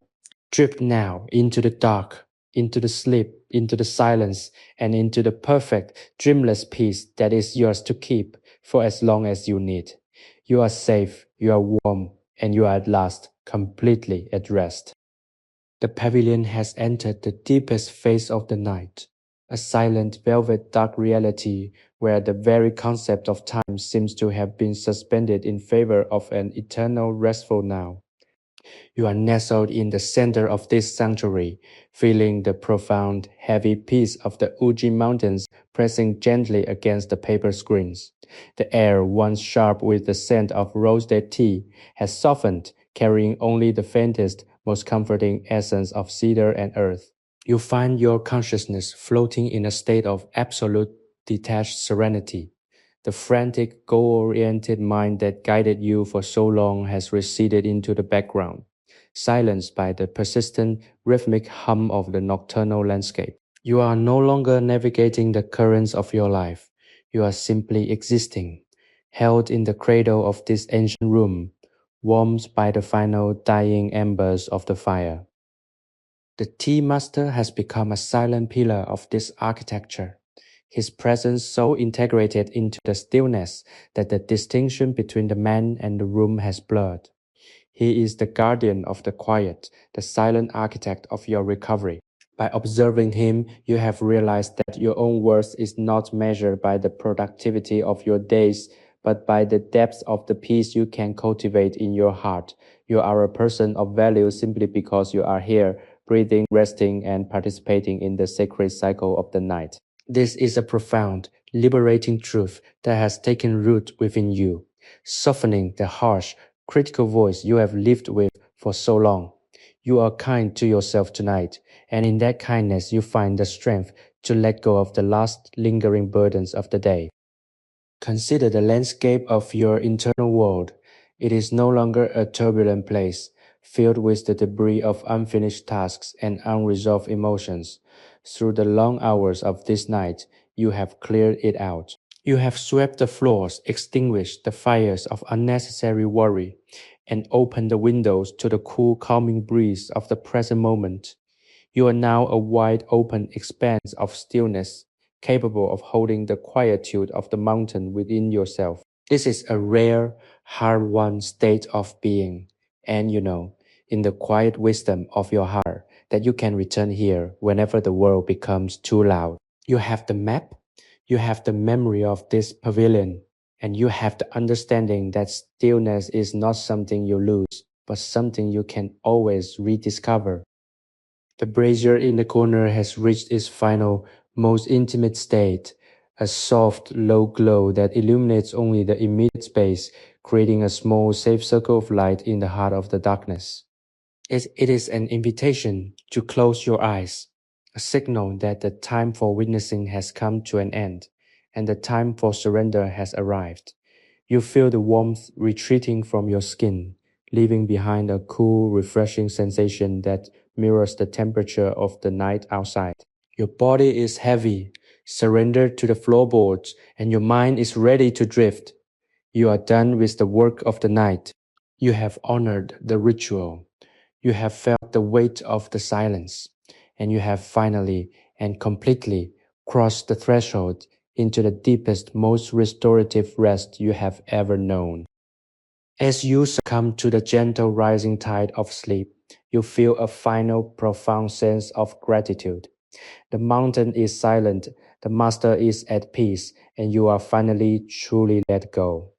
Drift now into the dark, into the sleep, into the silence, and into the perfect, dreamless peace that is yours to keep for as long as you need. You are safe, you are warm, and you are at last completely at rest. The pavilion has entered the deepest phase of the night, a silent, velvet dark reality where the very concept of time seems to have been suspended in favor of an eternal restful now. You are nestled in the center of this sanctuary, feeling the profound, heavy peace of the Uji Mountains pressing gently against the paper screens. The air, once sharp with the scent of roasted tea, has softened, carrying only the faintest, most comforting essence of cedar and earth. You find your consciousness floating in a state of absolute detached serenity. The frantic, goal-oriented mind that guided you for so long has receded into the background, silenced by the persistent, rhythmic hum of the nocturnal landscape. You are no longer navigating the currents of your life. You are simply existing, held in the cradle of this ancient room, warmed by the final dying embers of the fire. The tea master has become a silent pillar of this architecture, his presence so integrated into the stillness that the distinction between the man and the room has blurred. He is the guardian of the quiet, the silent architect of your recovery. By observing him, you have realized that your own worth is not measured by the productivity of your days, but by the depth of the peace you can cultivate in your heart. You are a person of value simply because you are here, breathing, resting, and participating in the sacred cycle of the night. This is a profound, liberating truth that has taken root within you, softening the harsh, critical voice you have lived with for so long. You are kind to yourself tonight, and in that kindness you find the strength to let go of the last lingering burdens of the day. Consider the landscape of your internal world. It is no longer a turbulent place, filled with the debris of unfinished tasks and unresolved emotions. Through the long hours of this night, you have cleared it out. You have swept the floors, extinguished the fires of unnecessary worry, and opened the windows to the cool, calming breeze of the present moment. You are now a wide open expanse of stillness, capable of holding the quietude of the mountain within yourself. This is a rare, hard-won state of being, and you know, in the quiet wisdom of your heart, that you can return here whenever the world becomes too loud. You have the map, you have the memory of this pavilion, and you have the understanding that stillness is not something you lose, but something you can always rediscover. The brazier in the corner has reached its final, most intimate state, a soft, low glow that illuminates only the immediate space, creating a small, safe circle of light in the heart of the darkness. It is an invitation to close your eyes, a signal that the time for witnessing has come to an end, and the time for surrender has arrived. You feel the warmth retreating from your skin, leaving behind a cool, refreshing sensation that mirrors the temperature of the night outside. Your body is heavy, surrendered to the floorboards, and your mind is ready to drift. You are done with the work of the night. You have honored the ritual. You have felt the weight of the silence, and you have finally and completely crossed the threshold into the deepest, most restorative rest you have ever known. As you succumb to the gentle rising tide of sleep, you feel a final profound sense of gratitude. The mountain is silent, the master is at peace, and you are finally truly let go.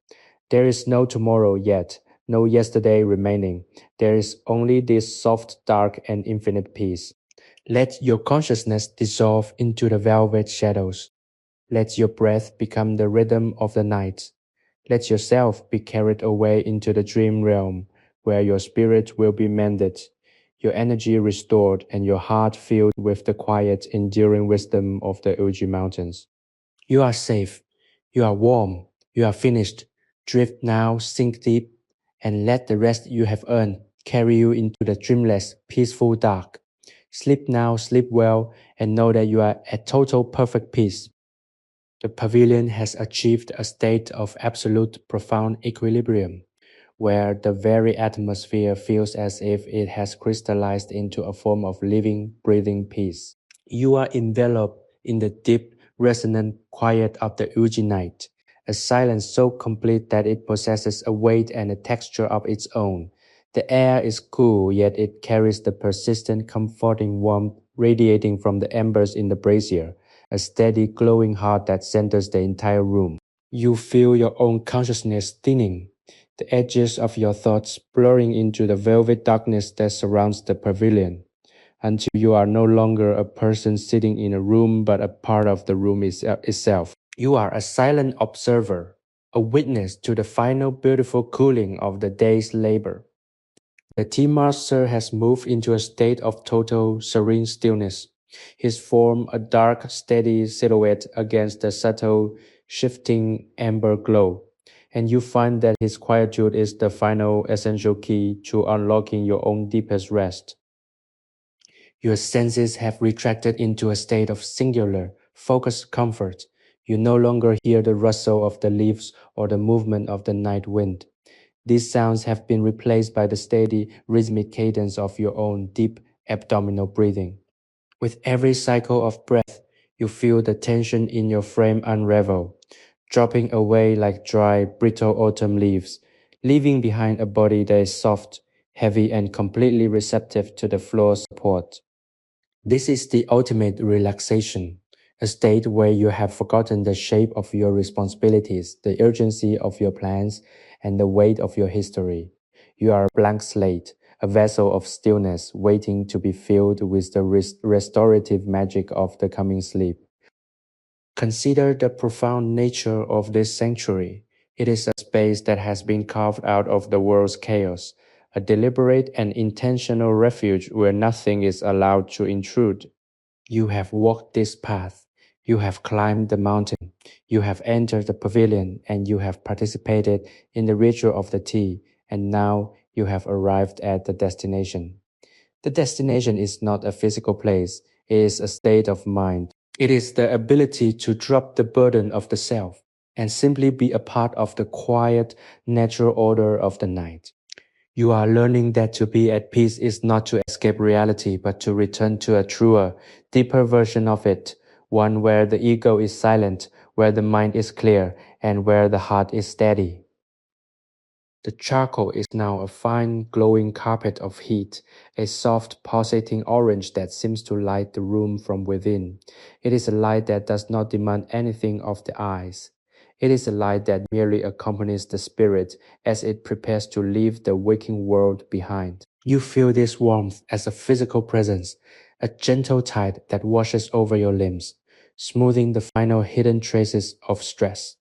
There is no tomorrow yet, no yesterday remaining. There is only this soft, dark, and infinite peace. Let your consciousness dissolve into the velvet shadows. Let your breath become the rhythm of the night. Let yourself be carried away into the dream realm, where your spirit will be mended, your energy restored, and your heart filled with the quiet, enduring wisdom of the Uji Mountains. You are safe. You are warm. You are finished. Drift now, sink deep, and let the rest you have earned carry you into the dreamless, peaceful dark. Sleep now, sleep well, and know that you are at total perfect peace. The pavilion has achieved a state of absolute profound equilibrium, where the very atmosphere feels as if it has crystallized into a form of living, breathing peace. You are enveloped in the deep, resonant quiet of the Uji night, a silence so complete that it possesses a weight and a texture of its own. The air is cool, yet it carries the persistent, comforting warmth radiating from the embers in the brazier, a steady, glowing heart that centers the entire room. You feel your own consciousness thinning, the edges of your thoughts blurring into the velvet darkness that surrounds the pavilion, until you are no longer a person sitting in a room but a part of the room itself. You are a silent observer, a witness to the final beautiful cooling of the day's labor. The tea master has moved into a state of total serene stillness, his form a dark, steady silhouette against the subtle, shifting amber glow. And you find that his quietude is the final essential key to unlocking your own deepest rest. Your senses have retracted into a state of singular, focused comfort. You no longer hear the rustle of the leaves or the movement of the night wind. These sounds have been replaced by the steady, rhythmic cadence of your own deep abdominal breathing. With every cycle of breath, you feel the tension in your frame unravel, dropping away like dry, brittle autumn leaves, leaving behind a body that is soft, heavy, and completely receptive to the floor's support. This is the ultimate relaxation, a state where you have forgotten the shape of your responsibilities, the urgency of your plans, and the weight of your history. You are a blank slate, a vessel of stillness waiting to be filled with the restorative magic of the coming sleep. Consider the profound nature of this sanctuary. It is a space that has been carved out of the world's chaos, a deliberate and intentional refuge where nothing is allowed to intrude. You have walked this path. You have climbed the mountain. You have entered the pavilion and you have participated in the ritual of the tea. And now you have arrived at the destination. The destination is not a physical place. It is a state of mind. It is the ability to drop the burden of the self and simply be a part of the quiet, natural order of the night. You are learning that to be at peace is not to escape reality, but to return to a truer, deeper version of it, one where the ego is silent, where the mind is clear, and where the heart is steady. The charcoal is now a fine, glowing carpet of heat, a soft, pulsating orange that seems to light the room from within. It is a light that does not demand anything of the eyes. It is a light that merely accompanies the spirit as it prepares to leave the waking world behind. You feel this warmth as a physical presence, a gentle tide that washes over your limbs, smoothing the final hidden traces of stress.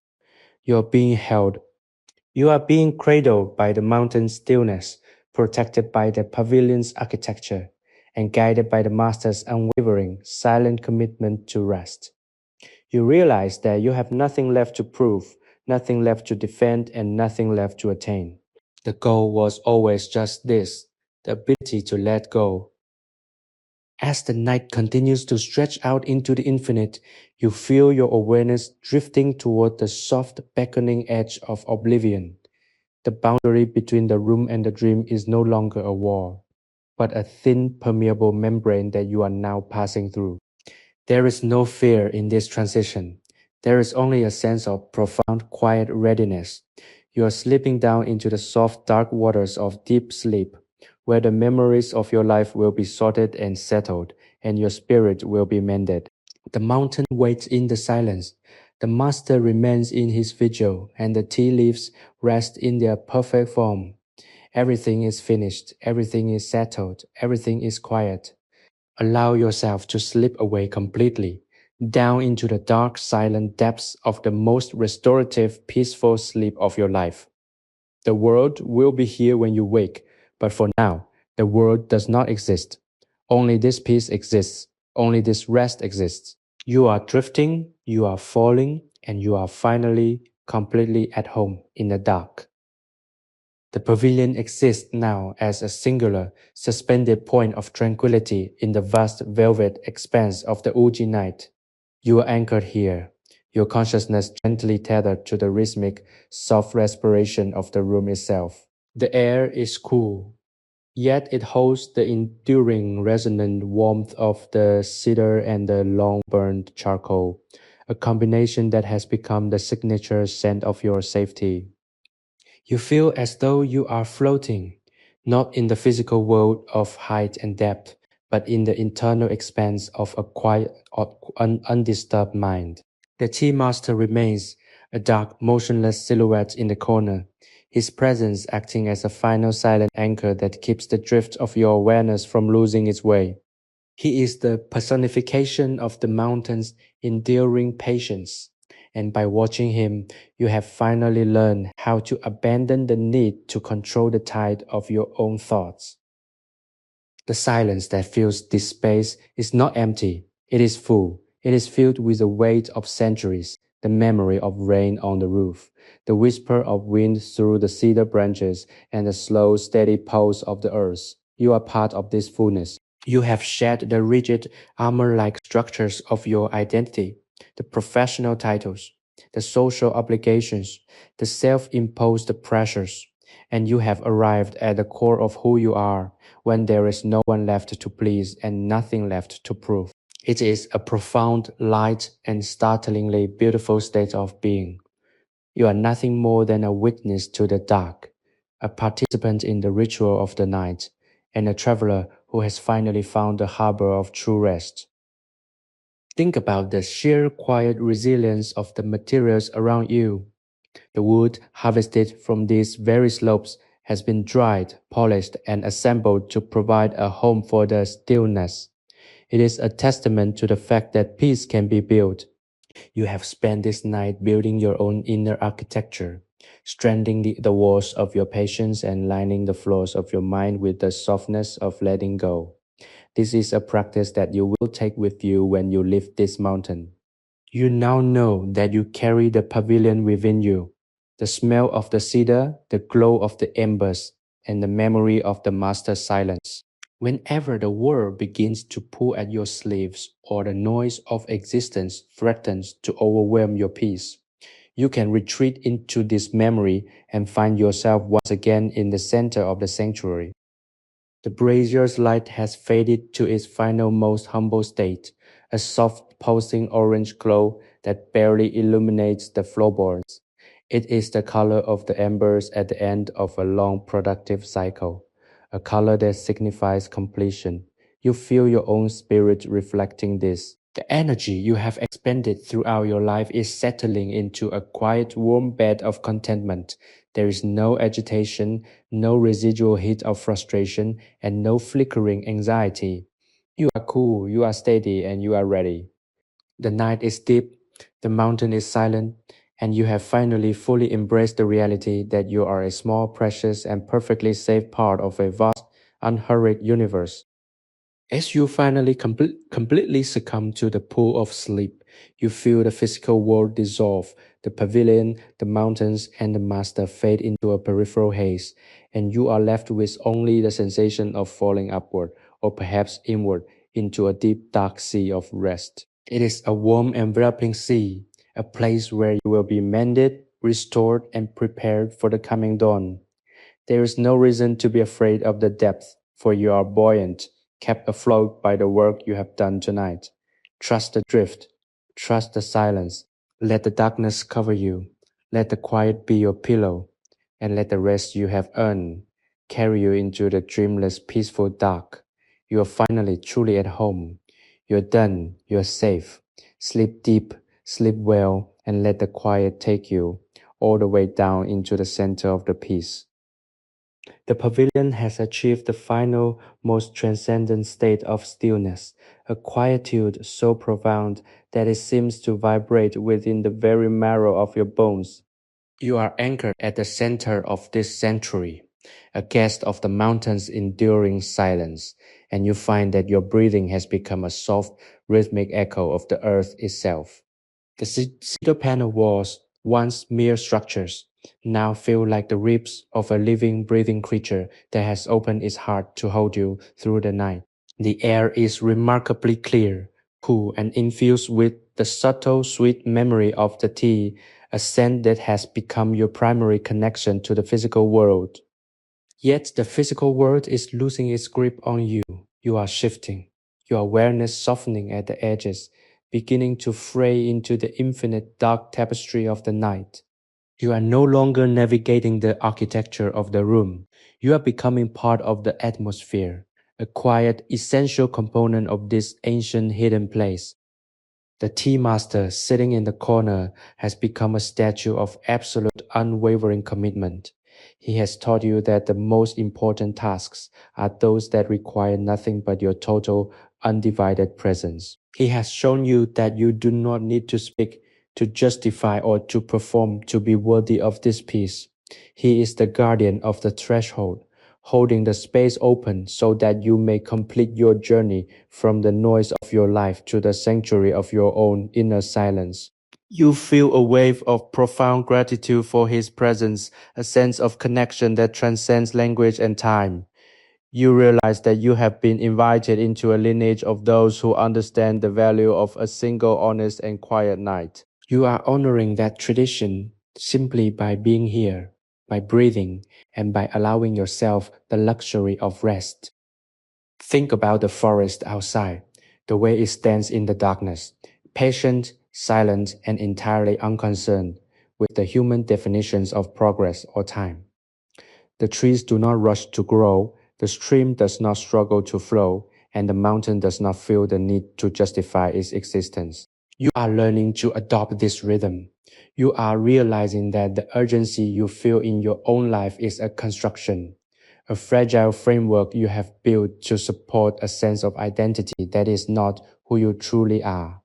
You are being held. You are being cradled by the mountain's stillness, protected by the pavilion's architecture, and guided by the master's unwavering, silent commitment to rest. You realize that you have nothing left to prove, nothing left to defend, and nothing left to attain. The goal was always just this, the ability to let go. As the night continues to stretch out into the infinite, you feel your awareness drifting toward the soft, beckoning edge of oblivion. The boundary between the room and the dream is no longer a wall, but a thin, permeable membrane that you are now passing through. There is no fear in this transition. There is only a sense of profound, quiet readiness. You are slipping down into the soft, dark waters of deep sleep, where the memories of your life will be sorted and settled, and your spirit will be mended. The mountain waits in the silence. The master remains in his vigil, and the tea leaves rest in their perfect form. Everything is finished, everything is settled, everything is quiet. Allow yourself to slip away completely, down into the dark, silent depths of the most restorative, peaceful sleep of your life. The world will be here when you wake, but for now, the world does not exist. Only this peace exists. Only this rest exists. You are drifting, you are falling, and you are finally completely at home in the dark. The pavilion exists now as a singular, suspended point of tranquility in the vast velvet expanse of the Uji night. You are anchored here, your consciousness gently tethered to the rhythmic, soft respiration of the room itself. The air is cool, yet it holds the enduring resonant warmth of the cedar and the long-burned charcoal, a combination that has become the signature scent of your safety. You feel as though you are floating, not in the physical world of height and depth, but in the internal expanse of a quiet, undisturbed mind. The tea master remains, a dark, motionless silhouette in the corner, his presence acting as a final silent anchor that keeps the drift of your awareness from losing its way. He is the personification of the mountain's enduring patience, and by watching him, you have finally learned how to abandon the need to control the tide of your own thoughts. The silence that fills this space is not empty, it is full. It is filled with the weight of centuries, the memory of rain on the roof, the whisper of wind through the cedar branches, and the slow, steady pulse of the earth. You are part of this fullness. You have shed the rigid, armor-like structures of your identity, the professional titles, the social obligations, the self-imposed pressures, and you have arrived at the core of who you are when there is no one left to please and nothing left to prove. It is a profound, light, and startlingly beautiful state of being. You are nothing more than a witness to the dark, a participant in the ritual of the night, and a traveler who has finally found the harbor of true rest. Think about the sheer quiet resilience of the materials around you. The wood harvested from these very slopes has been dried, polished, and assembled to provide a home for the stillness. It is a testament to the fact that peace can be built. You have spent this night building your own inner architecture, strengthening the walls of your patience and lining the floors of your mind with the softness of letting go. This is a practice that you will take with you when you leave this mountain. You now know that you carry the pavilion within you, the smell of the cedar, the glow of the embers, and the memory of the master's silence. Whenever the world begins to pull at your sleeves or the noise of existence threatens to overwhelm your peace, you can retreat into this memory and find yourself once again in the center of the sanctuary. The brazier's light has faded to its final most humble state, a soft pulsing orange glow that barely illuminates the floorboards. It is the color of the embers at the end of a long productive cycle, a color that signifies completion. You feel your own spirit reflecting this. The energy you have expended throughout your life is settling into a quiet, warm bed of contentment. There is no agitation, no residual heat of frustration, and no flickering anxiety. You are cool, you are steady, and you are ready. The night is deep, the mountain is silent, and you have finally fully embraced the reality that you are a small, precious, and perfectly safe part of a vast, unhurried universe. As you finally completely succumb to the pool of sleep, you feel the physical world dissolve, the pavilion, the mountains, and the master fade into a peripheral haze, and you are left with only the sensation of falling upward, or perhaps inward, into a deep dark sea of rest. It is a warm enveloping sea, a place where you will be mended, restored, and prepared for the coming dawn. There is no reason to be afraid of the depth, for you are buoyant, kept afloat by the work you have done tonight. Trust the drift, trust the silence. Let the darkness cover you. Let the quiet be your pillow, and let the rest you have earned carry you into the dreamless, peaceful dark. You are finally truly at home. You're done, you're safe. Sleep deep, sleep well, and let the quiet take you all the way down into the center of the peace. The pavilion has achieved the final, most transcendent state of stillness, a quietude so profound that it seems to vibrate within the very marrow of your bones. You are anchored at the center of this sanctuary, a guest of the mountain's enduring silence, and you find that your breathing has become a soft, rhythmic echo of the earth itself. The cedar panel walls, once mere structures, now feel like the ribs of a living, breathing creature that has opened its heart to hold you through the night. The air is remarkably clear, cool, and infused with the subtle, sweet memory of the tea, a scent that has become your primary connection to the physical world. Yet the physical world is losing its grip on you. You are shifting, your awareness softening at the edges, beginning to fray into the infinite dark tapestry of the night. You are no longer navigating the architecture of the room. You are becoming part of the atmosphere, a quiet, essential component of this ancient hidden place. The tea master sitting in the corner has become a statue of absolute unwavering commitment. He has taught you that the most important tasks are those that require nothing but your total, undivided presence. He has shown you that you do not need to speak, to justify, or to perform to be worthy of this peace. He is the guardian of the threshold, holding the space open so that you may complete your journey from the noise of your life to the sanctuary of your own inner silence. You feel a wave of profound gratitude for his presence, a sense of connection that transcends language and time. You realize that you have been invited into a lineage of those who understand the value of a single honest and quiet night. You are honoring that tradition simply by being here, by breathing, and by allowing yourself the luxury of rest. Think about the forest outside, the way it stands in the darkness, patient, silent, and entirely unconcerned with the human definitions of progress or time. The trees do not rush to grow, the stream does not struggle to flow, and the mountain does not feel the need to justify its existence. You are learning to adopt this rhythm. You are realizing that the urgency you feel in your own life is a construction, a fragile framework you have built to support a sense of identity that is not who you truly are.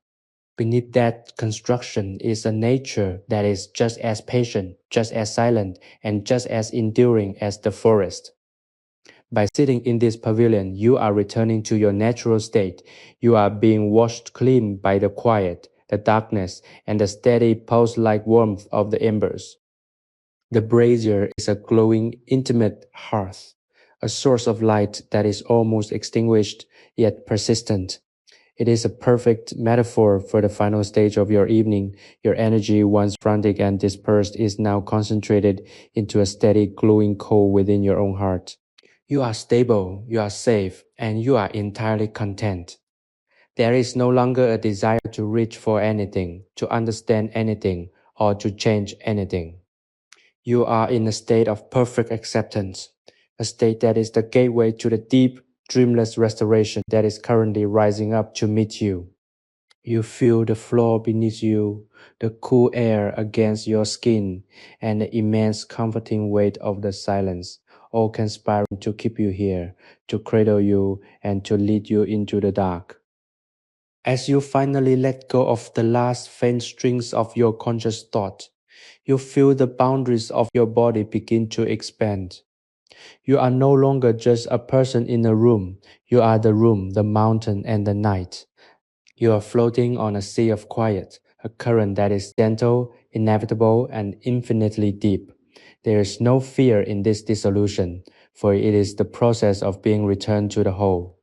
Beneath that construction is a nature that is just as patient, just as silent, and just as enduring as the forest. By sitting in this pavilion, you are returning to your natural state. You are being washed clean by the quiet, the darkness, and the steady pulse-like warmth of the embers. The brazier is a glowing, intimate hearth, a source of light that is almost extinguished yet persistent. It is a perfect metaphor for the final stage of your evening. Your energy, once frantic and dispersed, is now concentrated into a steady, glowing coal within your own heart. You are stable, you are safe, and you are entirely content. There is no longer a desire to reach for anything, to understand anything, or to change anything. You are in a state of perfect acceptance, a state that is the gateway to the deep, dreamless restoration that is currently rising up to meet you. You feel the floor beneath you, the cool air against your skin, and the immense comforting weight of the silence, all conspiring to keep you here, to cradle you, and to lead you into the dark. As you finally let go of the last faint strings of your conscious thought, you feel the boundaries of your body begin to expand. You are no longer just a person in a room. You are the room, the mountain, and the night. You are floating on a sea of quiet, a current that is gentle, inevitable, and infinitely deep. There is no fear in this dissolution, for it is the process of being returned to the whole.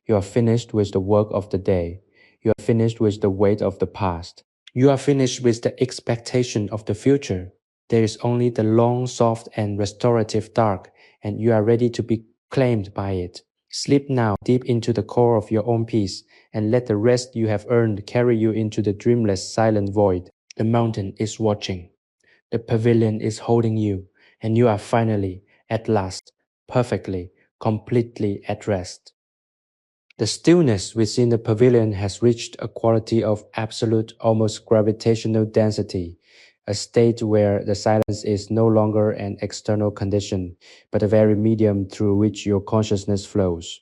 You are finished with the work of the day. You are finished with the weight of the past. You are finished with the expectation of the future. There is only the long, soft, and restorative dark, and you are ready to be claimed by it. Sleep now deep into the core of your own peace, and let the rest you have earned carry you into the dreamless, silent void. The mountain is watching. The pavilion is holding you, and you are finally, at last, perfectly, completely at rest. The stillness within the pavilion has reached a quality of absolute, almost gravitational density, a state where the silence is no longer an external condition, but a very medium through which your consciousness flows.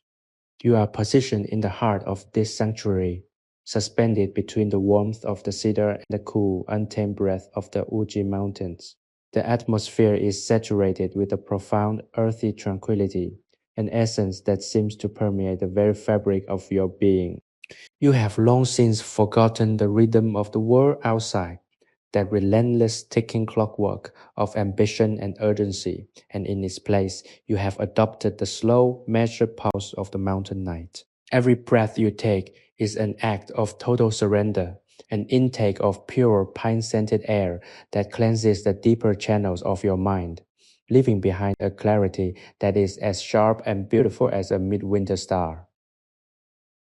You are positioned in the heart of this sanctuary, suspended between the warmth of the cedar and the cool, untamed breath of the Uji Mountains. The atmosphere is saturated with a profound, earthy tranquility, an essence that seems to permeate the very fabric of your being. You have long since forgotten the rhythm of the world outside, that relentless ticking clockwork of ambition and urgency, and in its place you have adopted the slow, measured pulse of the mountain night. Every breath you take is an act of total surrender, an intake of pure pine-scented air that cleanses the deeper channels of your mind, leaving behind a clarity that is as sharp and beautiful as a midwinter star.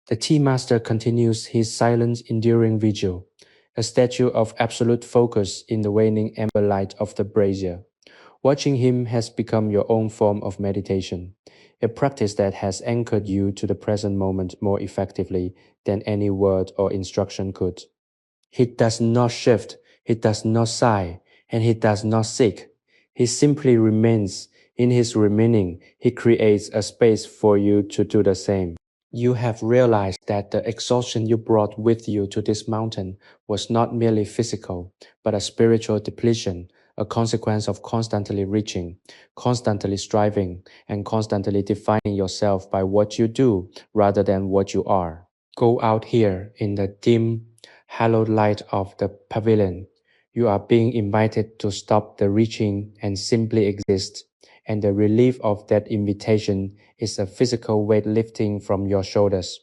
The tea master continues his silent, enduring vigil, a statue of absolute focus in the waning amber light of the brazier. Watching him has become your own form of meditation, a practice that has anchored you to the present moment more effectively than any word or instruction could. He does not shift, he does not sigh, and he does not seek. He simply remains. In his remaining, he creates a space for you to do the same. You have realized that the exhaustion you brought with you to this mountain was not merely physical, but a spiritual depletion, a consequence of constantly reaching, constantly striving, and constantly defining yourself by what you do rather than what you are. Go out here in the dim, hallowed light of the pavilion. You are being invited to stop the reaching and simply exist, and the relief of that invitation is a physical weight lifting from your shoulders.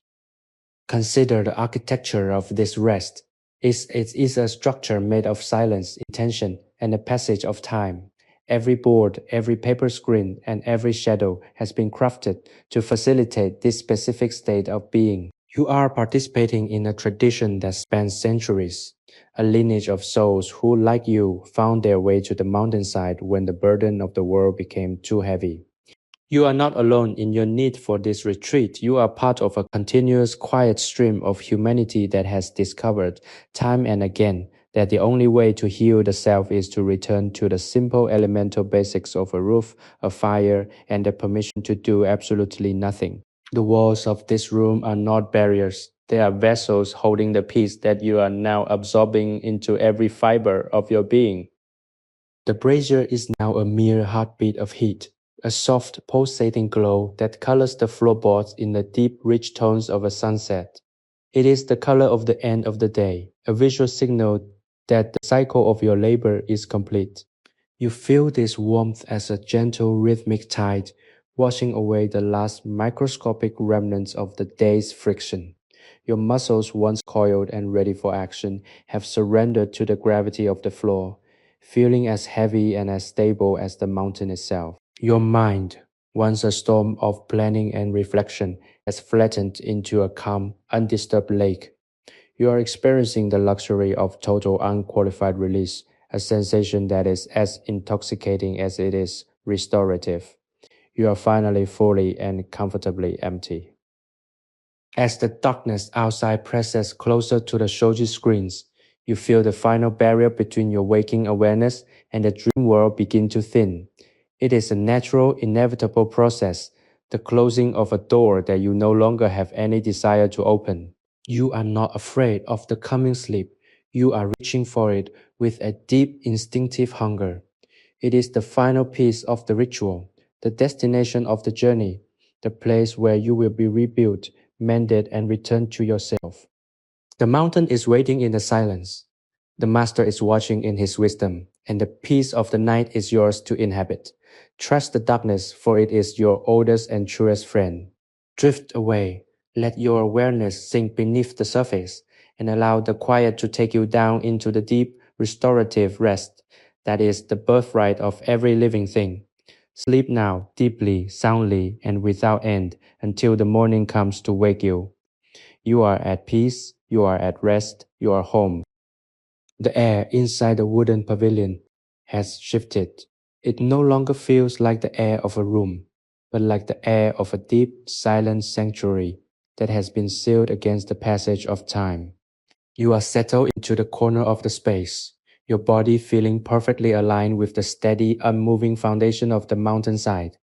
Consider the architecture of this rest. It is a structure made of silence, intention, and the passage of time. Every board, every paper screen, and every shadow has been crafted to facilitate this specific state of being. You are participating in a tradition that spans centuries, a lineage of souls who, like you, found their way to the mountainside when the burden of the world became too heavy. You are not alone in your need for this retreat. You are part of a continuous, quiet stream of humanity that has discovered, time and again, that the only way to heal the self is to return to the simple elemental basics of a roof, a fire, and the permission to do absolutely nothing. The walls of this room are not barriers. They are vessels holding the peace that you are now absorbing into every fiber of your being. The brazier is now a mere heartbeat of heat, a soft, pulsating glow that colors the floorboards in the deep, rich tones of a sunset. It is the color of the end of the day, a visual signal that the cycle of your labor is complete. You feel this warmth as a gentle, rhythmic tide, washing away the last microscopic remnants of the day's friction. Your muscles, once coiled and ready for action, have surrendered to the gravity of the floor, feeling as heavy and as stable as the mountain itself. Your mind, once a storm of planning and reflection, has flattened into a calm, undisturbed lake. You are experiencing the luxury of total unqualified release, a sensation that is as intoxicating as it is restorative. You are finally fully and comfortably empty. As the darkness outside presses closer to the shoji screens, you feel the final barrier between your waking awareness and the dream world begin to thin. It is a natural, inevitable process, the closing of a door that you no longer have any desire to open. You are not afraid of the coming sleep. You are reaching for it with a deep instinctive hunger. It is the final piece of the ritual, the destination of the journey, the place where you will be rebuilt, mended, and returned to yourself. The mountain is waiting in the silence. The master is watching in his wisdom, and the peace of the night is yours to inhabit. Trust the darkness, for it is your oldest and truest friend. Drift away. Let your awareness sink beneath the surface, and allow the quiet to take you down into the deep, restorative rest that is the birthright of every living thing. Sleep now, deeply, soundly, and without end, until the morning comes to wake you. You are at peace, you are at rest, you are home. The air inside the wooden pavilion has shifted. It no longer feels like the air of a room, but like the air of a deep, silent sanctuary that has been sealed against the passage of time. You are settled into the corner of the space, your body feeling perfectly aligned with the steady, unmoving foundation of the mountainside.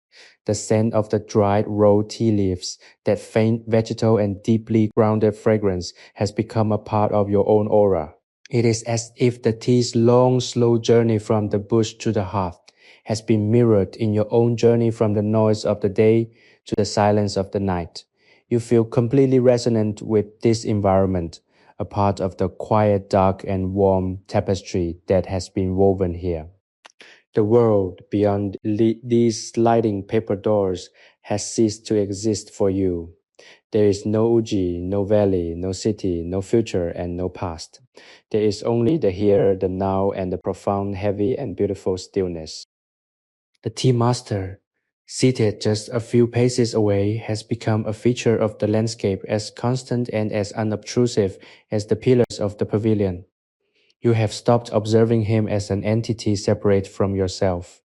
The scent of the dried raw tea leaves, that faint vegetal and deeply grounded fragrance has become a part of your own aura. It is as if the tea's long, slow journey from the bush to the hearth has been mirrored in your own journey from the noise of the day to the silence of the night. You feel completely resonant with this environment, a part of the quiet, dark, and warm tapestry that has been woven here. The world beyond these sliding paper doors has ceased to exist for you. There is no Uji, no valley, no city, no future, and no past. There is only the here, the now, and the profound, heavy, and beautiful stillness. The tea master, seated just a few paces away, has become a feature of the landscape as constant and as unobtrusive as the pillars of the pavilion. You have stopped observing him as an entity separate from yourself.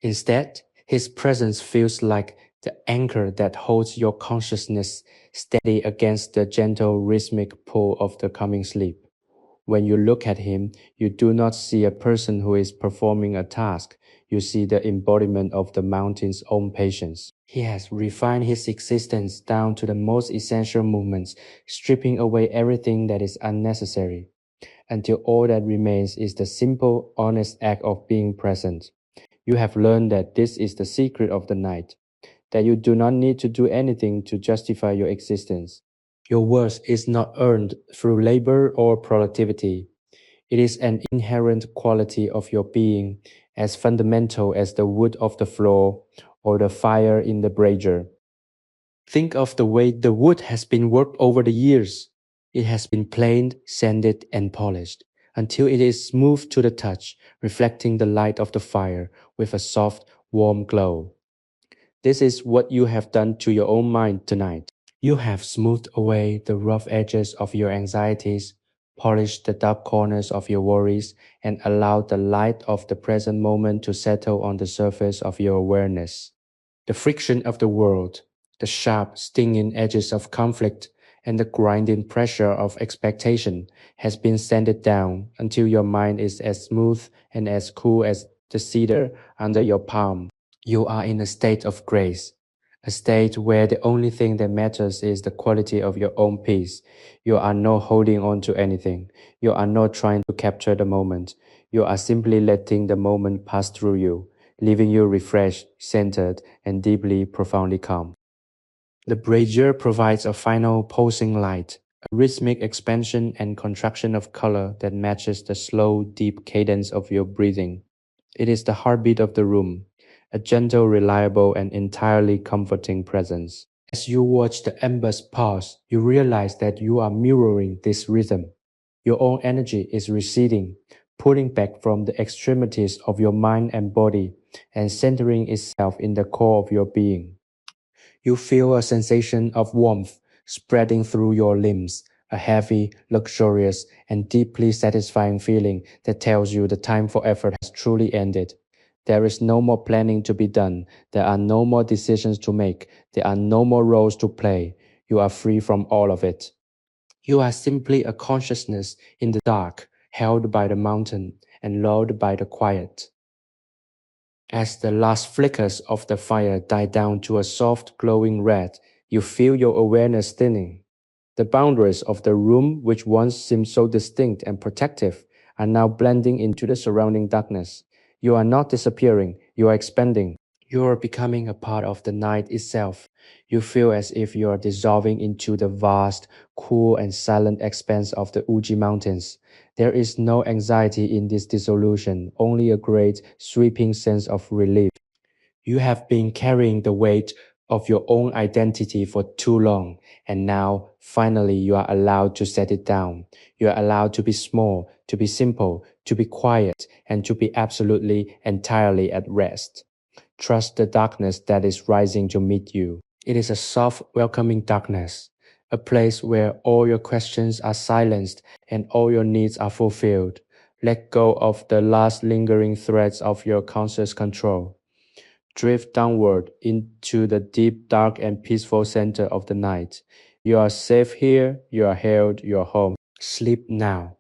Instead, his presence feels like the anchor that holds your consciousness steady against the gentle rhythmic pull of the coming sleep. When you look at him, you do not see a person who is performing a task. You see the embodiment of the mountain's own patience. He has refined his existence down to the most essential movements, stripping away everything that is unnecessary, until all that remains is the simple, honest act of being present. You have learned that this is the secret of the night, that you do not need to do anything to justify your existence. Your worth is not earned through labor or productivity. It is an inherent quality of your being, as fundamental as the wood of the floor or the fire in the brazier. Think of the way the wood has been worked over the years. It has been planed, sanded, and polished until it is smooth to the touch, reflecting the light of the fire with a soft, warm glow. This is what you have done to your own mind tonight. You have smoothed away the rough edges of your anxieties, polished the dark corners of your worries, and allowed the light of the present moment to settle on the surface of your awareness. The friction of the world, the sharp, stinging edges of conflict, and the grinding pressure of expectation has been sanded down until your mind is as smooth and as cool as the cedar under your palm. You are in a state of grace, a state where the only thing that matters is the quality of your own peace. You are not holding on to anything. You are not trying to capture the moment. You are simply letting the moment pass through you, leaving you refreshed, centered, and deeply, profoundly calm. The brazier provides a final pulsing light, a rhythmic expansion and contraction of color that matches the slow, deep cadence of your breathing. It is the heartbeat of the room, a gentle, reliable, and entirely comforting presence. As you watch the embers pulse, you realize that you are mirroring this rhythm. Your own energy is receding, pulling back from the extremities of your mind and body, and centering itself in the core of your being. You feel a sensation of warmth spreading through your limbs, a heavy, luxurious, and deeply satisfying feeling that tells you the time for effort has truly ended. There is no more planning to be done. There are no more decisions to make. There are no more roles to play. You are free from all of it. You are simply a consciousness in the dark, held by the mountain and lulled by the quiet. As the last flickers of the fire die down to a soft glowing red, you feel your awareness thinning. The boundaries of the room, which once seemed so distinct and protective, are now blending into the surrounding darkness. You are not disappearing, you are expanding. You are becoming a part of the night itself. You feel as if you are dissolving into the vast, cool, and silent expanse of the Uji Mountains. There is no anxiety in this dissolution, only a great, sweeping sense of relief. You have been carrying the weight of your own identity for too long, and now, finally, you are allowed to set it down. You are allowed to be small, to be simple, to be quiet, and to be absolutely, entirely at rest. Trust the darkness that is rising to meet you. It is a soft, welcoming darkness, a place where all your questions are silenced and all your needs are fulfilled. Let go of the last lingering threads of your conscious control. Drift downward into the deep, dark, and peaceful center of the night. You are safe here, you are held, you are home. Sleep now,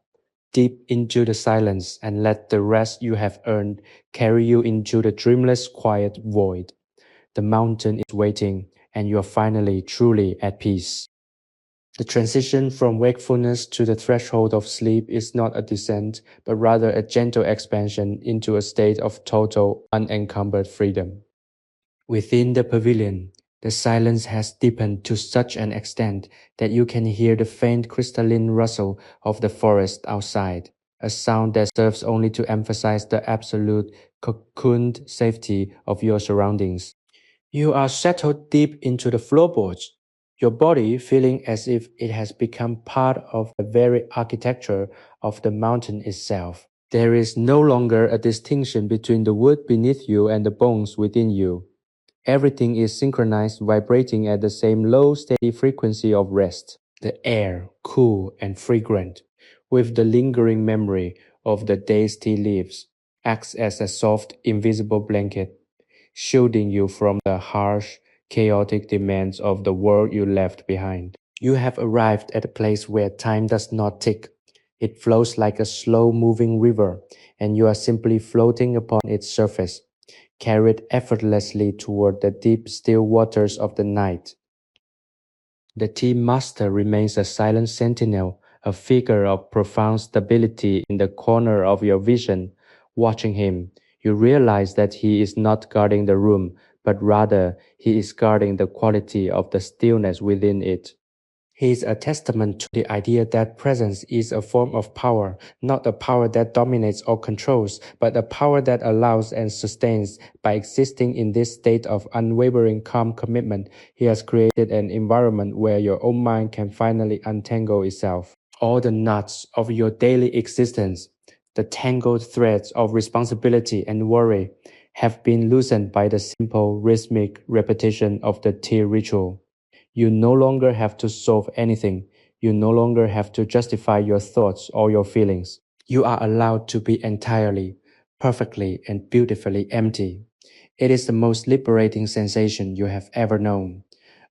deep into the silence, and let the rest you have earned carry you into the dreamless, quiet void. The mountain is waiting, and you are finally, truly at peace. The transition from wakefulness to the threshold of sleep is not a descent, but rather a gentle expansion into a state of total, unencumbered freedom. Within the pavilion, the silence has deepened to such an extent that you can hear the faint crystalline rustle of the forest outside, a sound that serves only to emphasize the absolute cocooned safety of your surroundings. You are settled deep into the floorboards, your body feeling as if it has become part of the very architecture of the mountain itself. There is no longer a distinction between the wood beneath you and the bones within you. Everything is synchronized, vibrating at the same low, steady frequency of rest. The air, cool and fragrant, with the lingering memory of the day's tea leaves, acts as a soft, invisible blanket, shielding you from the harsh, chaotic demands of the world you left behind. You have arrived at a place where time does not tick. It flows like a slow-moving river, and you are simply floating upon its surface, carried effortlessly toward the deep, still waters of the night. The tea master remains a silent sentinel, a figure of profound stability in the corner of your vision. Watching him, you realize that he is not guarding the room, but rather he is guarding the quality of the stillness within it. He is a testament to the idea that presence is a form of power, not a power that dominates or controls, but a power that allows and sustains. By existing in this state of unwavering calm commitment, he has created an environment where your own mind can finally untangle itself. All the knots of your daily existence, the tangled threads of responsibility and worry, have been loosened by the simple rhythmic repetition of the tea ritual. You no longer have to solve anything. You no longer have to justify your thoughts or your feelings. You are allowed to be entirely, perfectly, and beautifully empty. It is the most liberating sensation you have ever known,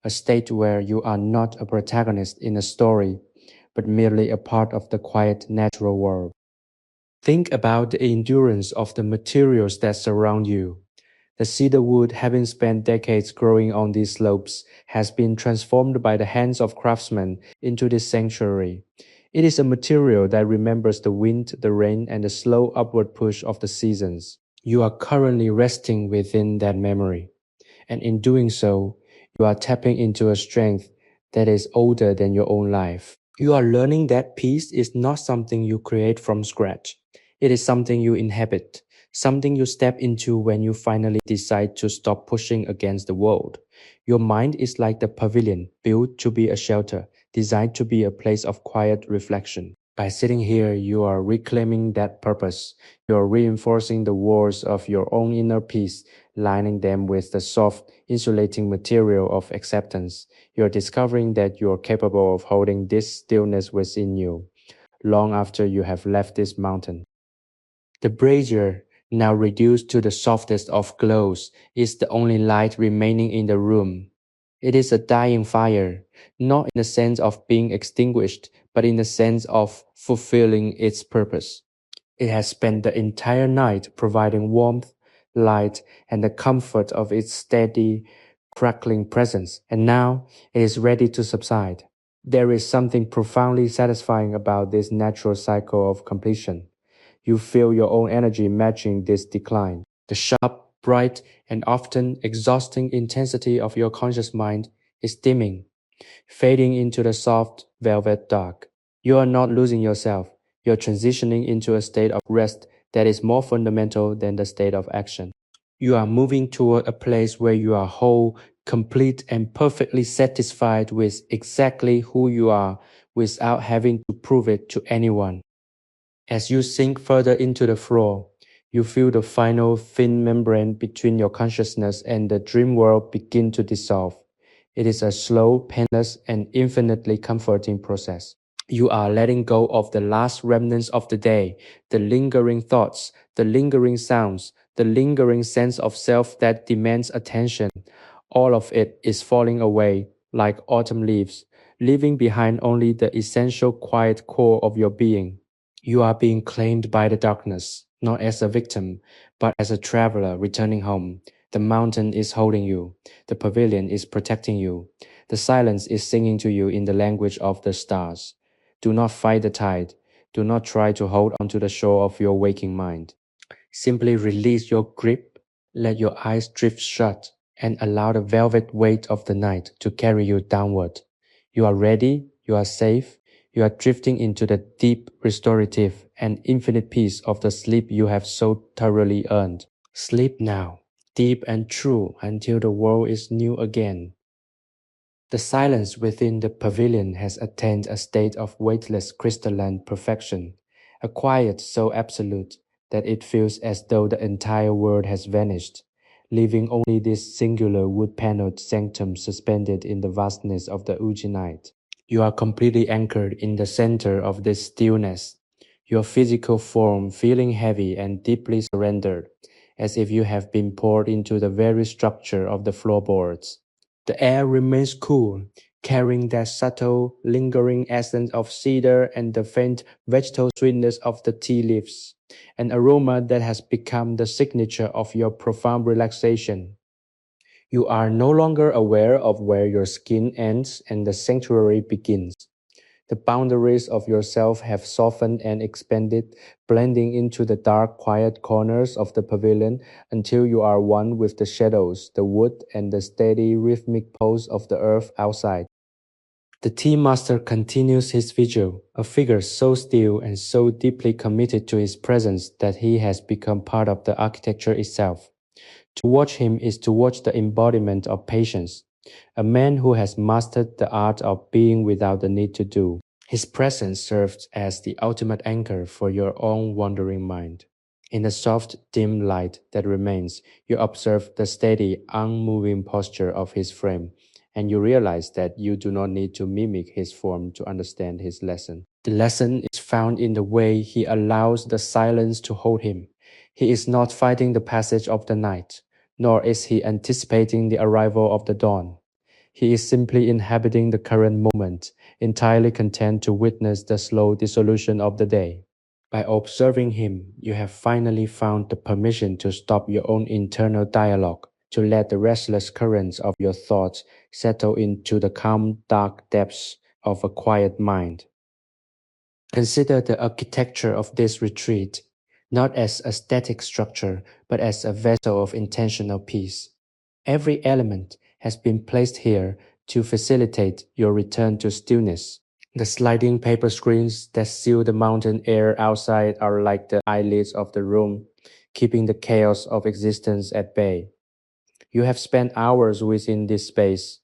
a state where you are not a protagonist in a story, but merely a part of the quiet natural world. Think about the endurance of the materials that surround you. The cedar wood, having spent decades growing on these slopes, has been transformed by the hands of craftsmen into this sanctuary. It is a material that remembers the wind, the rain, and the slow upward push of the seasons. You are currently resting within that memory, and in doing so, you are tapping into a strength that is older than your own life. You are learning that peace is not something you create from scratch. It is something you inhabit, something you step into when you finally decide to stop pushing against the world. Your mind is like the pavilion, built to be a shelter, designed to be a place of quiet reflection. By sitting here, you are reclaiming that purpose. You are reinforcing the walls of your own inner peace, lining them with the soft, insulating material of acceptance. You are discovering that you are capable of holding this stillness within you, long after you have left this mountain. The brazier, now reduced to the softest of glows, is the only light remaining in the room. It is a dying fire, not in the sense of being extinguished, but in the sense of fulfilling its purpose. It has spent the entire night providing warmth, light, and the comfort of its steady, crackling presence, and now it is ready to subside. There is something profoundly satisfying about this natural cycle of completion. You feel your own energy matching this decline. The sharp, bright, and often exhausting intensity of your conscious mind is dimming, fading into the soft velvet dark. You are not losing yourself. You are transitioning into a state of rest that is more fundamental than the state of action. You are moving toward a place where you are whole, complete, and perfectly satisfied with exactly who you are without having to prove it to anyone. As you sink further into the floor, you feel the final thin membrane between your consciousness and the dream world begin to dissolve. It is a slow, painless, and infinitely comforting process. You are letting go of the last remnants of the day, the lingering thoughts, the lingering sounds, the lingering sense of self that demands attention. All of it is falling away like autumn leaves, leaving behind only the essential quiet core of your being. You are being claimed by the darkness, not as a victim, but as a traveler returning home. The mountain is holding you. The pavilion is protecting you. The silence is singing to you in the language of the stars. Do not fight the tide. Do not try to hold onto the shore of your waking mind. Simply release your grip, let your eyes drift shut, and allow the velvet weight of the night to carry you downward. You are ready, you are safe, you are drifting into the deep, restorative, and infinite peace of the sleep you have so thoroughly earned. Sleep now, deep and true, until the world is new again. The silence within the pavilion has attained a state of weightless crystalline perfection, a quiet so absolute that it feels as though the entire world has vanished, leaving only this singular wood-paneled sanctum suspended in the vastness of the Uji night. You are completely anchored in the center of this stillness, your physical form feeling heavy and deeply surrendered, as if you have been poured into the very structure of the floorboards. The air remains cool, carrying that subtle, lingering essence of cedar and the faint vegetal sweetness of the tea leaves, an aroma that has become the signature of your profound relaxation. You are no longer aware of where your skin ends and the sanctuary begins. The boundaries of yourself have softened and expanded, blending into the dark, quiet corners of the pavilion until you are one with the shadows, the wood, and the steady, rhythmic pulse of the earth outside. The tea master continues his vigil, a figure so still and so deeply committed to his presence that he has become part of the architecture itself. To watch him is to watch the embodiment of patience, a man who has mastered the art of being without the need to do. His presence serves as the ultimate anchor for your own wandering mind. In the soft, dim light that remains, you observe the steady, unmoving posture of his frame, and you realize that you do not need to mimic his form to understand his lesson. The lesson is found in the way he allows the silence to hold him. He is not fighting the passage of the night, nor is he anticipating the arrival of the dawn. He is simply inhabiting the current moment, entirely content to witness the slow dissolution of the day. By observing him, you have finally found the permission to stop your own internal dialogue, to let the restless currents of your thoughts settle into the calm, dark depths of a quiet mind. Consider the architecture of this retreat, not as a static structure, but as a vessel of intentional peace. Every element has been placed here to facilitate your return to stillness. The sliding paper screens that seal the mountain air outside are like the eyelids of the room, keeping the chaos of existence at bay. You have spent hours within this space,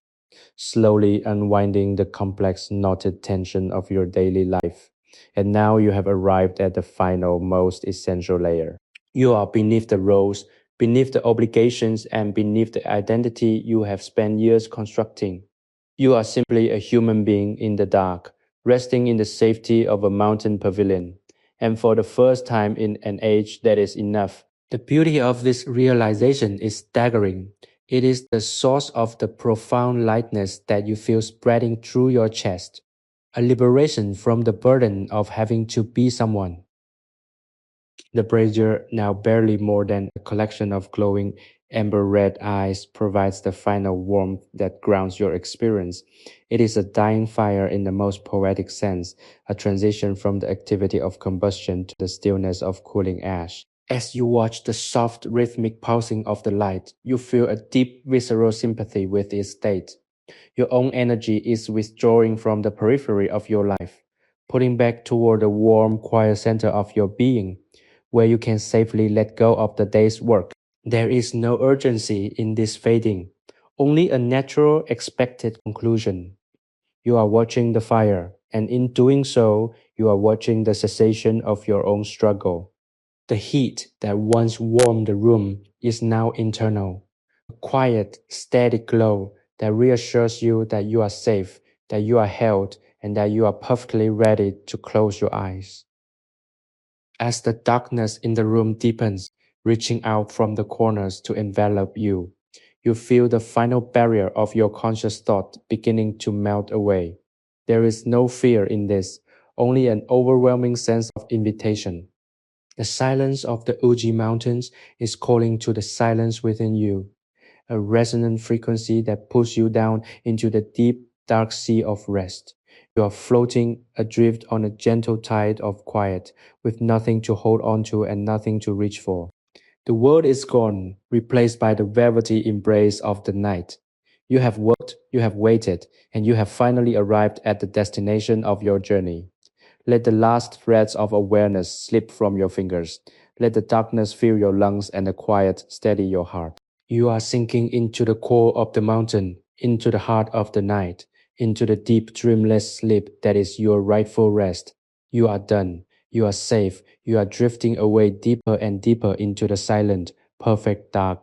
slowly unwinding the complex knotted tension of your daily life. And now you have arrived at the final, most essential layer. You are beneath the roles, beneath the obligations, and beneath the identity you have spent years constructing. You are simply a human being in the dark, resting in the safety of a mountain pavilion. And for the first time in an age, that is enough. The beauty of this realization is staggering. It is the source of the profound lightness that you feel spreading through your chest, a liberation from the burden of having to be someone. The brazier, now barely more than a collection of glowing amber red eyes, provides the final warmth that grounds your experience. It is a dying fire in the most poetic sense, a transition from the activity of combustion to the stillness of cooling ash. As you watch the soft, rhythmic pulsing of the light, you feel a deep, visceral sympathy with its state. Your own energy is withdrawing from the periphery of your life, pulling back toward the warm, quiet center of your being, where you can safely let go of the day's work. There is no urgency in this fading, only a natural, expected conclusion. You are watching the fire, and in doing so, you are watching the cessation of your own struggle. The heat that once warmed the room is now internal, a quiet, steady glow that reassures you that you are safe, that you are held, and that you are perfectly ready to close your eyes. As the darkness in the room deepens, reaching out from the corners to envelop you, you feel the final barrier of your conscious thought beginning to melt away. There is no fear in this, only an overwhelming sense of invitation. The silence of the Uji Mountains is calling to the silence within you, a resonant frequency that pulls you down into the deep, dark sea of rest. You are floating adrift on a gentle tide of quiet, with nothing to hold on to and nothing to reach for. The world is gone, replaced by the velvety embrace of the night. You have worked, you have waited, and you have finally arrived at the destination of your journey. Let the last threads of awareness slip from your fingers. Let the darkness fill your lungs and the quiet steady your heart. You are sinking into the core of the mountain, into the heart of the night, into the deep, dreamless sleep that is your rightful rest. You are done. You are safe. You are drifting away deeper and deeper into the silent, perfect dark.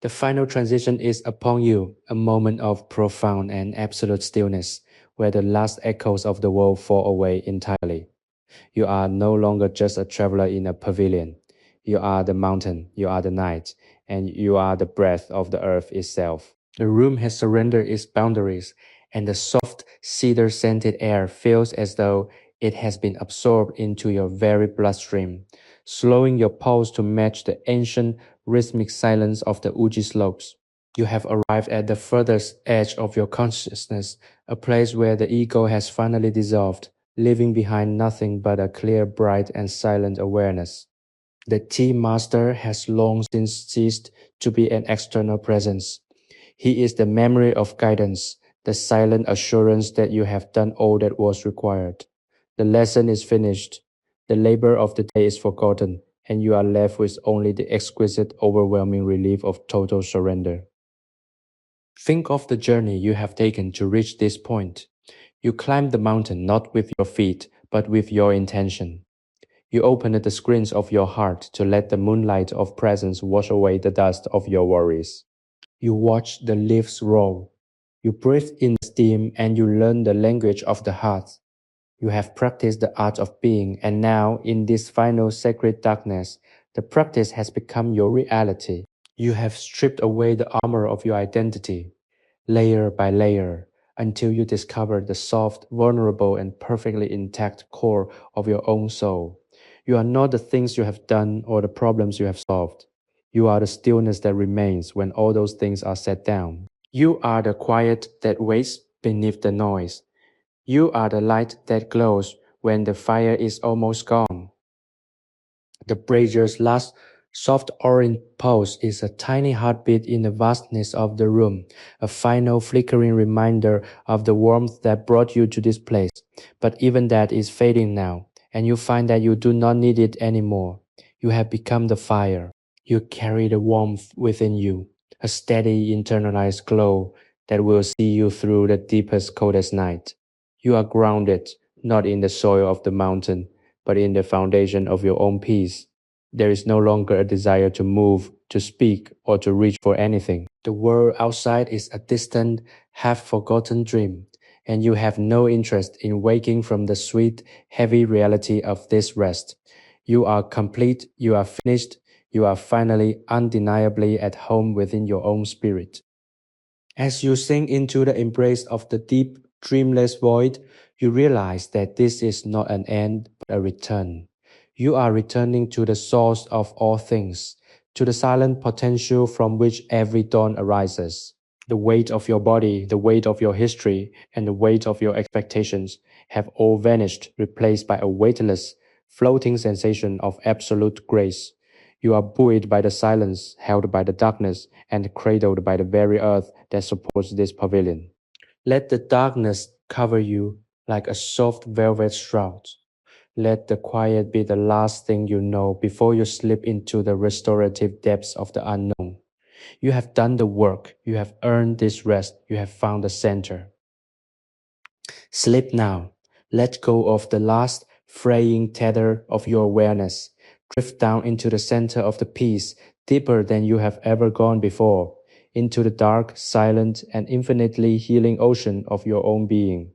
The final transition is upon you, a moment of profound and absolute stillness, where the last echoes of the world fall away entirely. You are no longer just a traveler in a pavilion. You are the mountain, you are the night, and you are the breath of the earth itself. The room has surrendered its boundaries, and the soft, cedar scented air feels as though it has been absorbed into your very bloodstream, slowing your pulse to match the ancient, rhythmic silence of the Uji slopes. You have arrived at the furthest edge of your consciousness, a place where the ego has finally dissolved, leaving behind nothing but a clear, bright, and silent awareness. The tea master has long since ceased to be an external presence. He is the memory of guidance, the silent assurance that you have done all that was required. The lesson is finished. The labor of the day is forgotten, and you are left with only the exquisite, overwhelming relief of total surrender. Think of the journey you have taken to reach this point. You climbed the mountain not with your feet, but with your intention. You opened the screens of your heart to let the moonlight of presence wash away the dust of your worries. You watched the leaves roll. You breathed in the steam and you learned the language of the heart. You have practiced the art of being, and now, in this final sacred darkness, the practice has become your reality. You have stripped away the armor of your identity, layer by layer, until you discover the soft, vulnerable, and perfectly intact core of your own soul. You are not the things you have done or the problems you have solved. You are the stillness that remains when all those things are set down. You are the quiet that waits beneath the noise. You are the light that glows when the fire is almost gone. The brazier's last soft orange pulse is a tiny heartbeat in the vastness of the room, a final flickering reminder of the warmth that brought you to this place. But even that is fading now, and you find that you do not need it anymore. You have become the fire. You carry the warmth within you, a steady internalized glow that will see you through the deepest, coldest night. You are grounded, not in the soil of the mountain, but in the foundation of your own peace. There is no longer a desire to move, to speak, or to reach for anything. The world outside is a distant, half-forgotten dream, and you have no interest in waking from the sweet, heavy reality of this rest. You are complete, you are finished, you are finally undeniably at home within your own spirit. As you sink into the embrace of the deep, dreamless void, you realize that this is not an end but a return. You are returning to the source of all things, to the silent potential from which every dawn arises. The weight of your body, the weight of your history, and the weight of your expectations have all vanished, replaced by a weightless, floating sensation of absolute grace. You are buoyed by the silence, held by the darkness, and cradled by the very earth that supports this pavilion. Let the darkness cover you like a soft velvet shroud. Let the quiet be the last thing you know before you slip into the restorative depths of the unknown. You have done the work, you have earned this rest, you have found the center. Sleep now. Let go of the last fraying tether of your awareness. Drift down into the center of the peace, deeper than you have ever gone before, into the dark, silent, and infinitely healing ocean of your own being.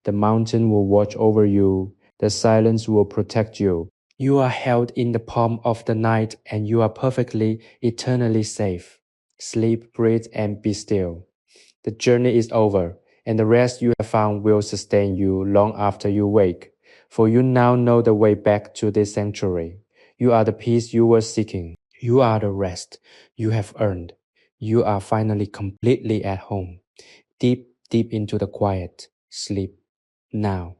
The mountain will watch over you. The silence will protect you. You are held in the palm of the night, and you are perfectly, eternally safe. Sleep, breathe, and be still. The journey is over, and the rest you have found will sustain you long after you wake, for you now know the way back to this sanctuary. You are the peace you were seeking. You are the rest you have earned. You are finally completely at home, deep, deep into the quiet. Sleep now.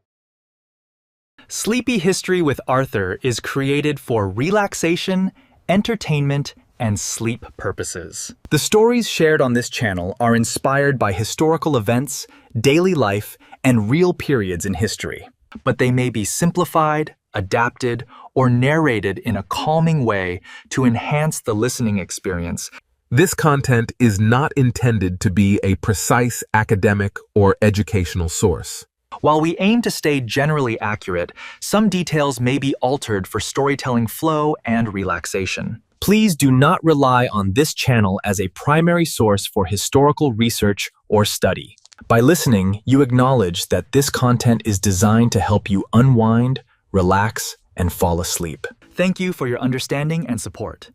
Sleepy History with Arthur is created for relaxation, entertainment, and sleep purposes. The stories shared on this channel are inspired by historical events, daily life, and real periods in history, but they may be simplified, adapted, or narrated in a calming way to enhance the listening experience. This content is not intended to be a precise academic or educational source. While we aim to stay generally accurate, some details may be altered for storytelling flow and relaxation. Please do not rely on this channel as a primary source for historical research or study. By listening, you acknowledge that this content is designed to help you unwind, relax, and fall asleep. Thank you for your understanding and support.